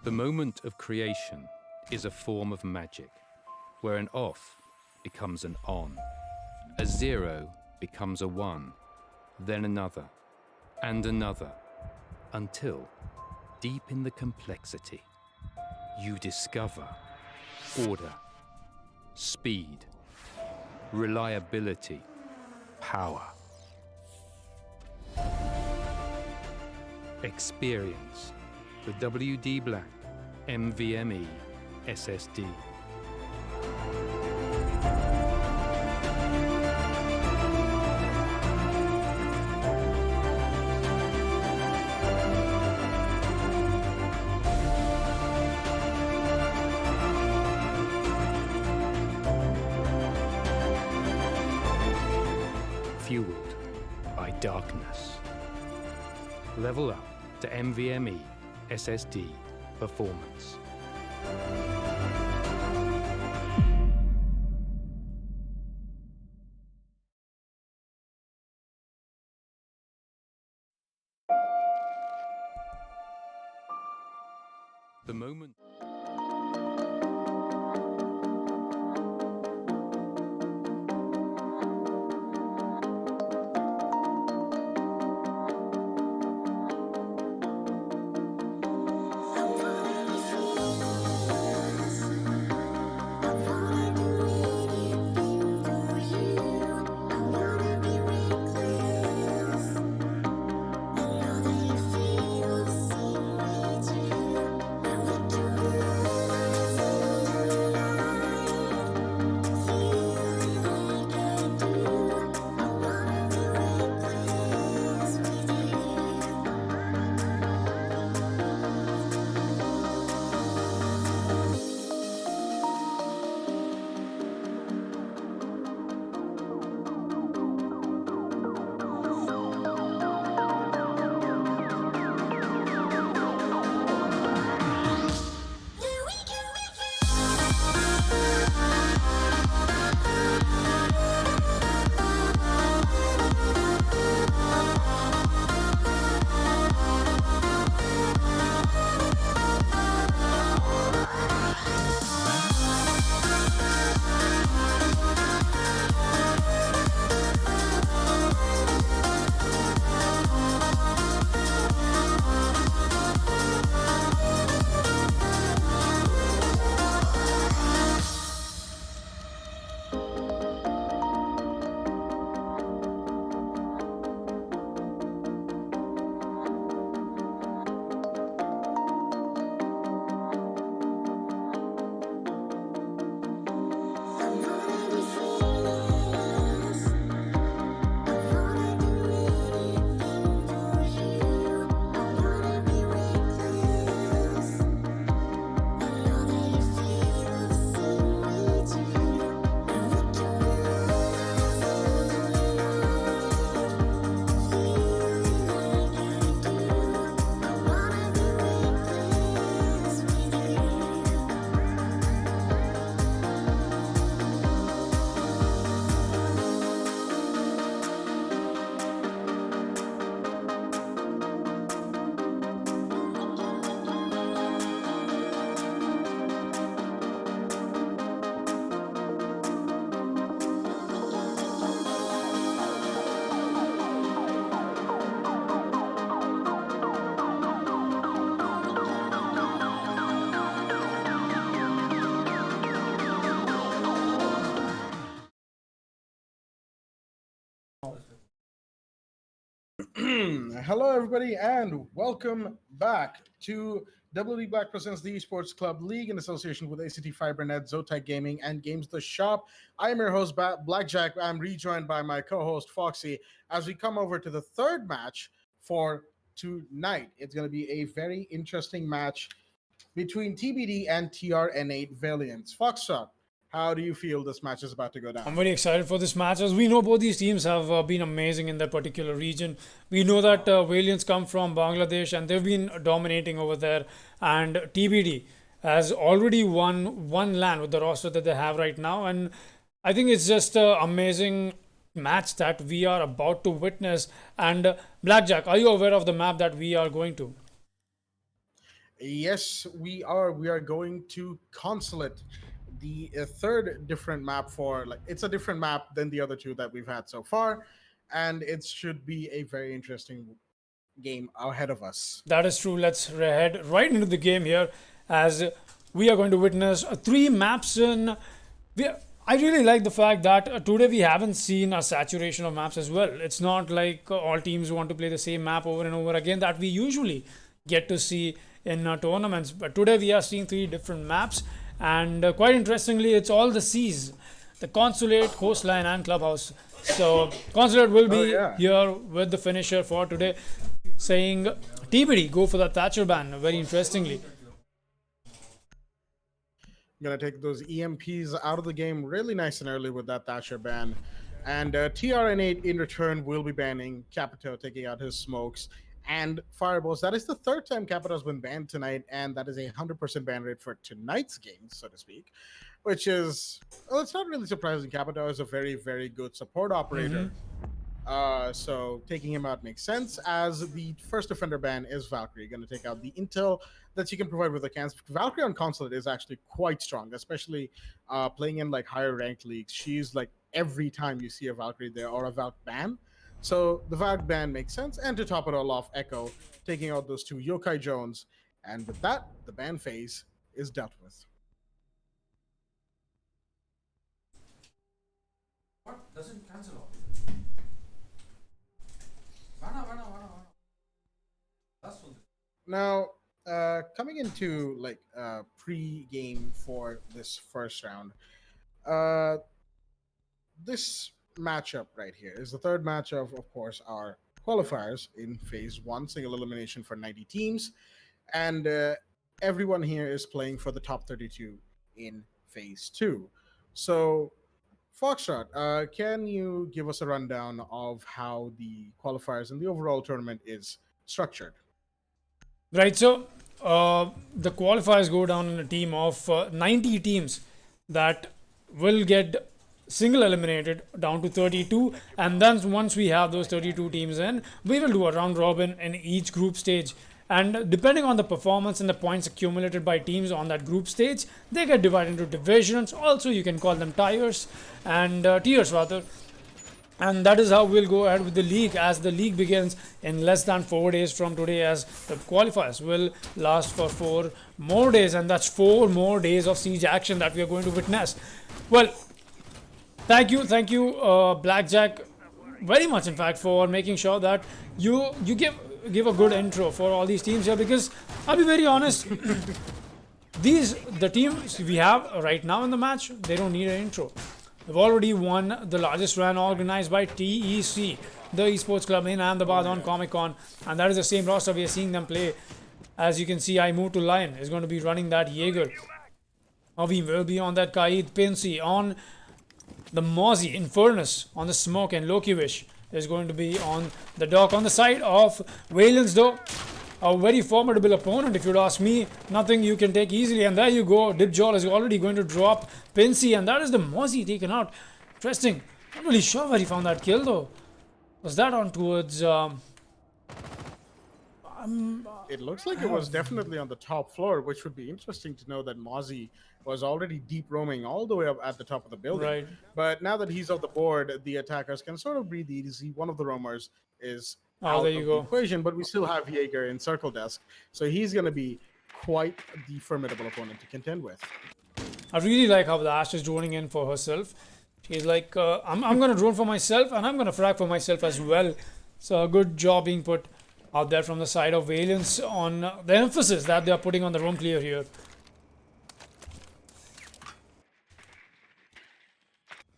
The moment of creation is a form of magic, where an off becomes an on, a 0 becomes a 1, then another, and another, until, deep in the complexity, you discover order, speed, reliability, power. Experience the WD Black NVMe SSD. Fueled by darkness. Level up to NVMe SSD performance. The moment. Hello, everybody, and welcome back to WD Black presents the Esports Club League in association with ACT Fibernet, Zotac Gaming, and Games the Shop. I am your host, Blackjack. I'm rejoined by my co-host, Foxy, as we come over to the third match for tonight. It's going to be a very interesting match between TBD and TRN8 Valiants. Foxtrot, how do you feel this match is about to go down? I'm very excited for this match, as we know both these teams have been amazing in that particular region. We know that Valiants come from Bangladesh and they've been dominating over there, and TBD has already won one LAN with the roster that they have right now, and I think it's just an amazing match that we are about to witness. And Blackjack, are you aware of the map that we are going to? Yes, we are. We are going to Consulate, the third different map for like it's a different map than the other two that we've had so far, and it should be a very interesting game ahead of us. That is true. Let's head right into the game here as we are going to witness three maps in. We, I really like the fact that today we haven't seen a saturation of maps as well. It's not like all teams want to play the same map over and over again that we usually get to see in tournaments. But today we are seeing three different maps, and quite interestingly, it's all the C's: the Consulate, Coastline, and Clubhouse. So Consulate will be yeah. here with the finisher for today, saying TBD, go for the Thatcher ban. Very interestingly. Gonna take those EMPs out of the game really nice and early with that Thatcher ban. And TRN8 in return will be banning Capito, taking out his smokes and fireballs. That is the third time Capito has been banned tonight, and that is a 100% ban rate for tonight's game, so to speak. Which is, well, it's not really surprising. Capito is a very, very good support operator. So taking him out makes sense, as the first defender ban is Valkyrie, going to take out the intel that you can provide with the cans. Valkyrie on Consulate is actually quite strong, especially playing in like higher ranked leagues. She's like every time you see a Valkyrie there or a Valk ban. So the Valk ban makes sense. And to top it all off, Echo taking out those two Yokai Jones. And with that, the ban phase is dealt with. What? Doesn't cancel off. Now, coming into like pre-game for this first round, this matchup right here is the third match of course, our qualifiers in phase one, single elimination for 90 teams, and everyone here is playing for the top 32 in phase two. So, Foxtrot, can you give us a rundown of how the qualifiers and the overall tournament is structured? Right, so the qualifiers go down in a team of 90 teams that will get single eliminated down to 32, and then once we have those 32 teams in, we will do a round robin in each group stage, and depending on the performance and the points accumulated by teams on that group stage, they get divided into divisions. Also, you can call them tiers and tiers rather. And that is how we'll go ahead with the league, as the league begins in less than 4 days from today, as the qualifiers will last for 4 more days, and that's 4 more days of siege action that we are going to witness. Well, thank you, Blackjack, very much in fact, for making sure that you give a good intro for all these teams here, because I'll be very honest, the teams we have right now in the match, they don't need an intro. We've already won the largest run organized by TEC, the Esports Club in Ahmedabad on Comic Con, and that is the same roster we are seeing them play. As you can see, I Move to Lion is going to be running that Jaeger. Avi will be on that Kaid, Pinsy on the Mozzie, Infernus on the Smoke, and Lokiwish is going to be on the dock. On the side of Valiants though, a very formidable opponent if you'd ask me, nothing you can take easily, and there you go, Dipjol is already going to drop Pinsy, and that is the Mozzie taken out. Interesting, not really sure where he found that kill though. Was that on towards It looks like it was definitely on the top floor, which would be interesting to know that Mozzie was already deep roaming all the way up at the top of the building. Right. But now that he's off the board, the attackers can sort of breathe easy. One of the roamers is out there of you the go. equation, but we still have Jaeger in circle desk, so he's going to be quite the formidable opponent to contend with. I really like how the Ash is droning in for herself. She's like, I'm going to drone for myself, and I'm going to frag for myself as well. So a good job being put out there from the side of Valiants on the emphasis that they are putting on the roam clear here.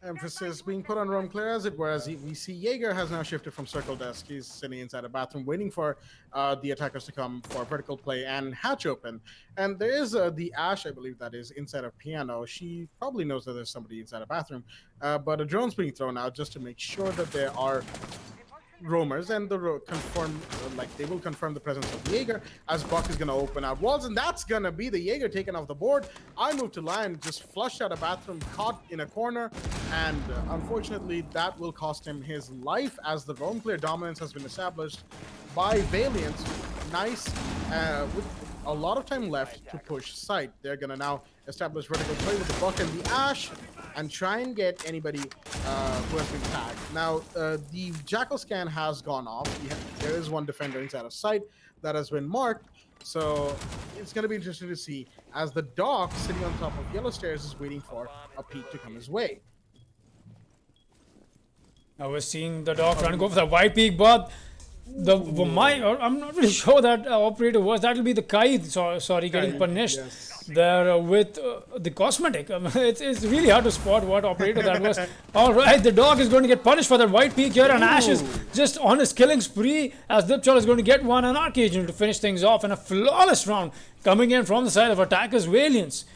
Emphasis being put on roam clear, as it were, as we see Jaeger has now shifted from circle desk. He's sitting inside a bathroom waiting for the attackers to come for vertical play and hatch open. And there is the Ash, I believe, that is inside a piano. She probably knows that there's somebody inside a bathroom, but a drone's being thrown out just to make sure that there are roamers, and they will confirm the presence of Jaeger, as Buck is going to open out walls, and that's going to be the Jaeger taken off the board. I Move to Lion just flushed out a bathroom, caught in a corner, and unfortunately that will cost him his life, as the roam clear dominance has been established by Valiant. Nice a lot of time left to push site. They're gonna now establish vertical play with the Buck and the Ash and try and get anybody who has been tagged. Now, the Jackal scan has gone off. There is one defender inside of sight that has been marked. So it's going to be interesting to see as the dog sitting on top of yellow stairs is waiting for a peek to come his way. Now we're seeing the dog trying to go for the white peak, but I'm not really sure that operator was. That'll be the Kaid, sorry, getting punished there with the cosmetic. It's really hard to spot what operator that was. All right, the dog is going to get punished for that white peak here, and Ash is just on his killing spree as Dipchal is going to get one, and Arcagent to finish things off, and a flawless round coming in from the side of attackers. Valiants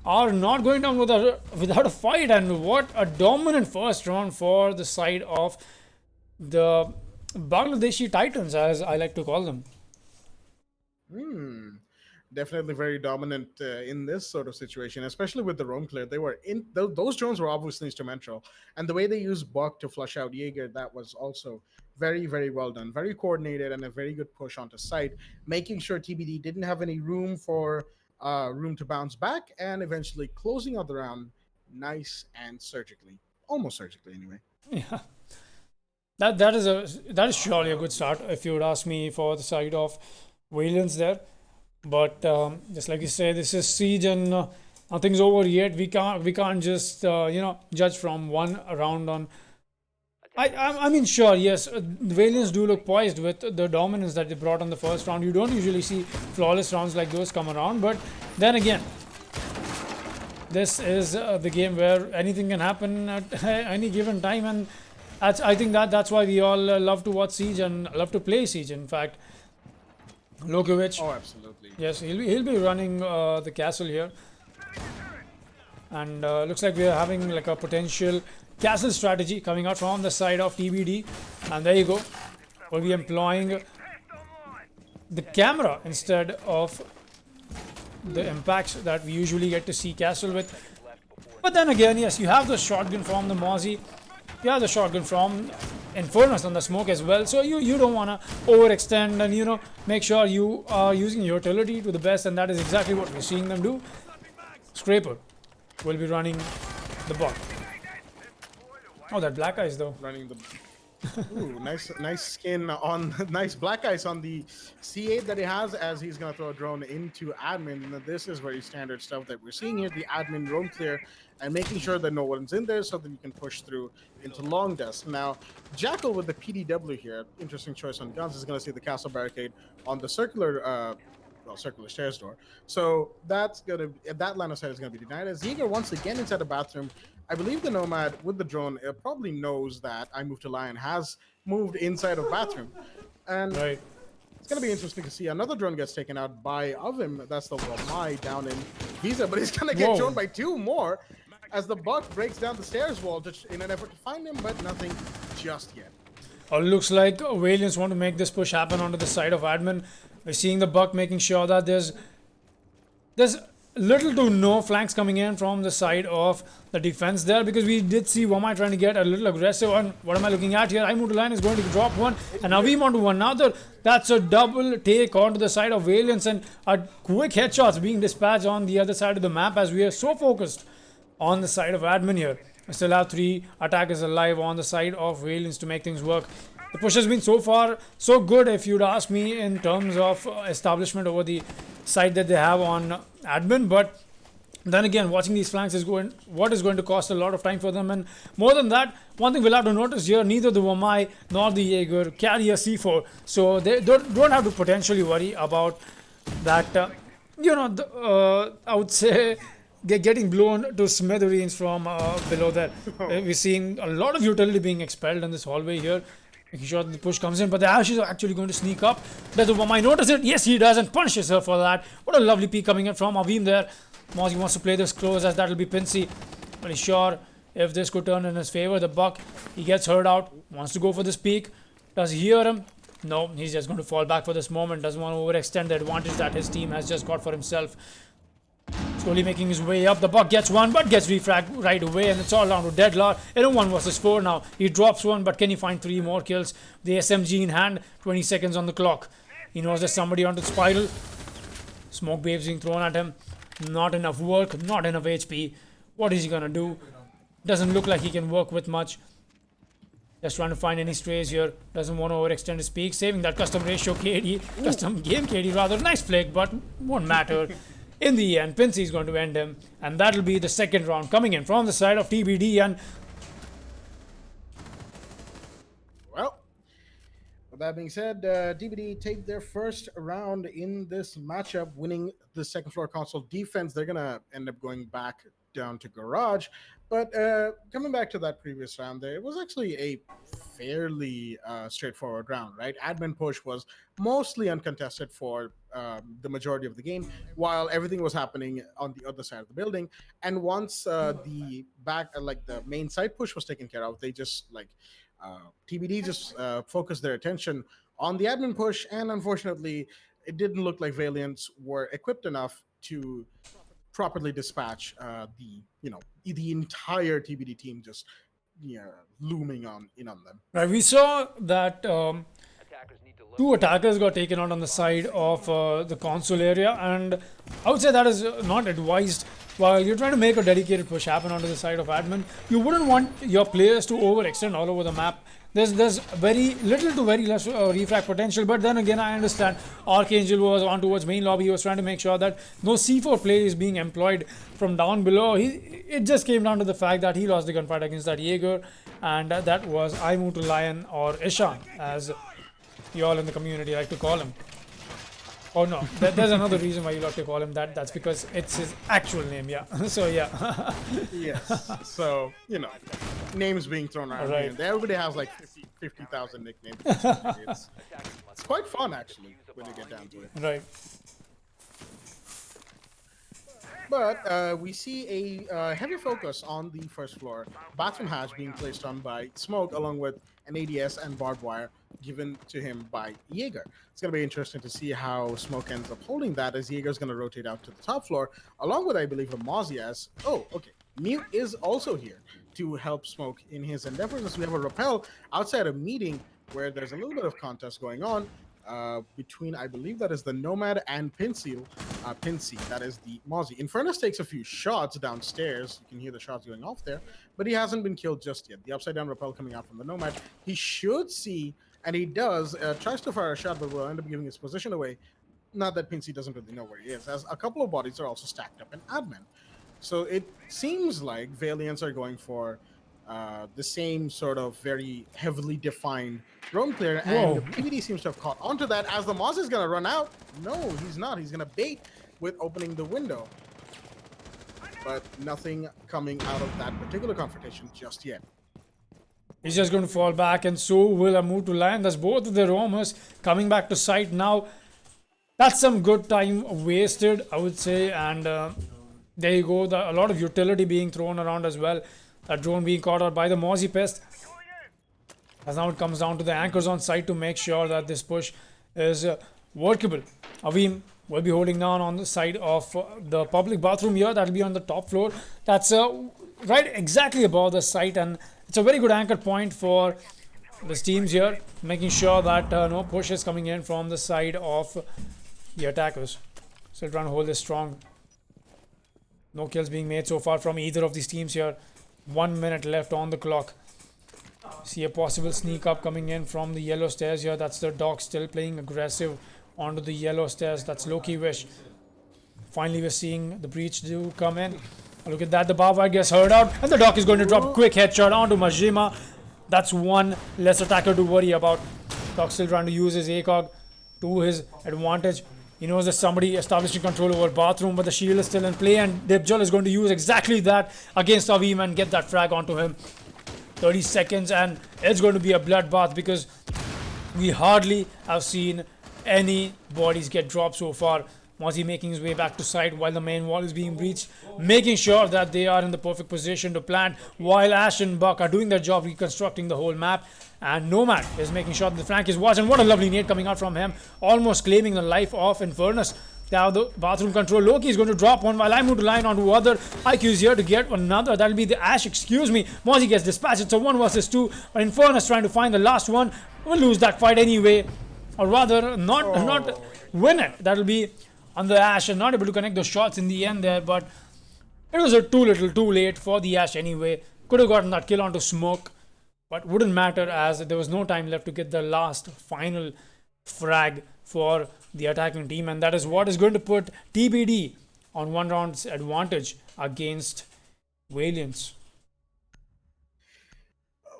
are not going down without a fight, and what a dominant first round for the side of the Bangladeshi Titans, as I like to call them. Definitely very dominant in this sort of situation, especially with the roam clear. They were in those drones were obviously instrumental, and the way they used Buck to flush out Jaeger, that was also very, very well done, very coordinated, and a very good push onto site, making sure TBD didn't have any room to bounce back, and eventually closing out the round nice and surgically, almost surgically anyway. Yeah. That is surely a good start, if you would ask me, for the side of Valiants there. But just like you say, this is Siege, and nothing's over yet. We can't just judge from one round on. I mean, sure, yes, the Valiants do look poised with the dominance that they brought on the first round. You don't usually see flawless rounds like those come around, but then again, this is the game where anything can happen at any given time, and I think that's why we all love to watch Siege and love to play Siege. In fact, Lokovic. Oh, absolutely. Yes, he'll be running the castle here, and looks like we are having like a potential castle strategy coming out from the side of TBD, and there you go. We'll be employing the camera instead of the impacts that we usually get to see castle with. But then again, yes, you have the shotgun from the Mozzie. You have the shotgun from Infernus on the smoke as well, so you don't want to overextend, and make sure you are using your utility to the best, and that is exactly what we're seeing them do. Scraper will be running the bot. Oh, that black eyes though. Running the ooh, nice skin on nice black ice on the C8 that he has, as he's gonna throw a drone into admin. Now, this is very standard stuff that we're seeing here. The admin roam clear and making sure that no one's in there so that you can push through into long desk. Now, Jackal with the PDW here, interesting choice on guns, is gonna see the castle barricade on the circular stairs door. So that line of sight is gonna be denied. As Jaeger once again inside the bathroom. I believe the Nomad with the drone probably knows that I Move to Lion has moved inside of bathroom, and right. It's gonna be interesting to see another drone gets taken out by Avim. That's the Wamai down in Visa, but he's gonna get shown by two more as the Buck breaks down the stairs wall in an effort to find him, but nothing just yet. Looks like Valiants want to make this push happen onto the side of admin. We're seeing the Buck making sure that there's little to no flanks coming in from the side of the defense there, because we did see Wamai trying to get a little aggressive. And what am I looking at here? I Move to Line is going to drop one, and Avim onto another. That's a double take onto the side of Valiants, and a quick headshots being dispatched on the other side of the map, as we are so focused on the side of admin here. We still have 3 attackers alive on the side of Valiants to make things work. The push has been so far so good, if you'd ask me, in terms of establishment over the side that they have on admin, but then again, watching these flanks is going to cost a lot of time for them. And more than that, one thing we'll have to notice here, neither the Wamai nor the Jaeger carry a C4, so they don't have to potentially worry about that. I would say getting blown to smithereens from below there. We're seeing a lot of utility being expelled in this hallway here, making sure that the push comes in, but the Ash is actually going to sneak up. Does the Wamai notice it? Yes, he does, and punishes her for that. What a lovely peek coming in from Avim there. Mozzie wants to play this close, as that'll be Pinsy. But he's sure if this could turn in his favor. The Buck, he gets hurt out, wants to go for this peek. Does he hear him? No, he's just going to fall back for this moment. Doesn't want to overextend the advantage that his team has just got for himself. Slowly making his way up. The Buck gets one, but gets refragged right away, and it's all down to Deadlar. In 1 versus 4 now. He drops one, but can he find 3 more kills? The SMG in hand, 20 seconds on the clock. He knows there's somebody on the spiral. Smoke waves being thrown at him. Not enough work, not enough HP. What is he gonna do? Doesn't look like he can work with much. Just trying to find any strays here. Doesn't want to overextend his peak. Saving that custom ratio KD. Custom game KD rather. Nice flick, but won't matter. In the end, Pinsy is going to end him. And that'll be the second round coming in from the side of TBD. And Well, with that being said, TBD take their first round in this matchup, winning the second floor console defense. They're going to end up going back down to garage. But coming back to that previous round there, it was actually a fairly straightforward round, right? Admin push was mostly uncontested for the majority of the game, while everything was happening on the other side of the building. And once the back, like the main side push was taken care of, they just TBD just focused their attention on the admin push, and unfortunately, it didn't look like Valiants were equipped enough to properly dispatch the entire TBD team just looming in on them. right, we saw that Attackers need to locate. two attackers got taken out on the side of the console area, and I would say that is not advised. While you're trying to make a dedicated push happen onto the side of admin, you wouldn't want your players to overextend all over the map. There's very little to very less refract potential, but then again, I understand Archangel was on towards main lobby. He was trying to make sure that no C4 play is being employed from down below. It just came down to the fact that he lost the gunfight against that Jaeger, and that was I Move to Lion, or Ishan, as you all in the community like to call him. Oh no, there's another reason why you like to call him that. That's because it's his actual name, yeah. So yeah. Yes. So, names being thrown around Right. here. and there. Everybody has like 50,000 nicknames. It's quite fun, actually, when you get down to it. Right. But we see a heavy focus on the first floor. Bathroom hatch being placed on by Smoke, along with an ADS and barbed wire given to him by Jaeger. It's going to be interesting to see how Smoke ends up holding that, as Jaeger's going to rotate out to the top floor, along with, I believe, a Mozzie as... Oh, okay. Mute is also here to help Smoke in his endeavors, as we have a rappel outside a meeting where there's a little bit of contest going on between, I believe that is the Nomad and Pinsy, that is the Mozzie. Infernus takes a few shots downstairs. You can hear the shots going off there, but he hasn't been killed just yet. The upside down rappel coming out from the Nomad. He should see, and he does, tries to fire a shot, but will end up giving his position away. Not that Pinsy doesn't really know where he is, as a couple of bodies are also stacked up in admin. So it seems like Valiants are going for the same sort of very heavily defined drone player, and PBD seems to have caught onto that, as the Moz is going to run out. No, he's not. He's going to bait with opening the window. But nothing coming out of that particular confrontation just yet. He's just going to fall back, and so will a Move to Lion. That's both of the roamers coming back to site now. That's some good time wasted, I would say, and there you go. A lot of utility being thrown around as well. That drone being caught out by the Mozzie Pest. As now it comes down to the anchors on site to make sure that this push is workable. Avim will be holding down on the side of the public bathroom here. That'll be on the top floor. That's right exactly above the site, and it's a very good anchor point for the teams here, making sure that no push is coming in from the side of the attackers. Still trying to hold this strong. No kills being made so far from either of these teams here. 1 minute left on the clock. See a possible sneak up coming in from the yellow stairs here. That's the dog still playing aggressive onto the yellow stairs. That's Loki Wish. Finally, we're seeing the breach do come in. Look at that. The barbed wire gets heard out, and the dog is going to drop a quick headshot onto Majima. That's one less attacker to worry about. Dog still trying to use his ACOG to his advantage. He knows there's somebody establishing control over bathroom, but the shield is still in play, and Dibjal is going to use exactly that against Avim and get that frag onto him. 30 seconds, and it's going to be a bloodbath, because we hardly have seen any bodies get dropped so far. Mozzie making his way back to site while the main wall is being breached, making sure that they are in the perfect position to plant, while Ash and Buck are doing their job reconstructing the whole map, and Nomad is making sure that the flank is watched. And what a lovely nade coming out from him, almost claiming the life of Infernus. Now the bathroom control. Loki is going to drop one, while I move to line onto other. IQ is here to get another. That'll be the Ash, excuse me. Mozzie gets dispatched. It's a 1 versus 2, but Infernus trying to find the last one. Will lose that fight anyway, or rather not win it. That'll be on the Ash and not able to connect those shots in the end there, but it was too little, too late for the Ash anyway. Could have gotten that kill onto Smoke, but wouldn't matter as there was no time left to get the last final frag for the attacking team, and that is what is going to put TBD on 1 round's advantage against Valiants.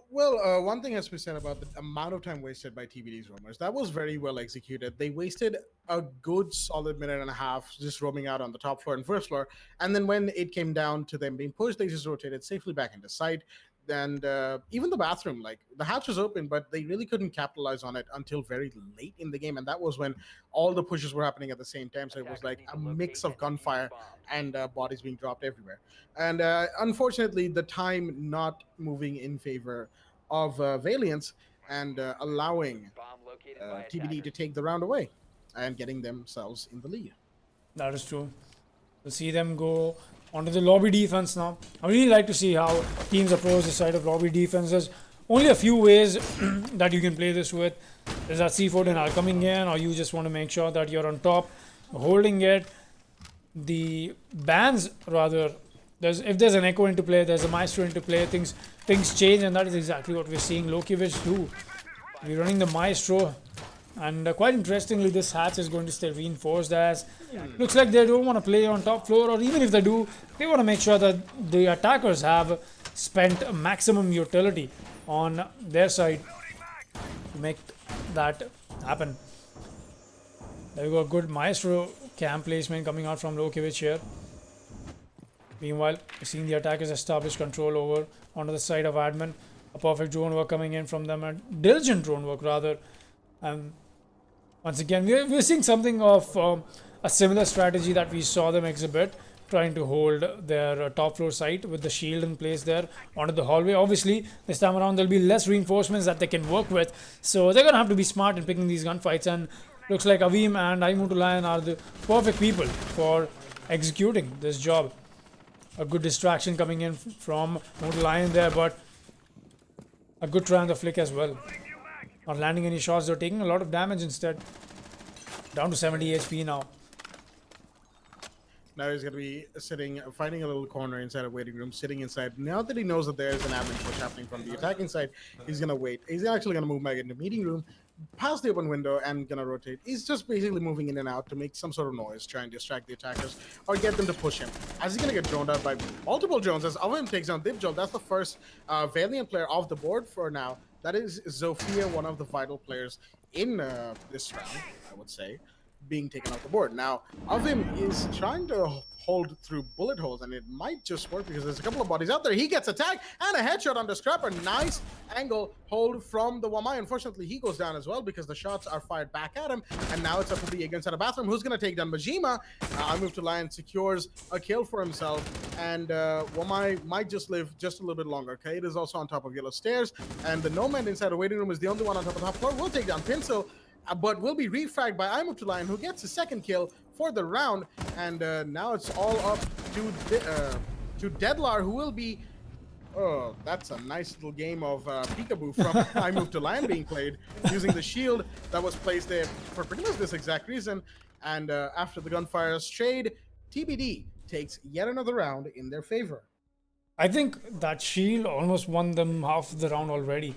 Well, one thing has to be said about the amount of time wasted by TBD's roamers. That was very well executed. They wasted a good solid minute and a half just roaming out on the top floor and first floor. And then when it came down to them being pushed, they just rotated safely back into sight. And even the bathroom, like the hatch was open, but they really couldn't capitalize on it until very late in the game. And that was when all the pushes were happening at the same time. So it was like a mix of gunfire and bodies being dropped everywhere. And unfortunately, the time not moving in favor of Valiants and allowing TBD to take the round away and getting themselves in the lead. That is true. We'll see them go onto the lobby defense now. I really like to see how teams approach the side of lobby defense. There's only a few ways that you can play this with. There's that C4 denial coming in, or you just want to make sure that you're on top, holding it. The bans, rather, if there's an echo into play, there's a maestro into play, things change, and that is exactly what we're seeing Lokiewicz do. We're running the maestro, and quite interestingly, this hatch is going to stay reinforced as looks like they don't want to play on top floor, or even if they do, they want to make sure that the attackers have spent maximum utility on their side to make that happen. There we go, good maestro camp placement coming out from Lokiewicz here. Meanwhile, we're seeing the attackers establish control over onto the side of admin. A perfect drone work coming in from them, and diligent drone work rather. Once again, we're seeing something of a similar strategy that we saw them exhibit, trying to hold their top floor site with the shield in place there onto the hallway. Obviously, this time around there'll be less reinforcements that they can work with, so they're gonna have to be smart in picking these gunfights. And looks like Avim and Lion are the perfect people for executing this job. A good distraction coming in from Lion there, but a good try on the flick as well. Not landing any shots, they're taking a lot of damage instead. Down to 70 HP now. Now he's going to be finding a little corner inside a waiting room, sitting inside. Now that he knows that there's an admin push happening from the attacking side, he's going to wait. He's actually going to move back into meeting room, past the open window, and going to rotate. He's just basically moving in and out to make some sort of noise, trying to distract the attackers or get them to push him. As he's going to get droned out by multiple drones, as Avim takes down Divjol. That's the first Valiant player off the board for now. That is Zofia, one of the vital players in this round, I would say, being taken off the board. Now, Avim is trying to hold through bullet holes, and it might just work because there's a couple of bodies out there. He gets attacked, and a headshot on the Scrapper. Nice angle hold from the Wamai. Unfortunately, he goes down as well because the shots are fired back at him, and now it's up to the against the bathroom. Who's going to take down Majima? I move to Lion, secures a kill for himself, and Wamai might just live just a little bit longer. Kaid is also on top of yellow stairs, and the Nomad inside the waiting room is the only one on top of the top floor. We'll take down Pinsel, but will be refragged by I move to Lion, who gets his second kill for the round, and now it's all up to Deadlar, who will be. Oh, that's a nice little game of peekaboo from I move to Lion being played using the shield that was placed there for pretty much this exact reason. And after the gunfires trade, TBD takes yet another round in their favor. I think that shield almost won them half the round already.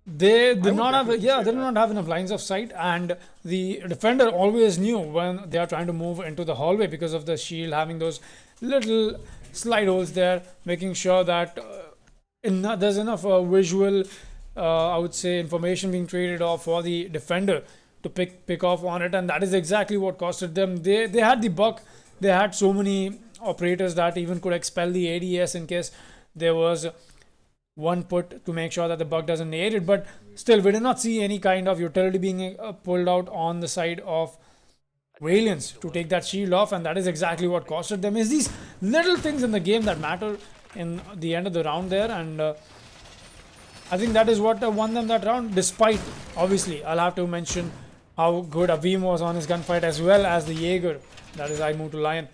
They did not have, they did not have enough lines of sight, and the defender always knew when they are trying to move into the hallway because of the shield having those little slide holes there, making sure that there's enough visual, I would say, information being traded off for the defender to pick off on it, and that is exactly what costed them. They had the buck. They had so many operators that even could expel the ADS in case there was one put to make sure that the bug doesn't aid it, but still we did not see any kind of utility being pulled out on the side of Valiants to take that shield off, and that is exactly what costed them. Is these little things in the game that matter in the end of the round there, and I think that is what won them that round, despite, obviously, I'll have to mention how good Avim was on his gunfight as well as the Jaeger. That is I move to Lion.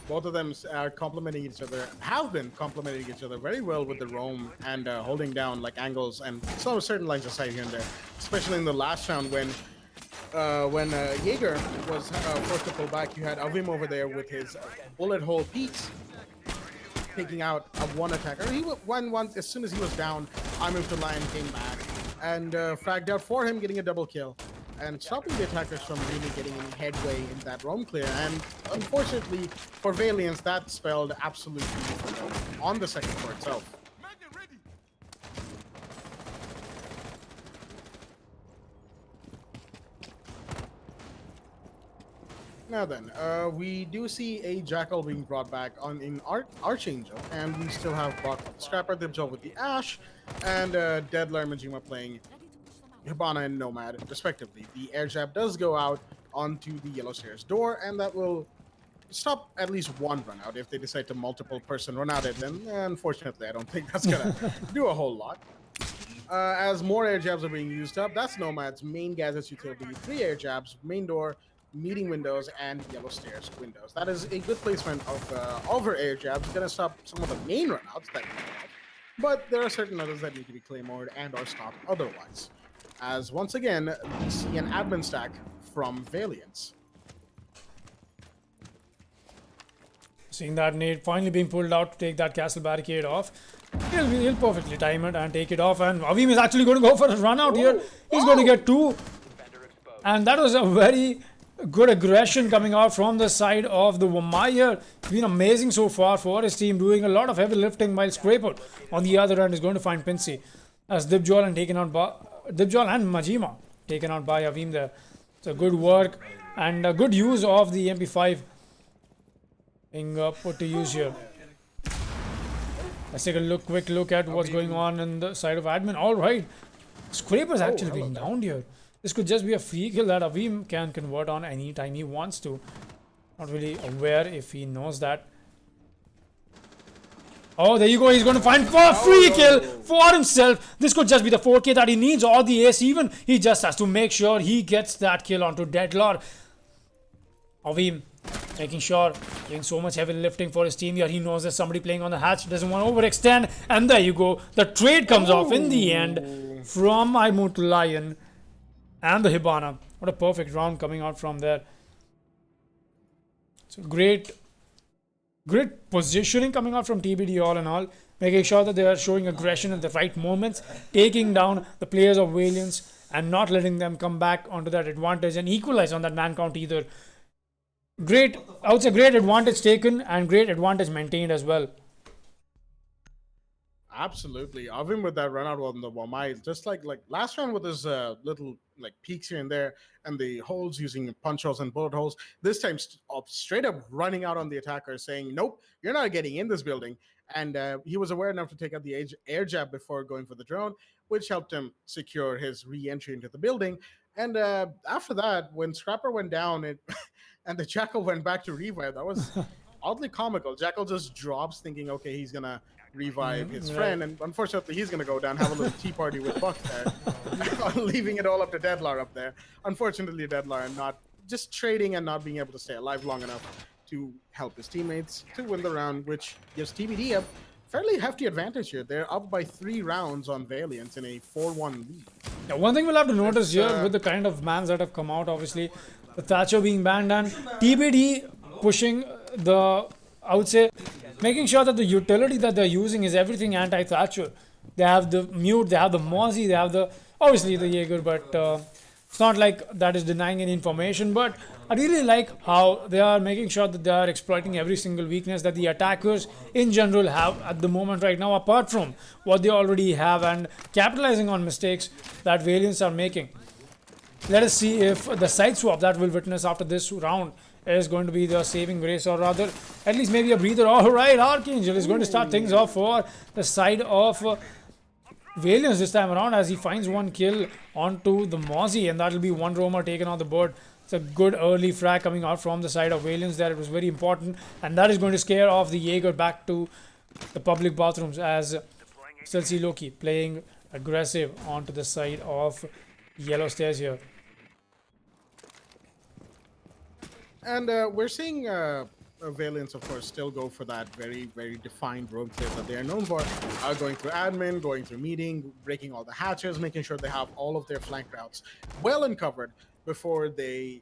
Both of them are complementing each other, have been complementing each other very well with the roam and holding down like angles and some certain lines of sight here and there. Especially in the last round when Jaeger was forced to pull back, you had Avim over there with his bullet hole peaks, taking out one attacker. He once as soon as he was down, I moved to Lion came back and fragged out for him, getting a double kill and stopping the attackers from really getting any headway in that roam clear. And unfortunately for Valiants, that spelled absolutely on the second floor itself. Now then, we do see a Jackal being brought back on in Archangel, and we still have Scrapper Dibjol with the Ash, and Deadler and Majima playing Hibana and Nomad, respectively. The air jab does go out onto the Yellow Stairs door, and that will stop at least one run out. If they decide to multiple person run out it, then unfortunately, I don't think that's gonna do a whole lot. As more air jabs are being used up, that's Nomad's main gadgets utility. 3 air jabs, main door, meeting windows, and Yellow Stairs windows. That is a good placement of her air jabs. It's gonna stop some of the main runouts that we have, but there are certain others that need to be claymored and or stopped otherwise. As once again, we see an admin stack from Valiants. Seeing that nade finally being pulled out to take that castle barricade off. He'll perfectly time it and take it off, and Avim is actually going to go for a run out here. He's going to get 2, and that was a very good aggression coming out from the side of the Wamaya. It's been amazing so far for his team, doing a lot of heavy lifting, while Scraper on the other end is going to find Pinsy as Dibjol and Majima taken out by Avim there. So good work and a good use of the MP5 being put to use here. Let's take a quick look at what's going on in the side of admin. All right, Scraper's actually being downed here. This could just be a free kill that Avim can convert on any time he wants to. Not really aware if he knows that. Oh, there you go. He's going to find a free kill for himself. This could just be the 4K that he needs, or the ace even. He just has to make sure he gets that kill onto Deadlord. Avim making sure, doing so much heavy lifting for his team here. He knows there's somebody playing on the hatch, doesn't want to overextend. And there you go. The trade comes off in the end from Imut Lion and the Hibana. What a perfect round coming out from there. So great positioning coming out from TBD all in all. Making sure that they are showing aggression at the right moments. Taking down the players of Valiants and not letting them come back onto that advantage and equalize on that man count either. Great, I would say great advantage taken and great advantage maintained as well. Absolutely. Avim with that run out on the Wamai, just like last round with his little like peaks here and there and the holes using punch holes and bullet holes. This time straight up running out on the attacker saying, nope, you're not getting in this building. And he was aware enough to take out the air jab before going for the drone, which helped him secure his re-entry into the building. And after that, when Scrapper went down and the Jackal went back to revive, that was oddly comical. Jackal just drops thinking, okay, he's going to revive his friend, and unfortunately he's going to go down, have a little tea party with Buck there, leaving it all up to Deadlar up there. Unfortunately, Deadlar not just trading and not being able to stay alive long enough to help his teammates to win the round, which gives TBD a fairly hefty advantage here. They're up by 3 rounds on Valiants in a 4-1 lead. Yeah, one thing we'll have to notice here with the kind of bans that have come out, obviously, the Thatcher being banned and TBD pushing the, I would say, making sure that the utility that they're using is everything anti-Thatcher. They have the mute, they have the Mozzie, they have the, obviously the Jaeger, but it's not like that is denying any information. But I really like how they are making sure that they are exploiting every single weakness that the attackers in general have at the moment right now, apart from what they already have, and capitalizing on mistakes that Valiants are making. Let us see if the side swap that we'll witness after this round is going to be the saving grace, or rather at least maybe a breather. All right, Archangel is going to start things off for the side of Valiants this time around, as he finds 1 kill onto the Mozzie, and that'll be 1 roamer taken on the board. It's a good early frag coming out from the side of Valiants there. It was very important, and that is going to scare off the Jaeger back to the public bathrooms, as still see Loki playing aggressive onto the side of Yellow Stairs here. And we're seeing Valiants, of course, still go for that very, very defined rogue play that they are known for. Going through admin, going through meeting, breaking all the hatches, making sure they have all of their flank routes well uncovered before they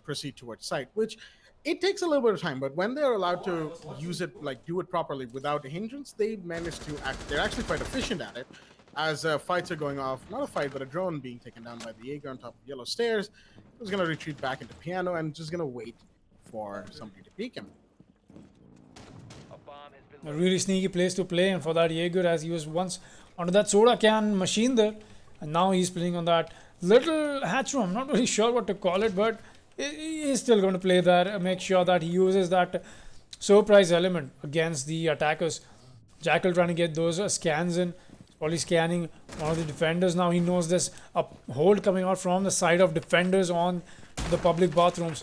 proceed towards site, which it takes a little bit of time, but when they're allowed to use it, like do it properly without a hindrance, they manage to act. They're actually quite efficient at it. As fights are going off, not a fight, but a drone being taken down by the Jaeger on top of yellow stairs. He's going to retreat back into piano and just going to wait for somebody to peek him. A bomb has been A really sneaky place to play, and for that Jaeger, as he was once onto that soda can machine there, and now he's playing on that little hatch room. I'm not really sure what to call it, but he's still going to play there. Make sure that he uses that surprise element against the attackers. Jackal trying to get those scans in. He's probably scanning one of the defenders now. He knows there's a hold coming out from the side of defenders on the public bathrooms.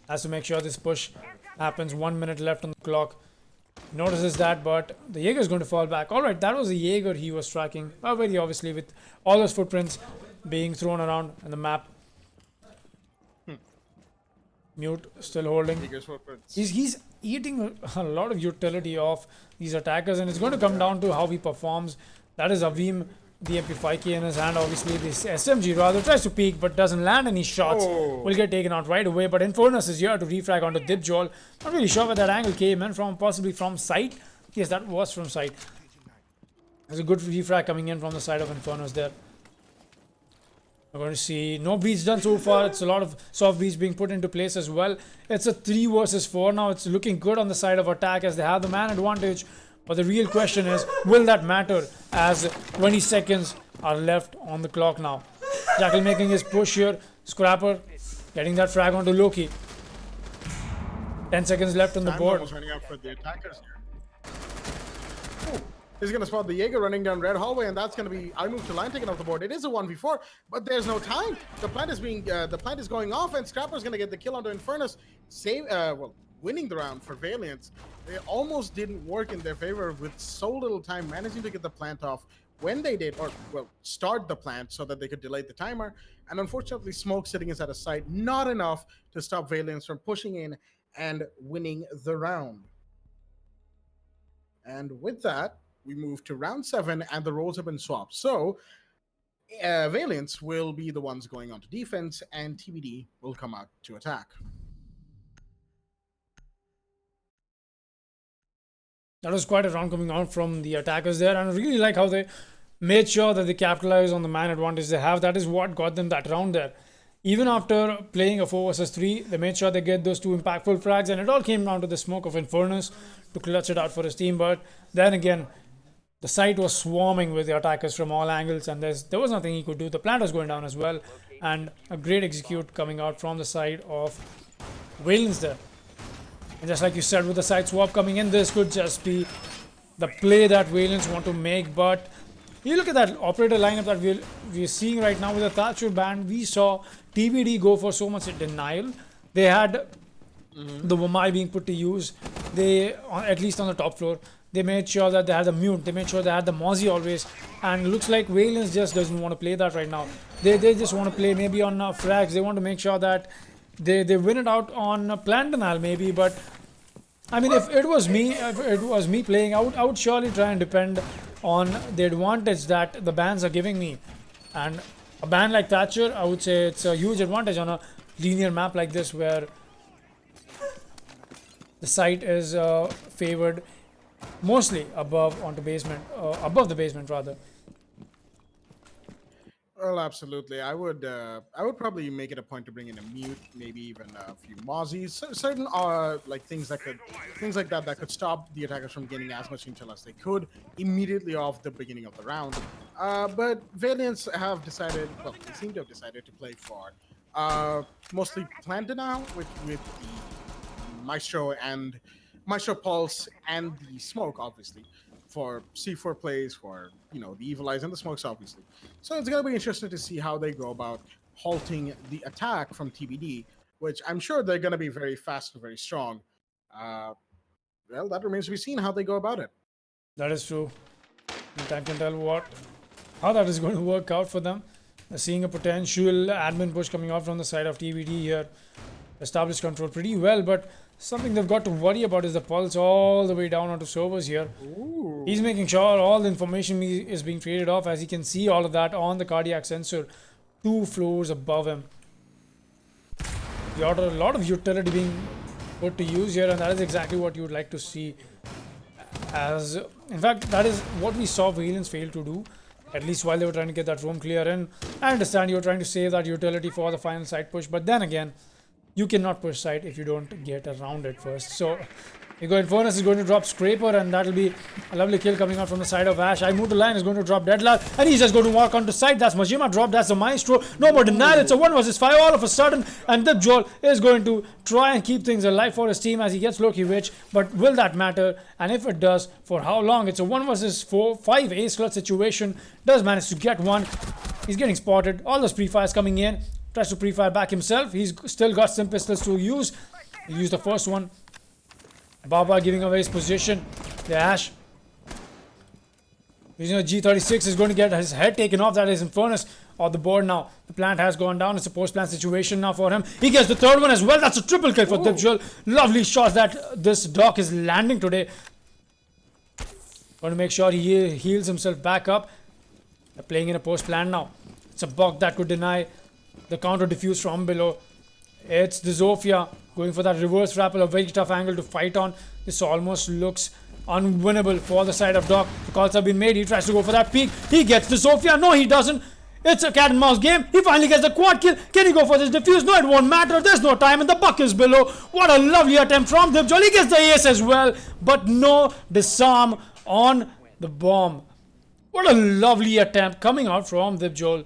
Has to make sure this push happens. 1 minute left on the clock. Notices that, but the Jaeger is going to fall back. Alright, that was the Jaeger he was tracking. Very obviously, with all those footprints being thrown around on the map. Mute, still holding. He's eating a lot of utility off these attackers, and it's going to come down to how he performs. That is Avim, the MP5K in his hand. Obviously, this SMG rather tries to peek but doesn't land any shots. Will get taken out right away, but Infernus is here to refrag onto Dipjol. Not really sure where that angle came in from, possibly from sight. Yes, that was from sight. There's a good refrag coming in from the side of Infernus there. We're going to see no breach done so far. It's a lot of soft breach being put into place as well. It's a 3 versus 4 now. It's looking good on the side of attack as they have the man advantage. But the real question is, will that matter as 20 seconds are left on the clock now? Jackal making his push here. Scrapper getting that frag onto Loki. 10 seconds left on the board. Almost running out for the attackers here. He's going to spot the Jaeger running down red hallway, and that's going to be I move to line taken off the board. It is a 1v4, but there's no time. The plant is going off, and Scrapper's going to get the kill onto Infernus, winning the round for Valiants. It almost didn't work in their favor with so little time, managing to get the plant off when they did, or start the plant so that they could delay the timer. And unfortunately, smoke sitting inside a site, not enough to stop Valiants from pushing in and winning the round. And with that, we move to round 7, and the roles have been swapped. So, Valiants will be the ones going on to defense, and TBD will come out to attack. That was quite a round coming out from the attackers there, and I really like how they made sure that they capitalize on the man advantage they have. That is what got them that round there. Even after playing a 4 versus 3, they made sure they get those 2 impactful frags, and it all came down to the smoke of Infernus to clutch it out for his team. But then again, the site was swarming with the attackers from all angles, and there was nothing he could do. The plant was going down as well, and a great execute coming out from the side of Valiants there. And just like you said, with the side swap coming in, this could just be the play that Valiants want to make. But you look at that operator lineup that we're seeing right now with the Thatcher band. We saw TBD go for so much denial. They had the Wamai being put to use. They, at least on the top floor, they made sure that they had the mute. They made sure they had the Mozzie always. And it looks like Valiants just doesn't want to play that right now. They just want to play maybe on frags. They want to make sure that they win it out on plant denial maybe. But I mean, if it was me playing, I would surely try and depend on the advantage that the bans are giving me. And a ban like Thatcher, I would say it's a huge advantage on a linear map like this where the site is favored mostly above the basement rather. Well, absolutely. I would probably make it a point to bring in a mute, maybe even a few Mozzies, certain like things like that could stop the attackers from getting as much intel as they could immediately off the beginning of the round. But Valiants have decided, well, they seem to have decided to play for mostly plant denial with the Maestro Pulse and the smoke, obviously, for C4 plays, for the Evil Eyes and the smokes, obviously. So it's going to be interesting to see how they go about halting the attack from TBD, which I'm sure they're going to be very fast and very strong. Well, that remains to be seen how they go about it. That is true. I can tell how that is going to work out for them. They're seeing a potential admin push coming out from the side of TBD here. established control pretty well, but something they've got to worry about is the pulse all the way down onto servers here. Ooh. He's making sure all the information is being traded off, as he can see all of that on the cardiac sensor 2 floors above him. A lot of utility being put to use here, and that is exactly what you would like to see. As in fact, that is what we saw Valiants fail to do, at least while they were trying to get that room clear. And I understand you're trying to save that utility for the final side push, but then again, you cannot push side if you don't get around it first. So Infernus is going to drop Scraper, and that'll be a lovely kill coming out from the side of Ash. I move to line is going to drop Deadlad, and he's just going to walk onto side. That's Majima drop, that's the Maestro. No more denial, it's a 1 versus 5 all of a sudden, and Dipjol is going to try and keep things alive for his team as he gets low-key rich. But will that matter? And if it does, for how long? It's a 1 versus 5 ace clutch situation. Does manage to get one. He's getting spotted. All those pre-fires coming in. Tries to pre-fire back himself. He's still got some pistols to use. He used the first one. Baba giving away his position. The Ash using a G36 is going to get his head taken off. That is Infernus on the board now. The plant has gone down. It's a post-plant situation now for him. He gets the third one as well. That's a triple kill for Dipjul. Lovely shots that this Doc is landing today. Going to make sure he heals himself back up. They're playing in a post-plant now. It's a bug that could deny the counter diffuse from below. It's the Zofia going for that reverse rappel, a very tough angle to fight on. This almost looks unwinnable for the side of Doc. The calls have been made. He tries to go for that peek. He gets the Zofia. No, he doesn't. It's a cat and mouse game. He finally gets the quad kill. Can he go for this diffuse? No, it won't matter. There's no time, and the buck is below. What a lovely attempt from Dipjol. He gets the ace as well, but no disarm on the bomb. What a lovely attempt coming out from Dipjol.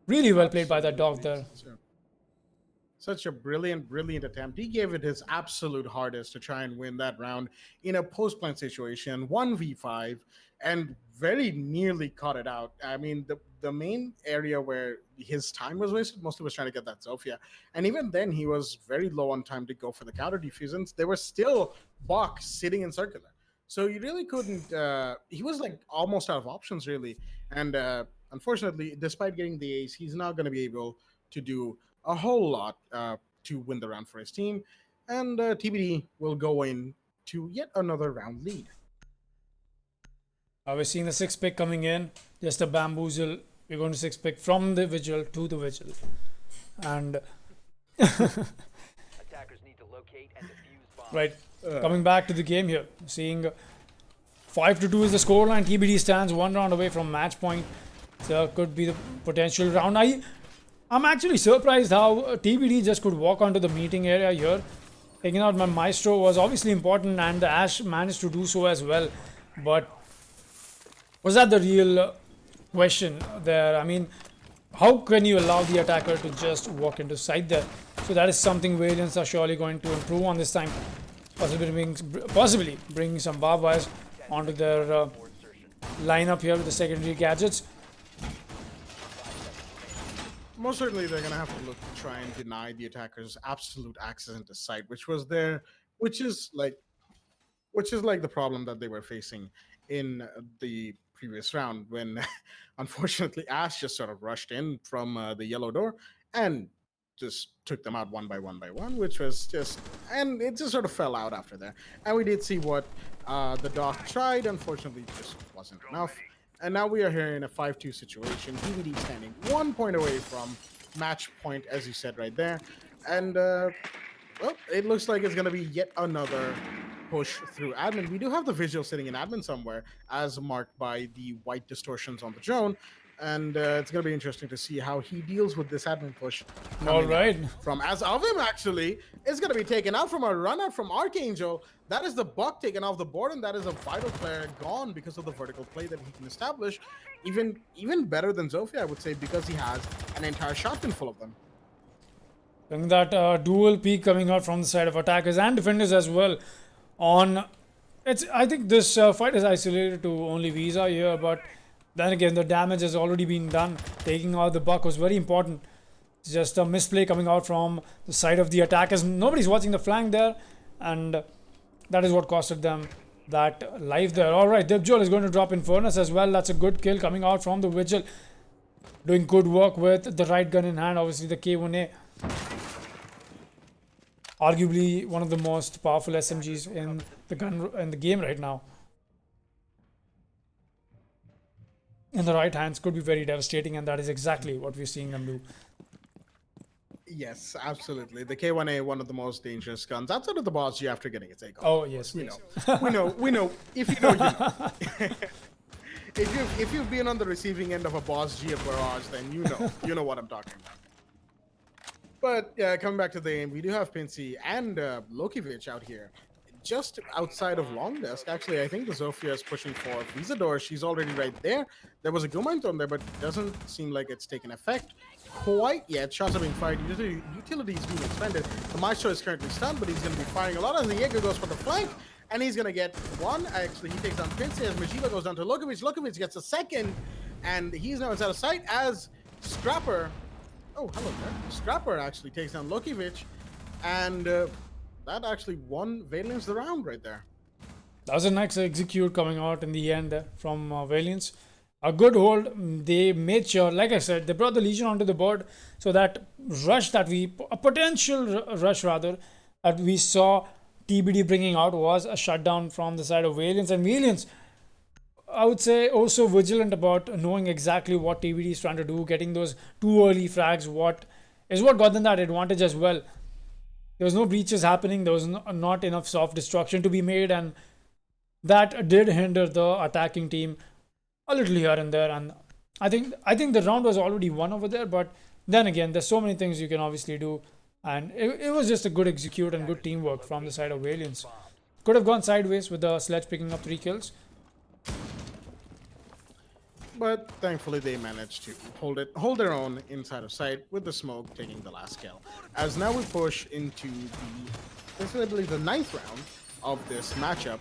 Really well played by that dog there. Such a brilliant attempt. He gave it his absolute hardest to try and win that round in a post-plant situation, 1v5, and very nearly caught it out. I mean, the main area where his time was wasted mostly was trying to get that Zofia. And even then, he was very low on time to go for the counter defusants. There were still Bach sitting in circular. So you really couldn't, he was like almost out of options, really. And unfortunately, despite getting the ace, he's not going to be able to do a whole lot to win the round for his team, and TBD will go in to yet another round lead. We're seeing the 6 pick coming in, just a bamboozle. We're going to 6 pick from the Vigil to the Vigil, and Attackers need to locate and defuse bombs. right, coming back to the game here, seeing 5-2 is the scoreline. TBD stands 1 round away from match point. So could be the potential round. I'm actually surprised how TBD just could walk onto the meeting area here. Taking out my Maestro was obviously important, and the Ash managed to do so as well. But was that the real question there? I mean, how can you allow the attacker to just walk into sight there? So that is something Valiants are surely going to improve on this time. Possibly bringing some barbed wires onto their lineup here with the secondary gadgets. Most certainly, they're going to have to look to try and deny the attackers absolute access into sight, which is like the problem that they were facing in the previous round when, unfortunately, Ash just sort of rushed in from the yellow door and just took them out one by one, which was and it just sort of fell out after that. And we did see what the Doc tried. Unfortunately, just wasn't enough. And now we are here in a 5-2 situation. DVD standing 1 point away from match point, as you said right there. And, well, it looks like it's going to be yet another push through admin. We do have the visual sitting in admin somewhere, as marked by the white distortions on the drone. And it's going to be interesting to see how he deals with this admin push. All right. From as of him, actually, it's going to be taken out from a run out from Archangel. That is the buck taken off the board, and that is a vital player gone because of the vertical play that he can establish. Even better than Zofia, I would say, because he has an entire shotgun full of them. And that dual peak coming out from the side of attackers and defenders as well. I think this fight is isolated to only Visa here, but then again, the damage has already been done. Taking out the buck was very important. It's just a misplay coming out from the side of the attackers. Nobody's watching the flank there, and that is what costed them that life there. Alright, Dipjol is going to drop Infernus as well. That's a good kill coming out from the Vigil. Doing good work with the right gun in hand, obviously the K1A. arguably one of the most powerful SMGs in the game right now. In the right hands could be very devastating, and that is exactly what we're seeing them do. Yes, absolutely. The K1A, one of the most dangerous guns outside of the boss G after getting its takeoff. Oh yes, You yes. know, we know. If you know, you know. If you've been on the receiving end of a boss G at Barrage, then you know what I'm talking about. But coming back to the aim, we do have Pinsy and Lokievich out here. Just outside of Long Desk, actually, I think the Zofia is pushing for Visador. She's already right there. There was a Gumine thrown there, but it doesn't seem like it's taken effect quite yet. Shots are being fired. Utility is being expended. The Maestro is currently stunned, but he's going to be firing a lot as the Jaeger goes for the flank. And he's going to get one. Actually, he takes down Pinsy as Majiva goes down to Lokievich. Lokievich gets a second, and he's now inside of sight as Scrapper. Oh, hello there. Scrapper actually takes down Lokievich, and that actually won Valiants the round right there. That was a nice execute coming out in the end from Valiants. A good hold. They made sure, like I said, they brought the Legion onto the board, so that rush that a potential rush rather, that we saw TBD bringing out was a shutdown from the side of Valiants. And Valiants, I would say, also vigilant about knowing exactly what TBD is trying to do, getting those too early frags, what got them that advantage as well. There was no breaches happening, there was not enough soft destruction to be made, and that did hinder the attacking team a little here and there. And I think the round was already won over there, but then again, there's so many things you can obviously do, and it was just a good execute and good teamwork from the side of Valiants. Could have gone sideways with the Sledge picking up 3 kills. But thankfully they managed to hold their own inside of sight with the smoke taking the last kill. As now we push into I believe the 9th round of this matchup.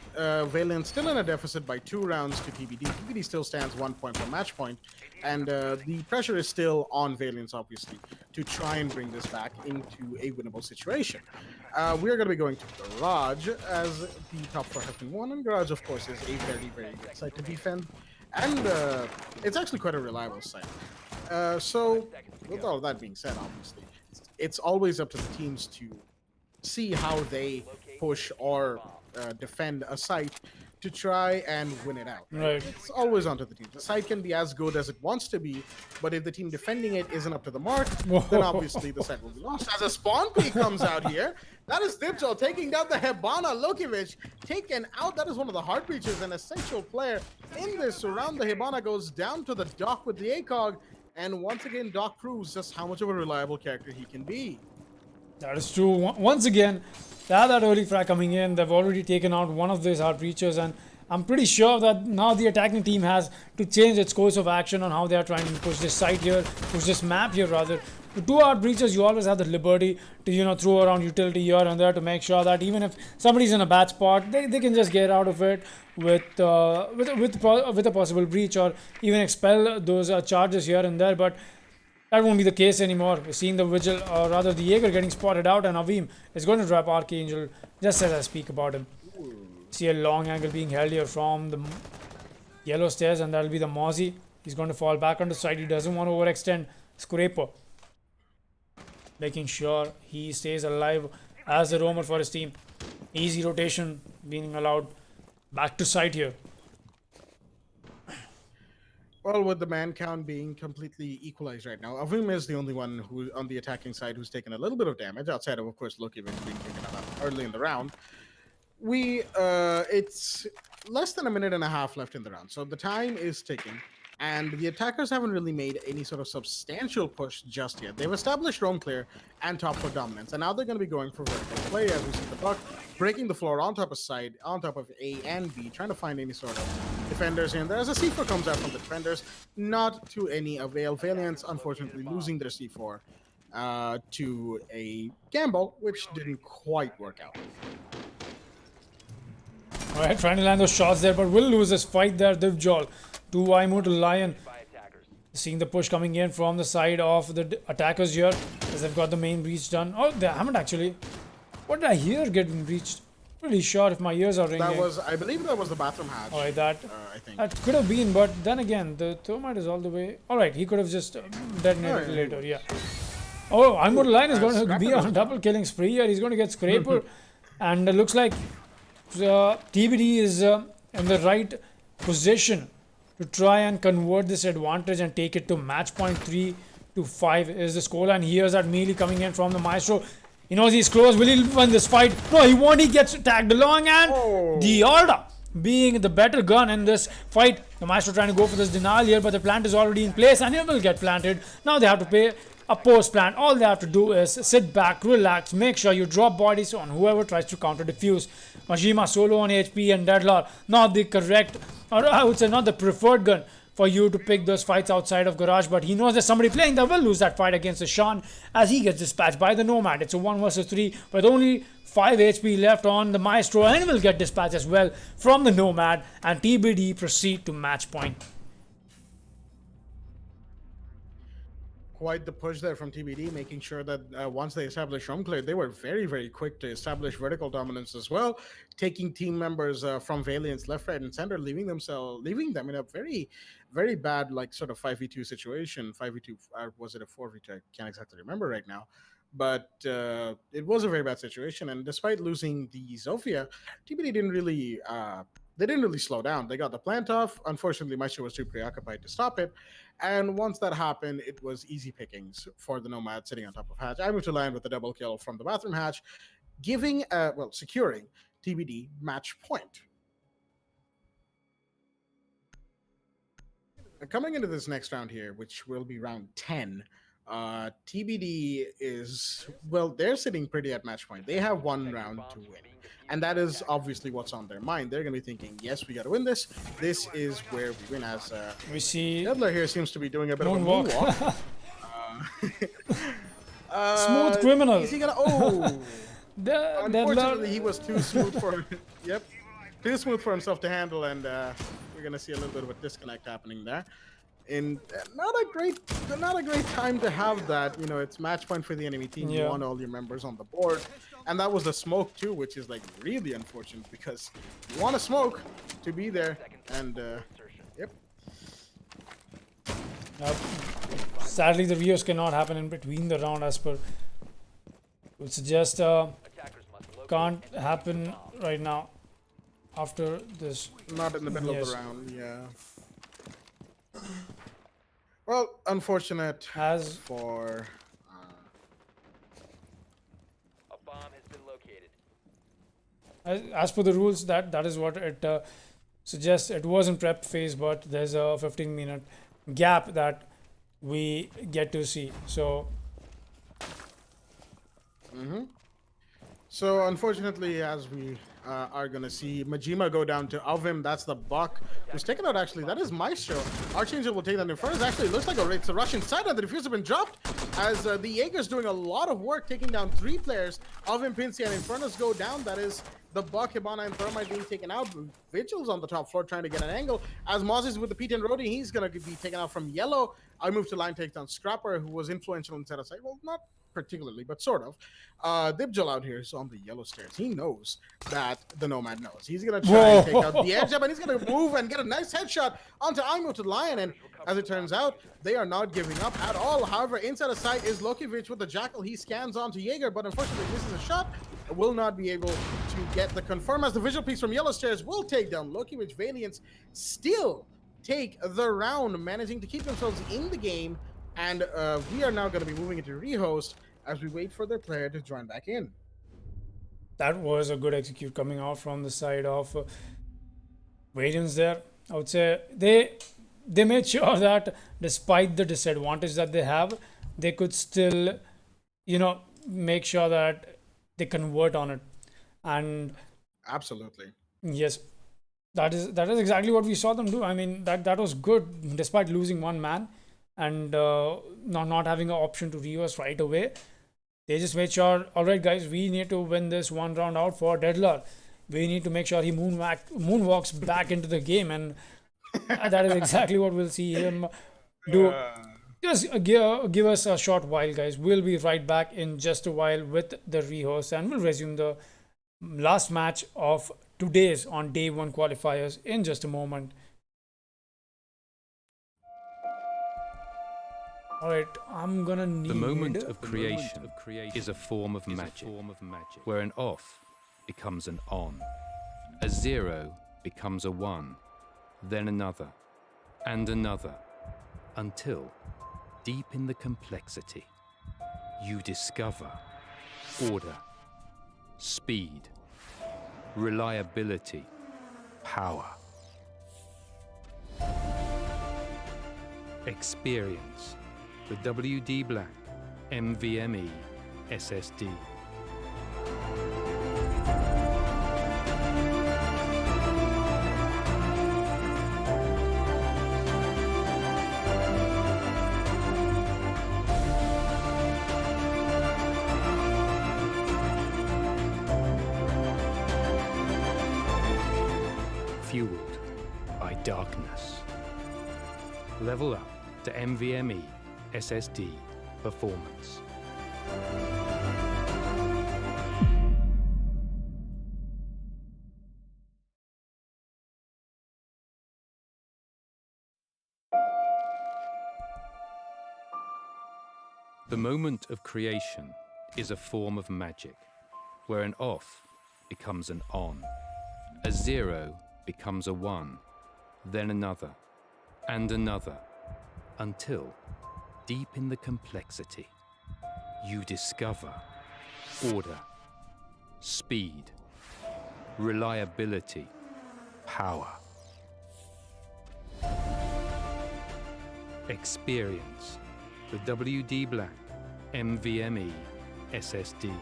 Valiant still in a deficit by 2 rounds to TBD. TBD still stands 1 point per match point, and the pressure is still on Valiants, obviously, to try and bring this back into a winnable situation. We're going to be going to Garage as the top 4 has been won, and Garage, of course, is a very, very good site to defend. And it's actually quite a reliable site. So, with all of that being said, obviously, it's always up to the teams to see how they push or defend a site to try and win it out. Right. It's always onto the team. The site can be as good as it wants to be, but if the team defending it isn't up to the mark, then obviously the site will be lost. As a spawn peak comes out here, that is Dipjo taking down the Hebana. Lokievich taken out. That is one of the heart breaches, an essential player in this round. The Hebana goes down to the dock with the ACOG, and once again, Doc proves just how much of a reliable character he can be. That is true. Once again, they had that early frag coming in. They've already taken out one of these hard breachers, and I'm pretty sure that now the attacking team has to change its course of action on how they are trying to push this site here, push this map here rather. The 2 hard breachers, you always have the liberty to throw around utility here and there to make sure that even if somebody's in a bad spot, they can just get out of it with a possible breach, or even expel those charges here and there. But that won't be the case anymore. We're seeing the Vigil, or rather the Jaeger, getting spotted out, and Avim is going to drop Archangel just as I speak about him. See a long angle being held here from the yellow stairs, and that'll be the Mozzie. He's going to fall back onto side. He doesn't want to overextend. Scraper making sure he stays alive as the roamer for his team. Easy rotation being allowed. Back to side here. Well, with the man count being completely equalized right now, Avim is the only one who, on the attacking side, who's taken a little bit of damage, outside of course, Lokievich being taken out early in the round. It's less than a minute and a half left in the round, so the time is ticking, and the attackers haven't really made any sort of substantial push just yet. They've established roam clear and top 4 dominance, and now they're going to be going for vertical play as we see the Buck breaking the floor on top of side, on top of A and B, trying to find any sort of defenders in there. As a C4 comes out from the defenders, not to any avail. Valiants, unfortunately, losing their C4 to a gamble, which didn't quite work out. Alright, trying to land those shots there, but will lose his fight there. Divjol to Waimu to Lion. Seeing the push coming in from the side of the attackers here, as they've got the main breach done. Oh, they haven't actually. What did I hear getting breached? Pretty sure if my ears are ringing. I believe that was the bathroom hatch. Alright, I think. that could have been, but then again, the thermite is all the way. Alright, he could have just detonated later, yeah. Oh, Untitled Lion is going to Scrapper be was on double killing spree here. He's going to get Scraper. And it looks like TBD is in the right position to try and convert this advantage and take it to match point 3-5 is the scoreline. Here's that melee coming in from the Maestro. He knows he's close. Will he win this fight? No, he won't. He gets tagged along, and the Alda being the better gun in this fight. The Maestro trying to go for this denial here, but the plant is already in place and it will get planted. Now they have to pay a post plant. All they have to do is sit back, relax, make sure you drop bodies on whoever tries to counter defuse. Majima solo on HP and Deadlord, not the correct, or I would say not the preferred gun for you to pick those fights outside of Garage, but he knows there's somebody playing that will lose that fight against the Sean as he gets dispatched by the Nomad. It's a 1 versus 3 with only 5 HP left on the Maestro, and will get dispatched as well from the Nomad, and TBD proceed to match point. Quite the push there from TBD, making sure that once they established home clear, they were very, very quick to establish vertical dominance as well, taking team members from Valiants left, right, and center, leaving them in a very, very bad like sort of 5v2 situation. 5v2, was it a 4v2? I can't exactly remember right now, but it was a very bad situation. And despite losing the Zofia, TBD didn't really. They didn't really slow down. They got the plant off. Unfortunately, Maestro was too preoccupied to stop it. And once that happened, it was easy pickings for the Nomad sitting on top of Hatch. I moved to land with a double kill from the bathroom hatch, securing TBD match point. Coming into this next round here, which will be round 10, TBD is, well, they're sitting pretty at match point. They have one round to win. And that is obviously what's on their mind. They're going to be thinking, yes, we got to win this. This is where we win. As we see Deadler here seems to be doing a bit of a moonwalk. Smooth criminal. Is he gonna? Unfortunately, he was too smooth for. Yep, too smooth for himself to handle, and we're gonna see a little bit of a disconnect happening there. In not a great time to have that. You know, it's match point for the enemy team. You want all your members on the board, and that was the smoke too, which is like really unfortunate because you want a smoke to be there, and yep. Sadly, the Rios cannot happen in between the round as per. Would suggest can't happen right now after this. Not in the middle of the round, yeah. Well, unfortunate as for. A bomb has been located. As per the rules, that is what it suggests. It was in prep phase, but there's a 15-minute gap that we get to see. So. So unfortunately, as we are going to see Majima go down to Avim, that's the Buck who's taken out. Actually, that is Maestro. Archangel will take that in front. Actually, looks like it's a Russian side, and the diffuser has been dropped as the Jaeger's doing a lot of work, taking down 3 players. Avim, Pinsy, and Infernus go down. That is the Buck, Hibana, and Thermite being taken out. Vigil's on the top floor trying to get an angle. As Moz is with the P10 Rody, he's going to be taken out from Yellow. I move to line, take down Scrapper, who was influential inside of site. Well, not particularly, but sort of. Dibjal out here is on the yellow stairs. He knows that the Nomad knows. He's going to try and take out the edge up, and he's going to move and get a nice headshot onto Imo to the Lion. And as it turns out, they are not giving up at all. However, inside of sight is Lokivich with the Jackal. He scans onto Jaeger, but unfortunately misses a shot. Will not be able to get the confirm, as the visual piece from yellow stairs will take down Lokivich. Valiants still take the round, managing to keep themselves in the game. And we are now going to be moving into rehost as we wait for their player to join back in. That was a good execute coming out from the side of Valiants there. I would say they made sure that despite the disadvantage that they have, they could still, make sure that they convert on it. And absolutely, yes, that is exactly what we saw them do. I mean, that was good despite losing one man and not having an option to reverse right away. They just made sure, all right, guys, we need to win this one round out for Deadler. We need to make sure he moonwalks back into the game, and that is exactly what we'll see him do. Just give us a short while, guys. We'll be right back in just a while with the rehost, and we'll resume the last match of today's on day 1 qualifiers in just a moment. Alright, I'm gonna need... The moment of creation is a form of magic, where an off becomes an on, a 0 becomes a 1, then another, and another, until, deep in the complexity, you discover order, speed, reliability, power. Experience the WD Black NVMe SSD. Fueled by darkness. Level up to NVMe SSD performance. The moment of creation is a form of magic, where an off becomes an on, a 0 becomes a 1, then another, and another, until, deep in the complexity, you discover order, speed, reliability, power. Experience the WD Black NVMe SSD.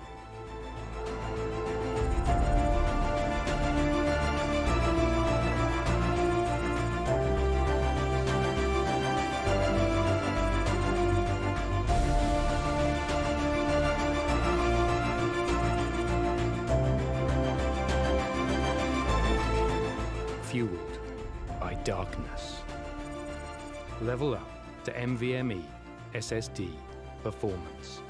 Fueled by darkness. Level up to NVMe SSD performance.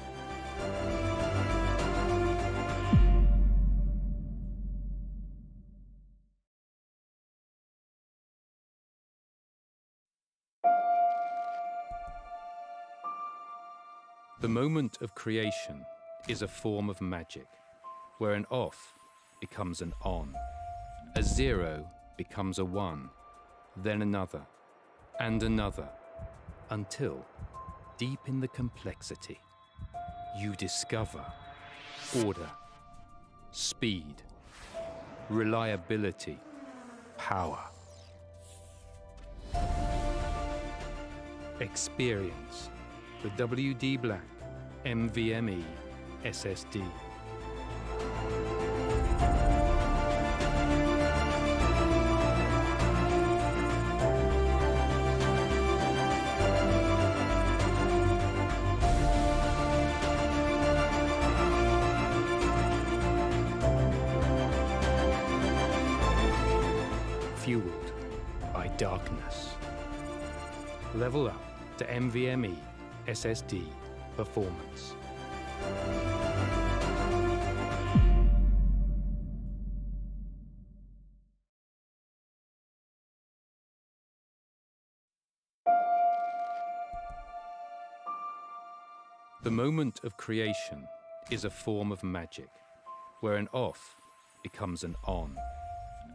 The moment of creation is a form of magic, where an off becomes an on, a 0 becomes a 1, then another, and another, until, deep in the complexity, you discover order, speed, reliability, power. Experience the WD Black NVMe SSD. Fueled by darkness. Level up to NVMe SSD performance. The moment of creation is a form of magic, where an off becomes an on,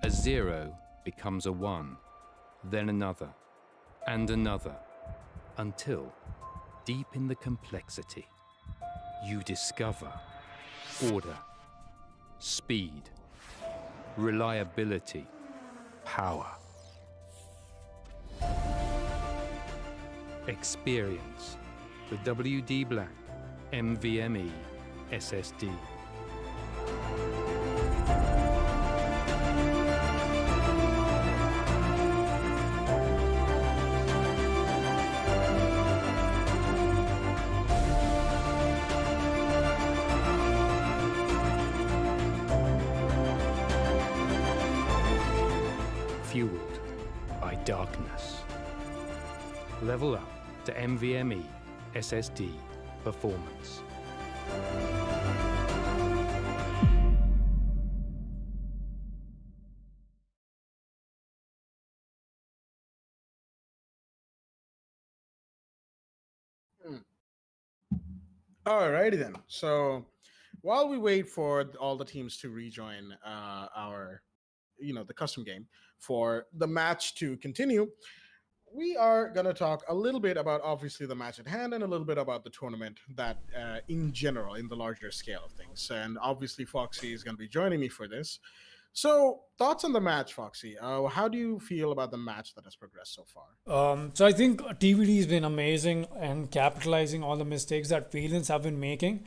a 0 becomes a 1, then another, and another, until, deep in the complexity, you discover order, speed, reliability, power. Experience the WD Black NVMe SSD. Fueled by darkness. Level up to NVMe SSD performance. Alrighty then. So while we wait for all the teams to rejoin our, the custom game for the match to continue, we are going to talk a little bit about obviously the match at hand and a little bit about the tournament that in general, in the larger scale of things. And obviously, Foxy is going to be joining me for this. So, thoughts on the match, Foxy? How do you feel about the match that has progressed so far? So I think TVD has been amazing and capitalizing on the mistakes that Valiants have been making.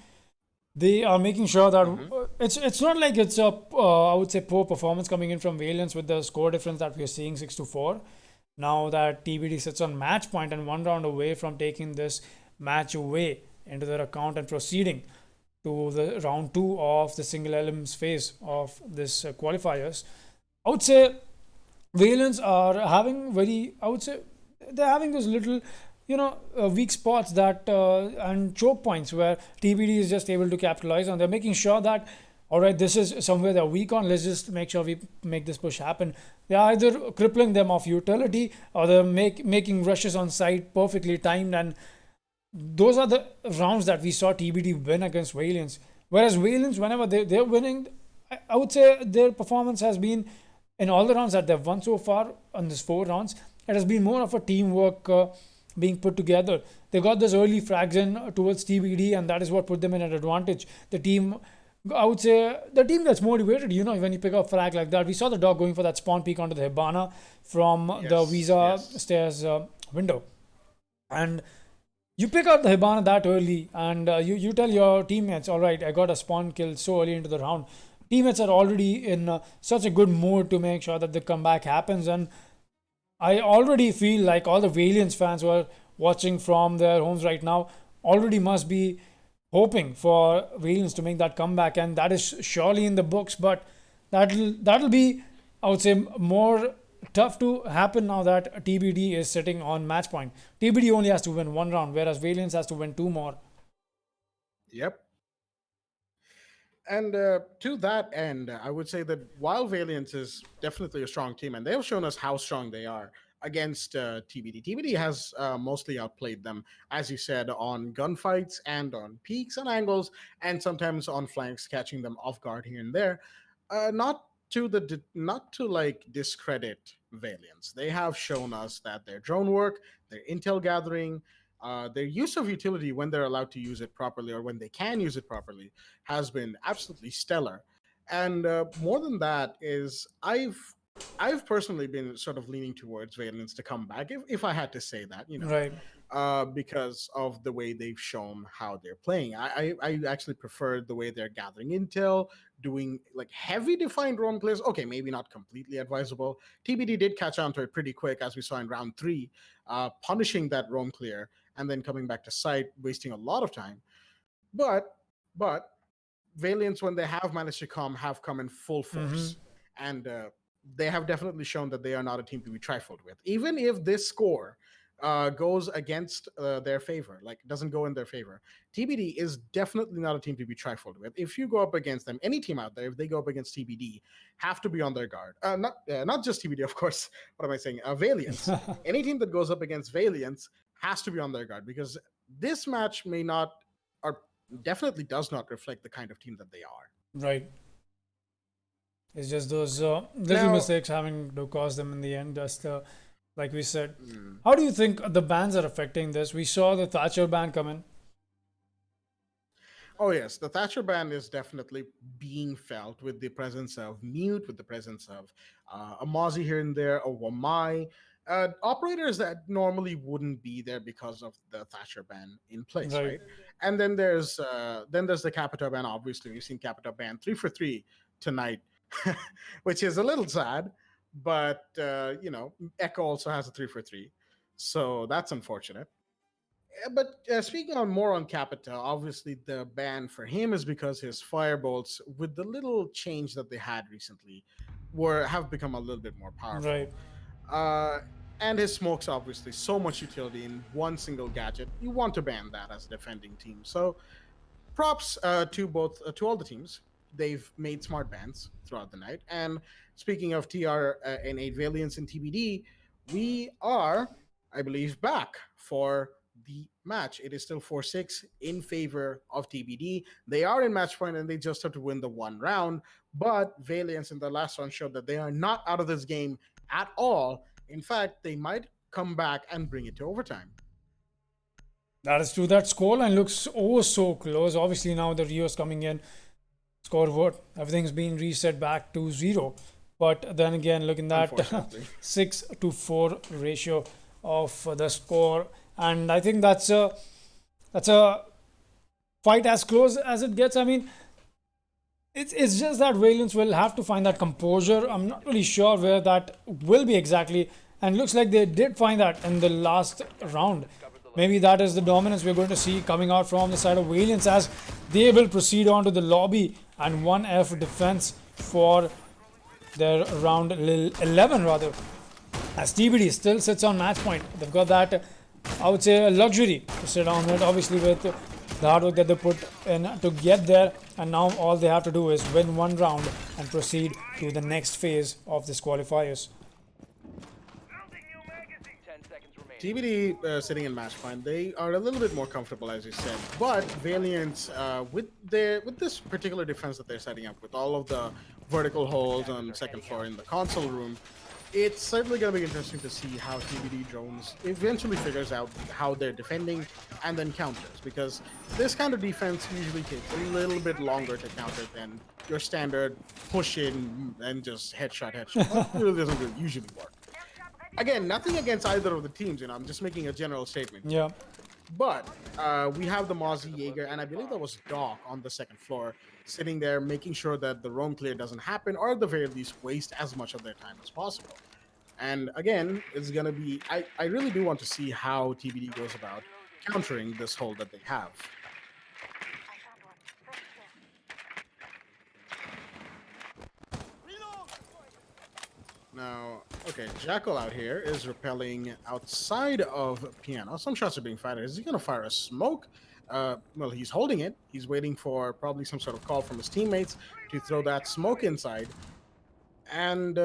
They are making sure that it's not like it's a I would say poor performance coming in from Valiants with the score difference that we are seeing 6-4. Now that TBD sits on match point and one round away from taking this match away into their account and proceeding to the round two of the single elims phase of this qualifiers, I would say Valiants are having I would say they're having those little, weak spots that and choke points where TBD is just able to capitalize on. They're making sure that, all right, this is somewhere they're weak on. Let's just make sure we make this push happen. They're either crippling them off utility or they're making rushes on site perfectly timed. And those are the rounds that we saw TBD win against Valiants. Whereas Valiants, whenever they're winning, I would say their performance has been in all the rounds that they've won so far on this 4 rounds. It has been more of a teamwork being put together. They got those early frags in towards TBD, and that is what put them in an advantage. The team, I would say, the team gets motivated, when you pick up frag like that. We saw the dog going for that spawn peek onto the Hibana from the Visa stairs window. And you pick up the Hibana that early, and you tell your teammates, all right, I got a spawn kill so early into the round. Teammates are already in such a good mood to make sure that the comeback happens. And I already feel like all the Valiants fans who are watching from their homes right now already must be hoping for Valiants to make that comeback, and that is surely in the books. But that'll be, I would say, more tough to happen now that TBD is sitting on match point. TBD only has to win 1 round, whereas Valiants has to win 2 more. Yep. And to that end, I would say that while Valiance is definitely a strong team, and they have shown us how strong they are against TBD. TBD has mostly outplayed them, as you said, on gunfights and on peaks and angles, and sometimes on flanks, catching them off guard here and there. Not to like discredit Valiance. They have shown us that their drone work, their intel gathering, their use of utility when they're allowed to use it properly or when they can use it properly has been absolutely stellar. And more than that is I've personally been sort of leaning towards Valence to come back, if I had to say that, Right. because of the way they've shown how they're playing. I actually prefer the way they're gathering intel, doing like heavy defined roam clears. Okay, maybe not completely advisable. TBD did catch on to it pretty quick, as we saw in round 3, punishing that roam clear and then coming back to site, wasting a lot of time. But Valiants, when they have managed to have come in full force, and they have definitely shown that they are not a team to be trifled with. Even if this score goes against their favor, like doesn't go in their favor, TBD is definitely not a team to be trifled with. If you go up against them, any team out there, if they go up against TBD, have to be on their guard. Not just TBD, of course. What am I saying? Valiants. Any team that goes up against Valiants has to be on their guard, because this match may not, or definitely does not reflect the kind of team that they are. Right. It's just those little mistakes having to cause them in the end. Just like we said. How do you think the bans are affecting this? We saw the Thatcher ban come in. Oh yes, the Thatcher ban is definitely being felt with the presence of Mute, with the presence of a Mozzie here and there, a Wamai, operators that normally wouldn't be there because of the Thatcher ban in place, right? And then there's the Capita ban. Obviously, we've seen Capita ban 3 for 3 tonight, which is a little sad. But Echo also has a 3 for 3, so that's unfortunate. But speaking on more on Capita, obviously the ban for him is because his firebolts, with the little change that they had recently, have become a little bit more powerful. Right. And his smokes, obviously, so much utility in one single gadget. You want to ban that as a defending team. So props to all the teams. They've made smart bans throughout the night. And speaking of TRN8 Valiants and TBD, we are, I believe, back for the match. It is still 4-6 in favor of TBD. They are in match point and they just have to win the one round. But Valiants in the last round showed that they are not out of this game at all. In fact, they might come back and bring it to overtime. That is true. That scoreline looks oh so close. Obviously, now the Rio's coming in. Scoreboard, everything's been reset back to 0. But then again, looking at 6-4 ratio of the score, and I think that's a fight as close as it gets. I mean, it's just that Valiants will have to find that composure. I'm not really sure where that will be exactly, and looks like they did find that in the last round. Maybe that is the dominance we're going to see coming out from the side of Valiants as they will proceed on to the lobby and 1F defense for their round 11 rather. As TBD still sits on match point. They've got that, I would say, a luxury to sit on it, obviously with the hard work that they put in to get there, and now all they have to do is win one round and proceed to the next phase of this qualifiers. 10 seconds remaining. TBD sitting in match point, they are a little bit more comfortable, as you said. But Valiants, with this particular defense that they're setting up, with all of the vertical holes on the second floor in the console room, it's certainly going to be interesting to see how TBD drones eventually figures out how they're defending and then counters, because this kind of defense usually takes a little bit longer to counter than your standard push in and just headshot. That really doesn't usually work. Again, nothing against either of the teams, I'm just making a general statement. Yeah. But we have the Mozzie Jaeger, and I believe that was Doc on the second floor, sitting there making sure that the roam clear doesn't happen, or at the very least waste as much of their time as possible. And again, it's going to be, I really do want to see how TBD goes about countering this hold that they have. Now, okay, Jackal out here is repelling outside of Piano. Some shots are being fired. Is he going to fire a smoke? Well, he's holding it. He's waiting for probably some sort of call from his teammates to throw that smoke inside. And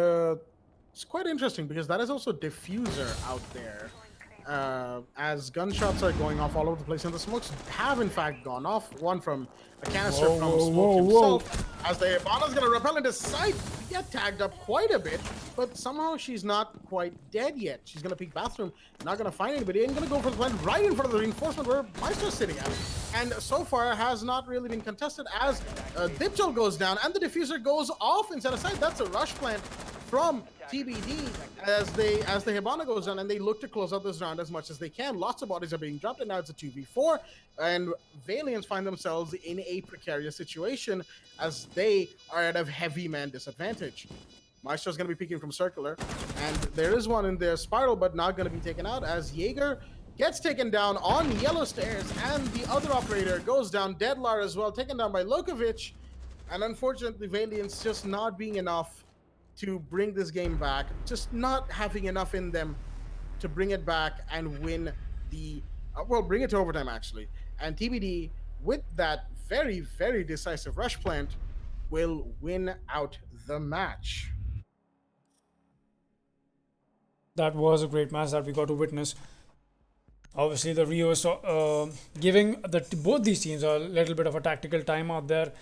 it's quite interesting because that is also Diffuser out there. As gunshots are going off all over the place, and the smokes have in fact gone off. One from a canister from Smoke himself. As the Hibana's gonna repel into sight, get tagged up quite a bit, but somehow she's not quite dead yet. She's gonna peek bathroom, not gonna find anybody, and gonna go for the plant right in front of the reinforcement where Maestro's sitting at. And so far has not really been contested as Dipchel goes down and the Diffuser goes off inside of sight. That's a rush plant from TBD as the Hibana goes down, and they look to close out this round as much as they can. Lots of bodies are being dropped, and now it's a 2v4, and Valiants find themselves in a precarious situation as they are at a heavy man disadvantage. Maestro's going to be peeking from circular, and there is one in their spiral, but not going to be taken out as Jaeger gets taken down on yellow stairs, and the other operator goes down, Deadlar as well, taken down by Lokovic, and unfortunately Valiants just not being enough to bring this game back, just not having enough in them to bring it back and win the, bring it to overtime actually. And TBD, with that very, very decisive rush plant, will win out the match. That was a great match that we got to witness. Obviously, the Rio is giving both these teams a little bit of a tactical time out there.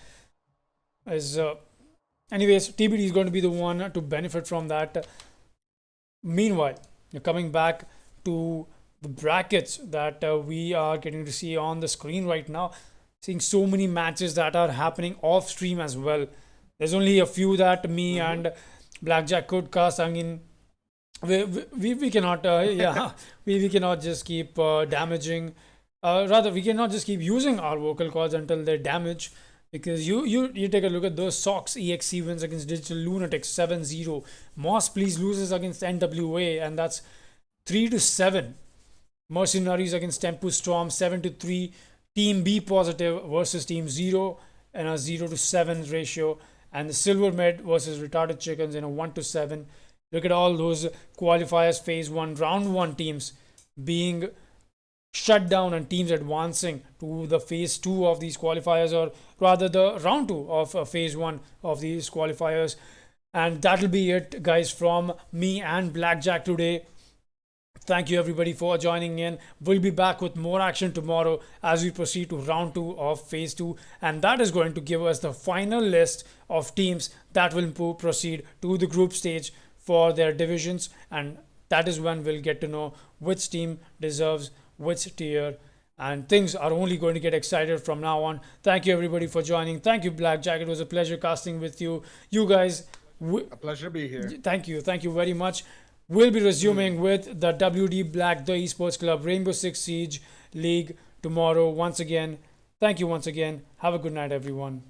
Anyways, TBD is going to be the one to benefit from that. Meanwhile, you're coming back to the brackets that we are getting to see on the screen right now. Seeing so many matches that are happening off stream as well. There's only a few that me and Blackjack could cast. I mean, we cannot, we cannot just keep damaging. Rather, we cannot just keep using our vocal cords until they're damaged. Because you take a look at those Sox EXC wins against Digital Lunatics 7-0. Moss Please loses against NWA, and that's 3-7. Mercenaries against Tempus Storm 7-3. Team B Positive versus Team 0 and a 0-7 ratio. And the Silver Med versus Retarded Chickens in a 1-7. Look at all those qualifiers, phase 1, round 1 teams being shut down and teams advancing to the phase 2 of these qualifiers, or rather the round 2 of phase 1 of these qualifiers. And that'll be it, guys, from me and Blackjack today. Thank you everybody for joining in. We'll be back with more action tomorrow as we proceed to round 2 of phase 2, and that is going to give us the final list of teams that will proceed to the group stage for their divisions, and that is when we'll get to know which team deserves which tier, and things are only going to get excited from now on. Thank you everybody for joining. Thank you Blackjack, it was a pleasure casting with you. You guys, A pleasure to be here. thank you very much. We'll be resuming with the WD Black, the Esports Club Rainbow Six Siege League tomorrow once again. Thank you once again. Have a good night, everyone.